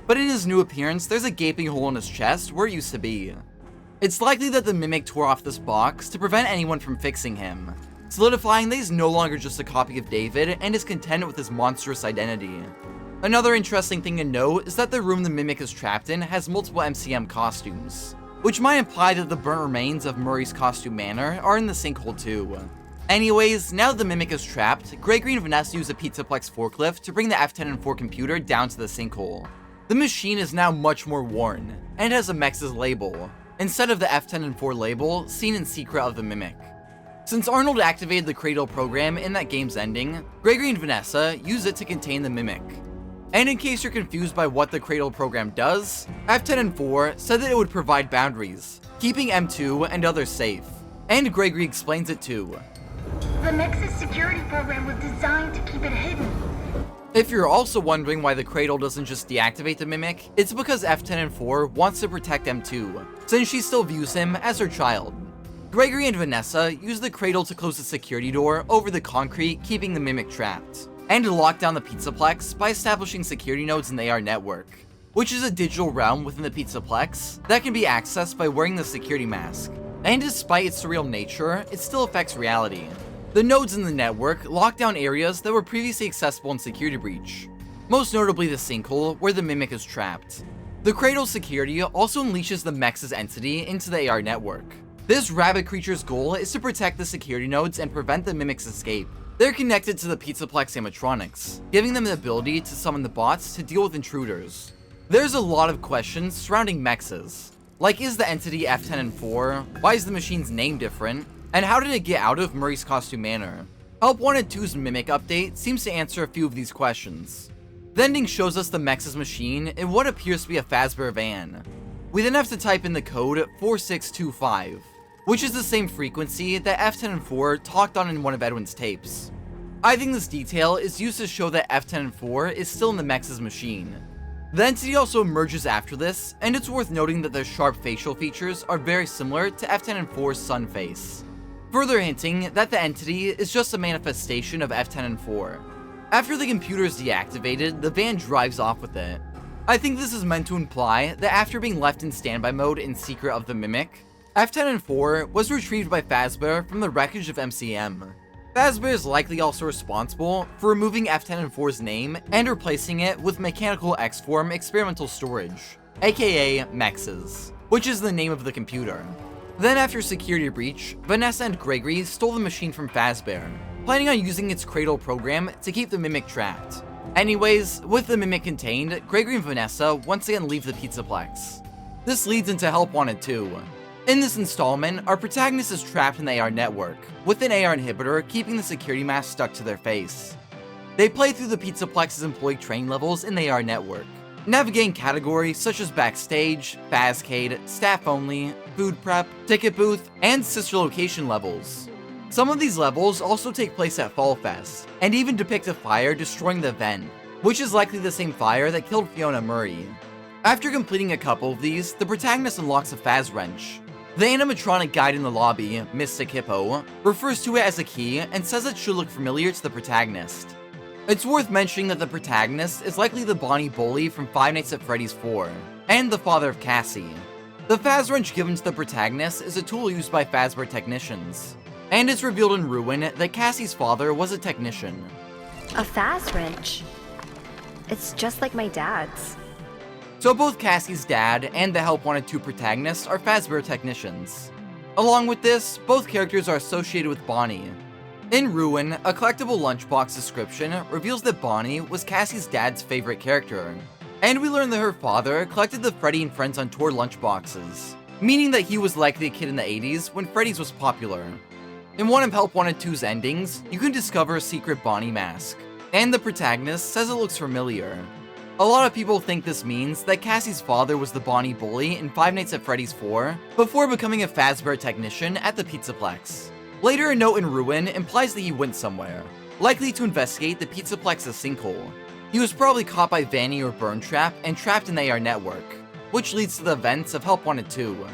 but in his new appearance, there's a gaping hole in his chest where it used to be. It's likely that the Mimic tore off this box to prevent anyone from fixing him, solidifying that he's no longer just a copy of David and is content with his monstrous identity. Another interesting thing to note is that the room the Mimic is trapped in has multiple MCM costumes, which might imply that the burnt remains of Murray's costume manor are in the Sinkhole too. Anyways, now that the Mimic is trapped, Gregory and Vanessa use a Pizzaplex forklift to bring the F10-4 computer down to the Sinkhole. The machine is now much more worn, and has a Mex's label, instead of the F10-4 label seen in Secret of the Mimic. Since Arnold activated the Cradle program in that game's ending, Gregory and Vanessa use it to contain the Mimic. And in case you're confused by what the Cradle program does, F10-4 said that it would provide boundaries, keeping M2 and others safe. And Gregory explains it too. The Nexus security program was designed to keep it hidden. If you're also wondering why the Cradle doesn't just deactivate the Mimic, it's because F10-4 wants to protect M2, since she still views him as her child. Gregory and Vanessa use the Cradle to close the security door over the concrete, keeping the Mimic trapped, and to lock down the Pizzaplex by establishing security nodes in the AR network, which is a digital realm within the Pizzaplex that can be accessed by wearing the security mask. And despite its surreal nature, it still affects reality. The nodes in the network lock down areas that were previously accessible in Security Breach, most notably the Sinkhole, where the Mimic is trapped. The Cradle's security also unleashes the Mex's entity into the AR network. This rabbit creature's goal is to protect the security nodes and prevent the Mimic's escape. They're connected to the Pizzaplex animatronics, giving them the ability to summon the bots to deal with intruders. There's a lot of questions surrounding Mexes, like is the entity F10-4, why is the machine's name different, and how did it get out of Murray's costume manor? Help Wanted 2's Mimic update seems to answer a few of these questions. The ending shows us the Mex's machine in what appears to be a Fazbear van. We then have to type in the code 4625, which is the same frequency that F10-4 talked on in one of Edwin's tapes. I think this detail is used to show that F10-4 is still in the Mex's machine. The entity also emerges after this, and it's worth noting that their sharp facial features are very similar to F10-4's sun face, further hinting that the entity is just a manifestation of F10-4. After the computer is deactivated, the van drives off with it. I think this is meant to imply that after being left in standby mode in Secret of the Mimic, F10-4 was retrieved by Fazbear from the wreckage of MCM. Fazbear is likely also responsible for removing F10-4's name and replacing it with Mechanical X-Form Experimental Storage, aka Mexes, which is the name of the computer. Then after Security Breach, Vanessa and Gregory stole the machine from Fazbear, planning on using its Cradle program to keep the Mimic trapped. Anyways, with the Mimic contained, Gregory and Vanessa once again leave the Pizzaplex. This leads into Help Wanted 2. In this installment, our protagonist is trapped in the AR network, with an AR inhibitor keeping the security mask stuck to their face. They play through the Pizzaplex's employee training levels in the AR network, navigating categories such as Backstage, Fazcade, Staff Only, Food Prep, Ticket Booth, and Sister Location levels. Some of these levels also take place at Fall Fest, and even depict a fire destroying the event, which is likely the same fire that killed Fiona Murray. After completing a couple of these, the protagonist unlocks a Faz Wrench. The animatronic guide in the lobby, Mystic Hippo, refers to it as a key and says it should look familiar to the protagonist. It's worth mentioning that the protagonist is likely the Bonnie bully from Five Nights at Freddy's 4, and the father of Cassie. The Faz Wrench given to the protagonist is a tool used by Fazbear technicians. And it's revealed in Ruin that Cassie's father was a technician. A fast wrench? It's just like my dad's. So both Cassie's dad and the Help Wanted 2 protagonists are Fazbear technicians. Along with this, both characters are associated with Bonnie. In Ruin, a collectible lunchbox description reveals that Bonnie was Cassie's dad's favorite character. And we learn that her father collected the Freddy and Friends on Tour lunchboxes, meaning that he was likely a kid in the 80s when Freddy's was popular. In one of Help Wanted 2's endings, you can discover a secret Bonnie mask, and the protagonist says it looks familiar. A lot of people think this means that Cassie's father was the Bonnie bully in Five Nights at Freddy's 4, before becoming a Fazbear technician at the Pizzaplex. Later, a note in Ruin implies that he went somewhere, likely to investigate the Pizzaplex's sinkhole. He was probably caught by Vanny or Burntrap and trapped in the AR network, which leads to the events of Help Wanted 2.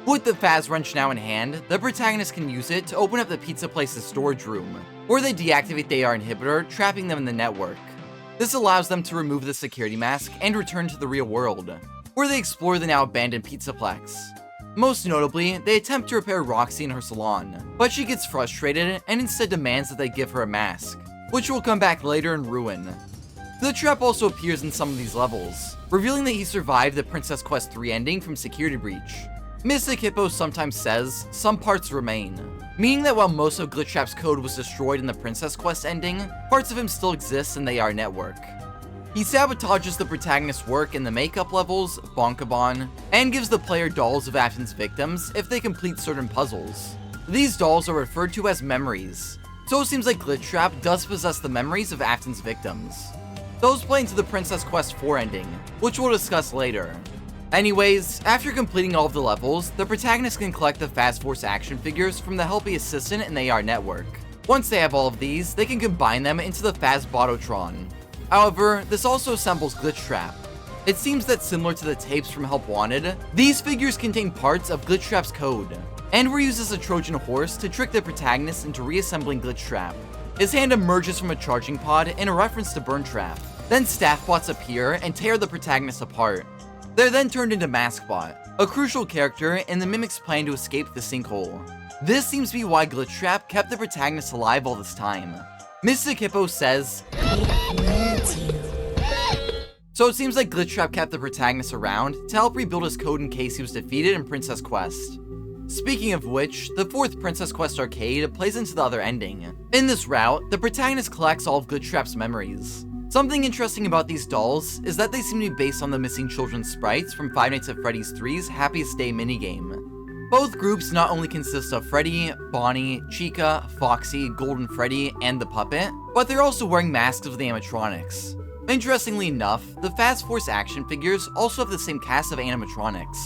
With the Faz Wrench now in hand, the protagonist can use it to open up the pizza place's storage room, where they deactivate the AR inhibitor, trapping them in the network. This allows them to remove the security mask and return to the real world, where they explore the now abandoned Pizzaplex. Most notably, they attempt to repair Roxy in her salon, but she gets frustrated and instead demands that they give her a mask, which will come back later in Ruin. Glitchtrap also appears in some of these levels, revealing that he survived the Princess Quest 3 ending from Security Breach. Mystic Hippo sometimes says, some parts remain, meaning that while most of Glitchtrap's code was destroyed in the Princess Quest ending, parts of him still exist in the AR network. He sabotages the protagonist's work in the makeup levels, Bonkabon, and gives the player dolls of Afton's victims if they complete certain puzzles. These dolls are referred to as memories, so it seems like Glitchtrap does possess the memories of Afton's victims. Those play into the Princess Quest 4 ending, which we'll discuss later. Anyways, after completing all of the levels, the protagonist can collect the Fast Force action figures from the Helpy Assistant in the AR network. Once they have all of these, they can combine them into the Fazbototron. However, this also assembles Glitchtrap. It seems that similar to the tapes from Help Wanted, these figures contain parts of Glitchtrap's code, and were used as a Trojan horse to trick the protagonist into reassembling Glitchtrap. His hand emerges from a charging pod in a reference to Burntrap. Then Staffbots appear and tear the protagonist apart. They're then turned into Maskbot, a crucial character in the Mimic's plan to escape the sinkhole. This seems to be why Glitchtrap kept the protagonist alive all this time. Mystic Hippo says, so it seems like Glitchtrap kept the protagonist around to help rebuild his code in case he was defeated in Princess Quest. Speaking of which, the 4th Princess Quest arcade plays into the other ending. In this route, the protagonist collects all of Glitchtrap's memories. Something interesting about these dolls is that they seem to be based on the missing children's sprites from Five Nights at Freddy's 3's Happiest Day minigame. Both groups not only consist of Freddy, Bonnie, Chica, Foxy, Golden Freddy, and the puppet, but they're also wearing masks of the animatronics. Interestingly enough, the Fast Force action figures also have the same cast of animatronics,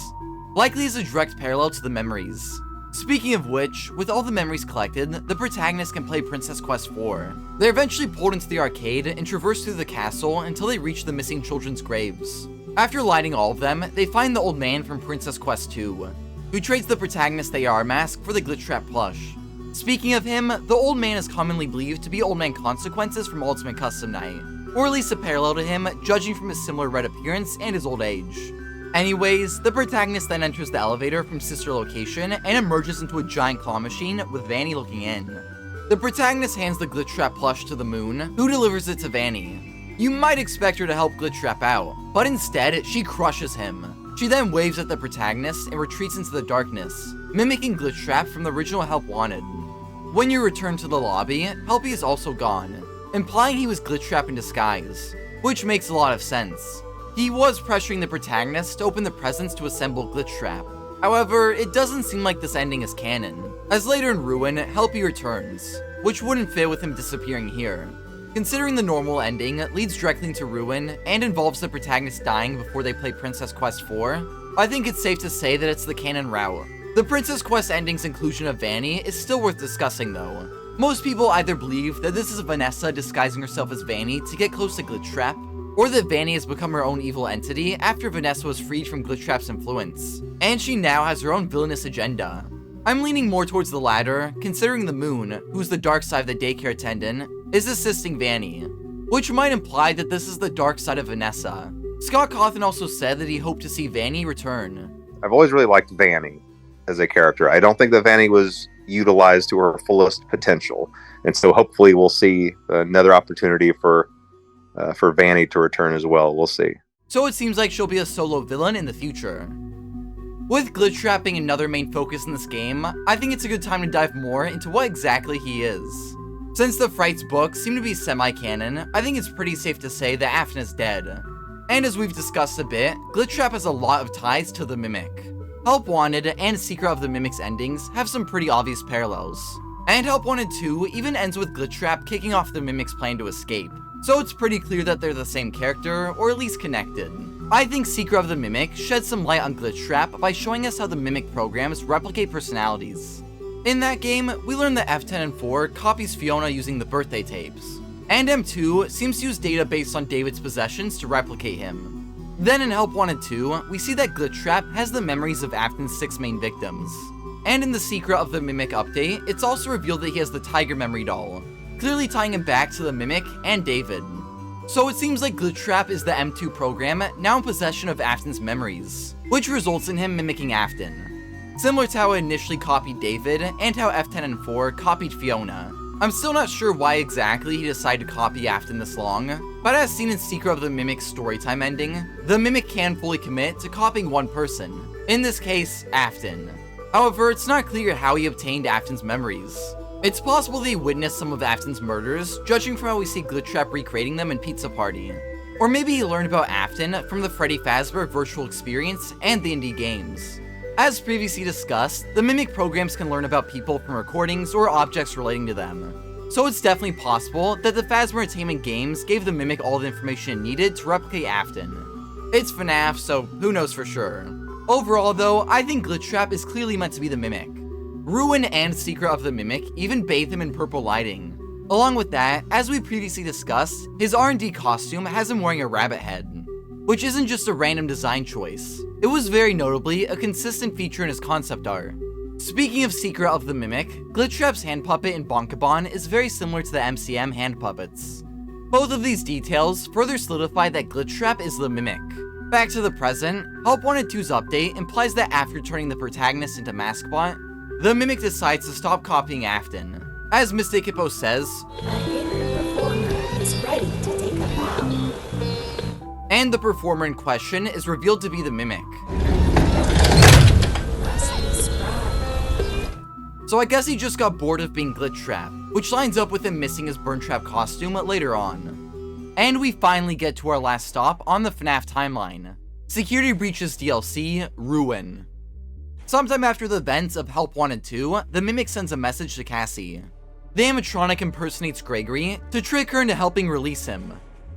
likely as a direct parallel to the memories. Speaking of which, with all the memories collected, the protagonist can play Princess Quest 4. They're eventually pulled into the arcade and traverse through the castle until they reach the missing children's graves. After lighting all of them, they find the old man from Princess Quest 2, who trades the protagonist the AR mask for the Glitchtrap plush. Speaking of him, the old man is commonly believed to be Old Man Consequences from Ultimate Custom Night, or at least a parallel to him, judging from his similar red appearance and his old age. Anyways, the protagonist then enters the elevator from Sister Location and emerges into a giant claw machine with Vanny looking in. The protagonist hands the Glitchtrap plush to the Moon, who delivers it to Vanny. You might expect her to help Glitchtrap out, but instead, she crushes him. She then waves at the protagonist and retreats into the darkness, mimicking Glitchtrap from the original Help Wanted. When you return to the lobby, Helpy is also gone, implying he was Glitchtrap in disguise, which makes a lot of sense. He was pressuring the protagonist to open the presents to assemble Glitchtrap. However, it doesn't seem like this ending is canon, as later in Ruin, Helpy returns, which wouldn't fit with him disappearing here. Considering the normal ending leads directly into Ruin and involves the protagonist dying before they play Princess Quest 4, I think it's safe to say that it's the canon route. The Princess Quest ending's inclusion of Vanny is still worth discussing though. Most people either believe that this is Vanessa disguising herself as Vanny to get close to Glitchtrap, or that Vanny has become her own evil entity after Vanessa was freed from Glitchtrap's influence, and she now has her own villainous agenda. I'm leaning more towards the latter, considering the Moon, who's the dark side of the daycare attendant, is assisting Vanny, which might imply that this is the dark side of Vanessa. Scott Cawthon also said that he hoped to see Vanny return. I've always really liked Vanny as a character. I don't think that Vanny was utilized to her fullest potential. And so hopefully we'll see another opportunity for Vanny to return as well. We'll see. So it seems like she'll be a solo villain in the future. With Glitchtrap being another main focus in this game, I think it's a good time to dive more into what exactly he is. Since the Frights books seem to be semi-canon, I think it's pretty safe to say that Afton is dead. And as we've discussed a bit, Glitchtrap has a lot of ties to the Mimic. Help Wanted and Secret of the Mimic's endings have some pretty obvious parallels. And Help Wanted 2 even ends with Glitchtrap kicking off the Mimic's plan to escape. So it's pretty clear that they're the same character, or at least connected. I think Secret of the Mimic sheds some light on Glitchtrap by showing us how the Mimic programs replicate personalities. In that game, we learn that F10-4 copies Fiona using the birthday tapes, and M2 seems to use data based on David's possessions to replicate him. Then in Help Wanted 2, we see that Glitchtrap has the memories of Afton's 6 main victims. And in the Secret of the Mimic update, it's also revealed that he has the Tiger Memory doll, clearly tying him back to the Mimic and David. So it seems like Glitchtrap is the M2 program now in possession of Afton's memories, which results in him mimicking Afton. Similar to how it initially copied David, and how F10-4 copied Fiona. I'm still not sure why exactly he decided to copy Afton this long, but as seen in Secret of the Mimic's storytime ending, the Mimic can fully commit to copying one person, in this case, Afton. However, it's not clear how he obtained Afton's memories. It's possible that he witnessed some of Afton's murders, judging from how we see Glitchtrap recreating them in Pizza Party. Or maybe he learned about Afton from the Freddy Fazbear virtual experience and the indie games. As previously discussed, the Mimic programs can learn about people from recordings or objects relating to them. So it's definitely possible that the Phasma-Entertainment games gave the Mimic all the information it needed to replicate Afton. It's FNAF, so who knows for sure. Overall though, I think Glitchtrap is clearly meant to be the Mimic. Ruin and Secret of the Mimic even bathe him in purple lighting. Along with that, as we previously discussed, his R&D costume has him wearing a rabbit head, which isn't just a random design choice. It was very notably a consistent feature in his concept art. Speaking of Secret of the Mimic, Glitchtrap's hand puppet in Bonkabon is very similar to the MCM hand puppets. Both of these details further solidify that Glitchtrap is the Mimic. Back to the present, Help Wanted 2's update implies that after turning the protagonist into Maskbot, the Mimic decides to stop copying Afton. As Mystic Hippo says, "My favorite performer is ready to take a bow." And the performer in question is revealed to be the Mimic. So I guess he just got bored of being Glitchtrap, which lines up with him missing his Burntrap costume later on. And we finally get to our last stop on the FNAF timeline. Security Breaches DLC, Ruin. Sometime after the events of Help Wanted 2, the Mimic sends a message to Cassie. The animatronic impersonates Gregory to trick her into helping release him.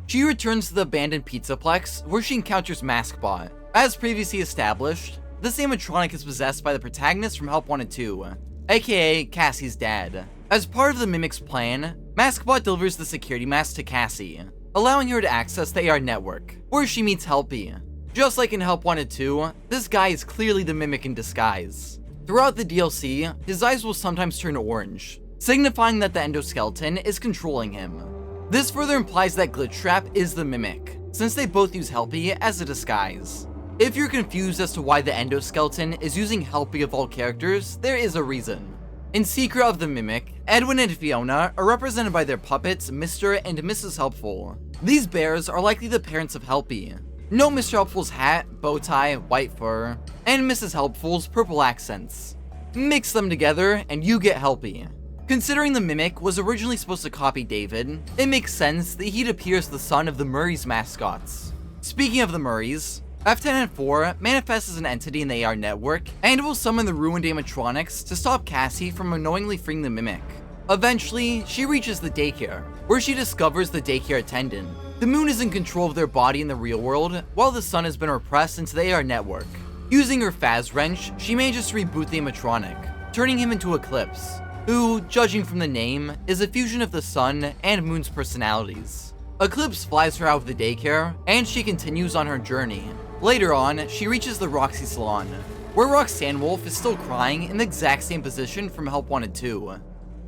She returns to the abandoned Pizzaplex, where she encounters Maskbot. As previously established, this animatronic is possessed by the protagonist from Help Wanted 2, aka Cassie's dad. As part of the Mimic's plan, Maskbot delivers the security mask to Cassie, allowing her to access the AR network, where she meets Helpy. Just like in Help Wanted 2, this guy is clearly the Mimic in disguise. Throughout the DLC, his eyes will sometimes turn orange, signifying that the endoskeleton is controlling him. This further implies that Glitchtrap is the Mimic, since they both use Helpy as a disguise. If you're confused as to why the endoskeleton is using Helpy of all characters, there is a reason. In Secret of the Mimic, Edwin and Fiona are represented by their puppets, Mr. and Mrs. Helpful. These bears are likely the parents of Helpy. Note Mr. Helpful's hat, bow tie, white fur, and Mrs. Helpful's purple accents. Mix them together and you get Helpy. Considering the Mimic was originally supposed to copy David, it makes sense that he'd appear as the son of the Murray's mascots. Speaking of the Murrays, F10-4 manifests as an entity in the AR network and will summon the ruined animatronics to stop Cassie from unknowingly freeing the Mimic. Eventually, she reaches the daycare, where she discovers the daycare attendant. The moon is in control of their body in the real world, while the sun has been repressed into the AR network. Using her Faz wrench, she manages to reboot the animatronic, turning him into Eclipse, who, judging from the name, is a fusion of the sun and moon's personalities. Eclipse flies her out of the daycare, and she continues on her journey. Later on, she reaches the Roxy Salon, where Roxanne Wolf is still crying in the exact same position from Help Wanted 2.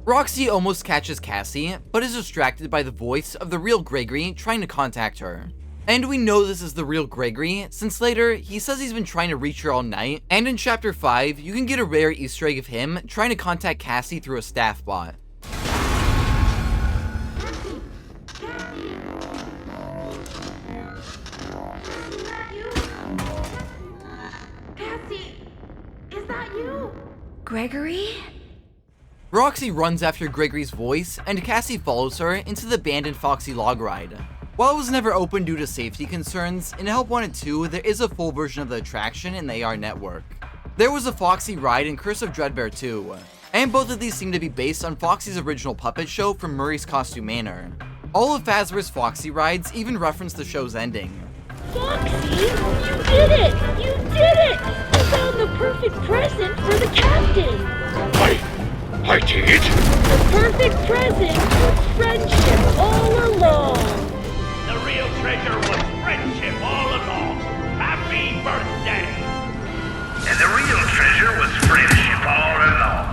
Roxy almost catches Cassie, but is distracted by the voice of the real Gregory trying to contact her. And we know this is the real Gregory, since later, he says he's been trying to reach her all night, and in Chapter 5, you can get a rare Easter egg of him trying to contact Cassie through a staff bot. Cassie, is that you? Gregory? Roxy runs after Gregory's voice, and Cassie follows her into the abandoned Foxy log ride. While it was never open due to safety concerns, in Help Wanted 2, there is a full version of the attraction in the AR network. There was a Foxy ride in Curse of Dreadbear 2, and both of these seem to be based on Foxy's original puppet show from Murray's Costume Manor. All of Fazbear's Foxy rides even reference the show's ending. Foxy, you did it! You did it! You found the perfect present for the captain! I did? The perfect present was friendship all along! The real treasure was friendship all along. Happy birthday! And the real treasure was friendship all along.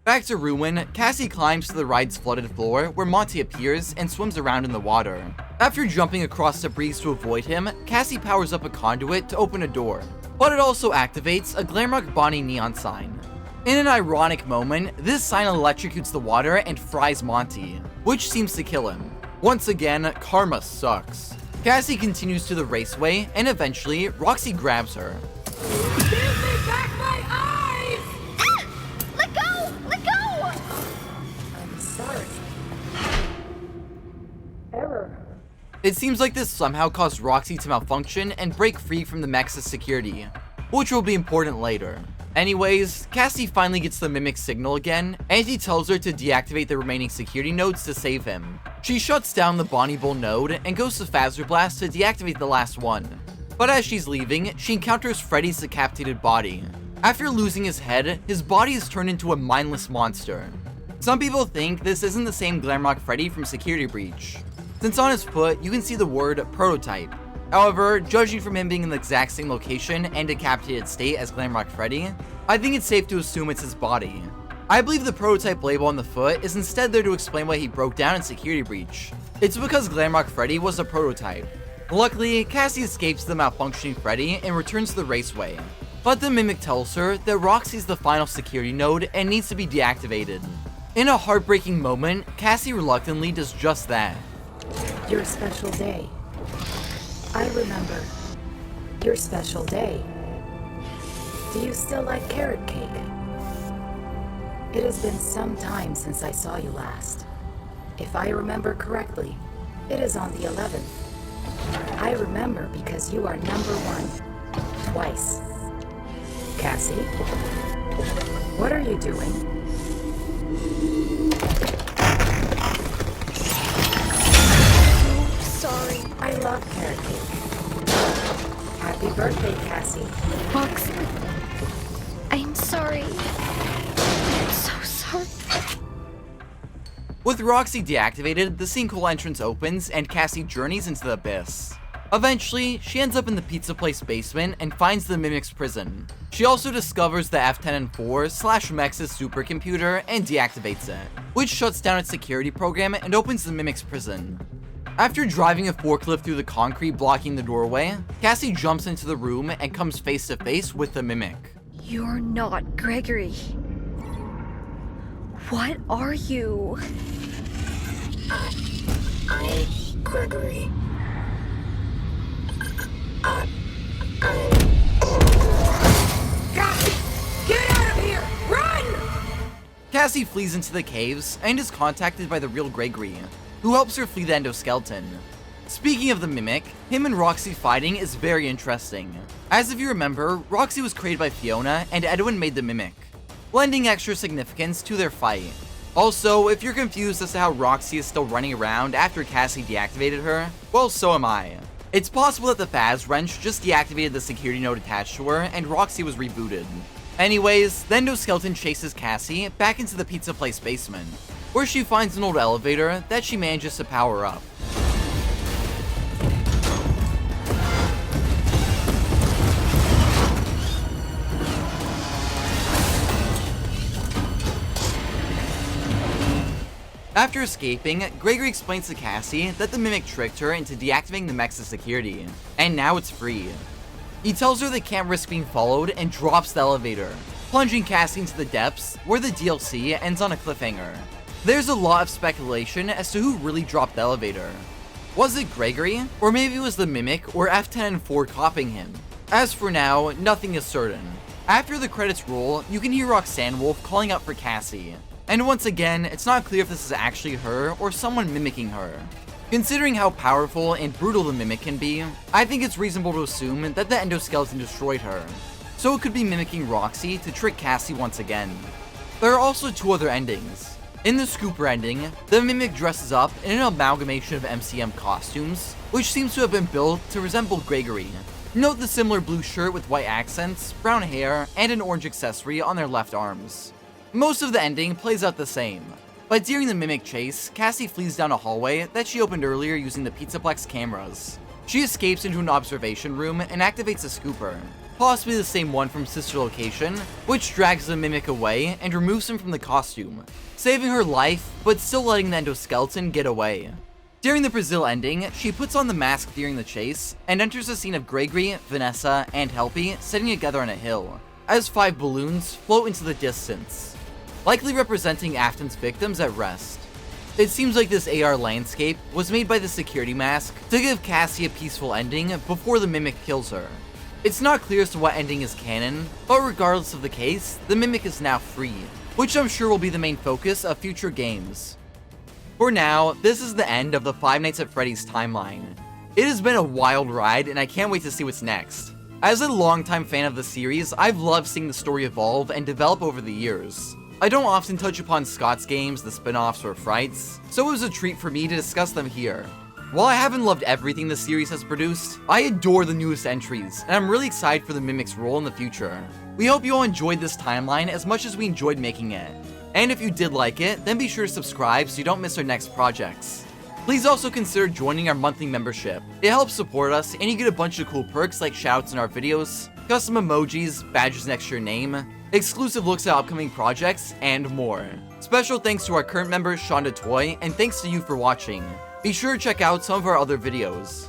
Back to Ruin, Cassie climbs to the ride's flooded floor, where Monty appears and swims around in the water. After jumping across the breeze to avoid him, Cassie powers up a conduit to open a door, but it also activates a Glamrock Bonnie neon sign. In an ironic moment, this sign electrocutes the water and fries Monty, which seems to kill him. Once again, karma sucks. Cassie continues to the raceway, and eventually, Roxy grabs her. Give me back my eyes! Ah! Let go! Let go! I'm sorry. Error. It seems like this somehow caused Roxy to malfunction and break free from the mech's security, which will be important later. Anyways, Cassie finally gets the Mimic's signal again, and he tells her to deactivate the remaining security nodes to save him. She shuts down the Bonnie Bull node and goes to Phaser Blast to deactivate the last one. But as she's leaving, she encounters Freddy's decapitated body. After losing his head, his body is turned into a mindless monster. Some people think this isn't the same Glamrock Freddy from Security Breach, since on his foot you can see the word prototype. However, judging from him being in the exact same location and decapitated state as Glamrock Freddy, I think it's safe to assume it's his body. I believe the prototype label on the foot is instead there to explain why he broke down in Security Breach. It's because Glamrock Freddy was a prototype. Luckily, Cassie escapes the malfunctioning Freddy and returns to the raceway. But the Mimic tells her that Roxy's the final security node and needs to be deactivated. In a heartbreaking moment, Cassie reluctantly does just that. Your special day. I remember. Your special day. Do you still like carrot cake? It has been some time since I saw you last. If I remember correctly, it is on the 11th. I remember because you are number 1. Twice. Cassie? What are you doing? Sorry. I love carrot cake. Happy birthday, Cassie. Fox. I'm sorry. I'm so sorry. With Roxy deactivated, the Sinkhole entrance opens and Cassie journeys into the abyss. Eventually, she ends up in the Pizzaplex basement and finds the Mimic's prison. She also discovers the F-10-4/Mex's supercomputer and deactivates it, which shuts down its security program and opens the Mimic's prison. After driving a forklift through the concrete blocking the doorway, Cassie jumps into the room and comes face to face with the Mimic. You're not Gregory. What are you? I'm Gregory. Cassie! Get out of here! Run! Cassie flees into the caves and is contacted by the real Gregory, who helps her flee the endoskeleton. Speaking of the Mimic, him and Roxy fighting is very interesting. As if you remember, Roxy was created by Fiona and Edwin made the Mimic, lending extra significance to their fight. Also, if you're confused as to how Roxy is still running around after Cassie deactivated her, well, so am I. It's possible that the Faz wrench just deactivated the security node attached to her and Roxy was rebooted. Anyways, the endoskeleton chases Cassie back into the Pizzaplex basement, where she finds an old elevator that she manages to power up. After escaping, Gregory explains to Cassie that the Mimic tricked her into deactivating the mech's security, and now it's free. He tells her they can't risk being followed and drops the elevator, plunging Cassie into the depths, where the DLC ends on a cliffhanger. There's a lot of speculation as to who really dropped the elevator. Was it Gregory? Or maybe it was the Mimic or F10 and 4 copying him? As for now, nothing is certain. After the credits roll, you can hear Roxanne Wolf calling out for Cassie. And once again, it's not clear if this is actually her or someone mimicking her. Considering how powerful and brutal the Mimic can be, I think it's reasonable to assume that the endoskeleton destroyed her. So it could be mimicking Roxy to trick Cassie once again. There are also 2 other endings. In the Scooper ending, the Mimic dresses up in an amalgamation of MCM costumes, which seems to have been built to resemble Gregory. Note the similar blue shirt with white accents, brown hair, and an orange accessory on their left arms. Most of the ending plays out the same, but during the Mimic chase, Cassie flees down a hallway that she opened earlier using the Pizzaplex cameras. She escapes into an observation room and activates a Scooper, possibly the same one from Sister Location, which drags the Mimic away and removes him from the costume, saving her life, but still letting the endoskeleton get away. During the Brazil ending, she puts on the mask during the chase, and enters a scene of Gregory, Vanessa, and Helpy sitting together on a hill, as 5 balloons float into the distance, likely representing Afton's victims at rest. It seems like this AR landscape was made by the security mask to give Cassie a peaceful ending before the Mimic kills her. It's not clear as to what ending is canon, but regardless of the case, the Mimic is now free, which I'm sure will be the main focus of future games. For now, this is the end of the Five Nights at Freddy's timeline. It has been a wild ride, and I can't wait to see what's next. As a longtime fan of the series, I've loved seeing the story evolve and develop over the years. I don't often touch upon Scott's games, the spin-offs, or Frights, so it was a treat for me to discuss them here. While I haven't loved everything the series has produced, I adore the newest entries, and I'm really excited for the Mimic's role in the future. We hope you all enjoyed this timeline as much as we enjoyed making it. And if you did like it, then be sure to subscribe so you don't miss our next projects. Please also consider joining our monthly membership. It helps support us, and you get a bunch of cool perks like shoutouts in our videos, custom emojis, badges next to your name, exclusive looks at upcoming projects, and more. Special thanks to our current member, Shaun, and thanks to you for watching. Be sure to check out some of our other videos.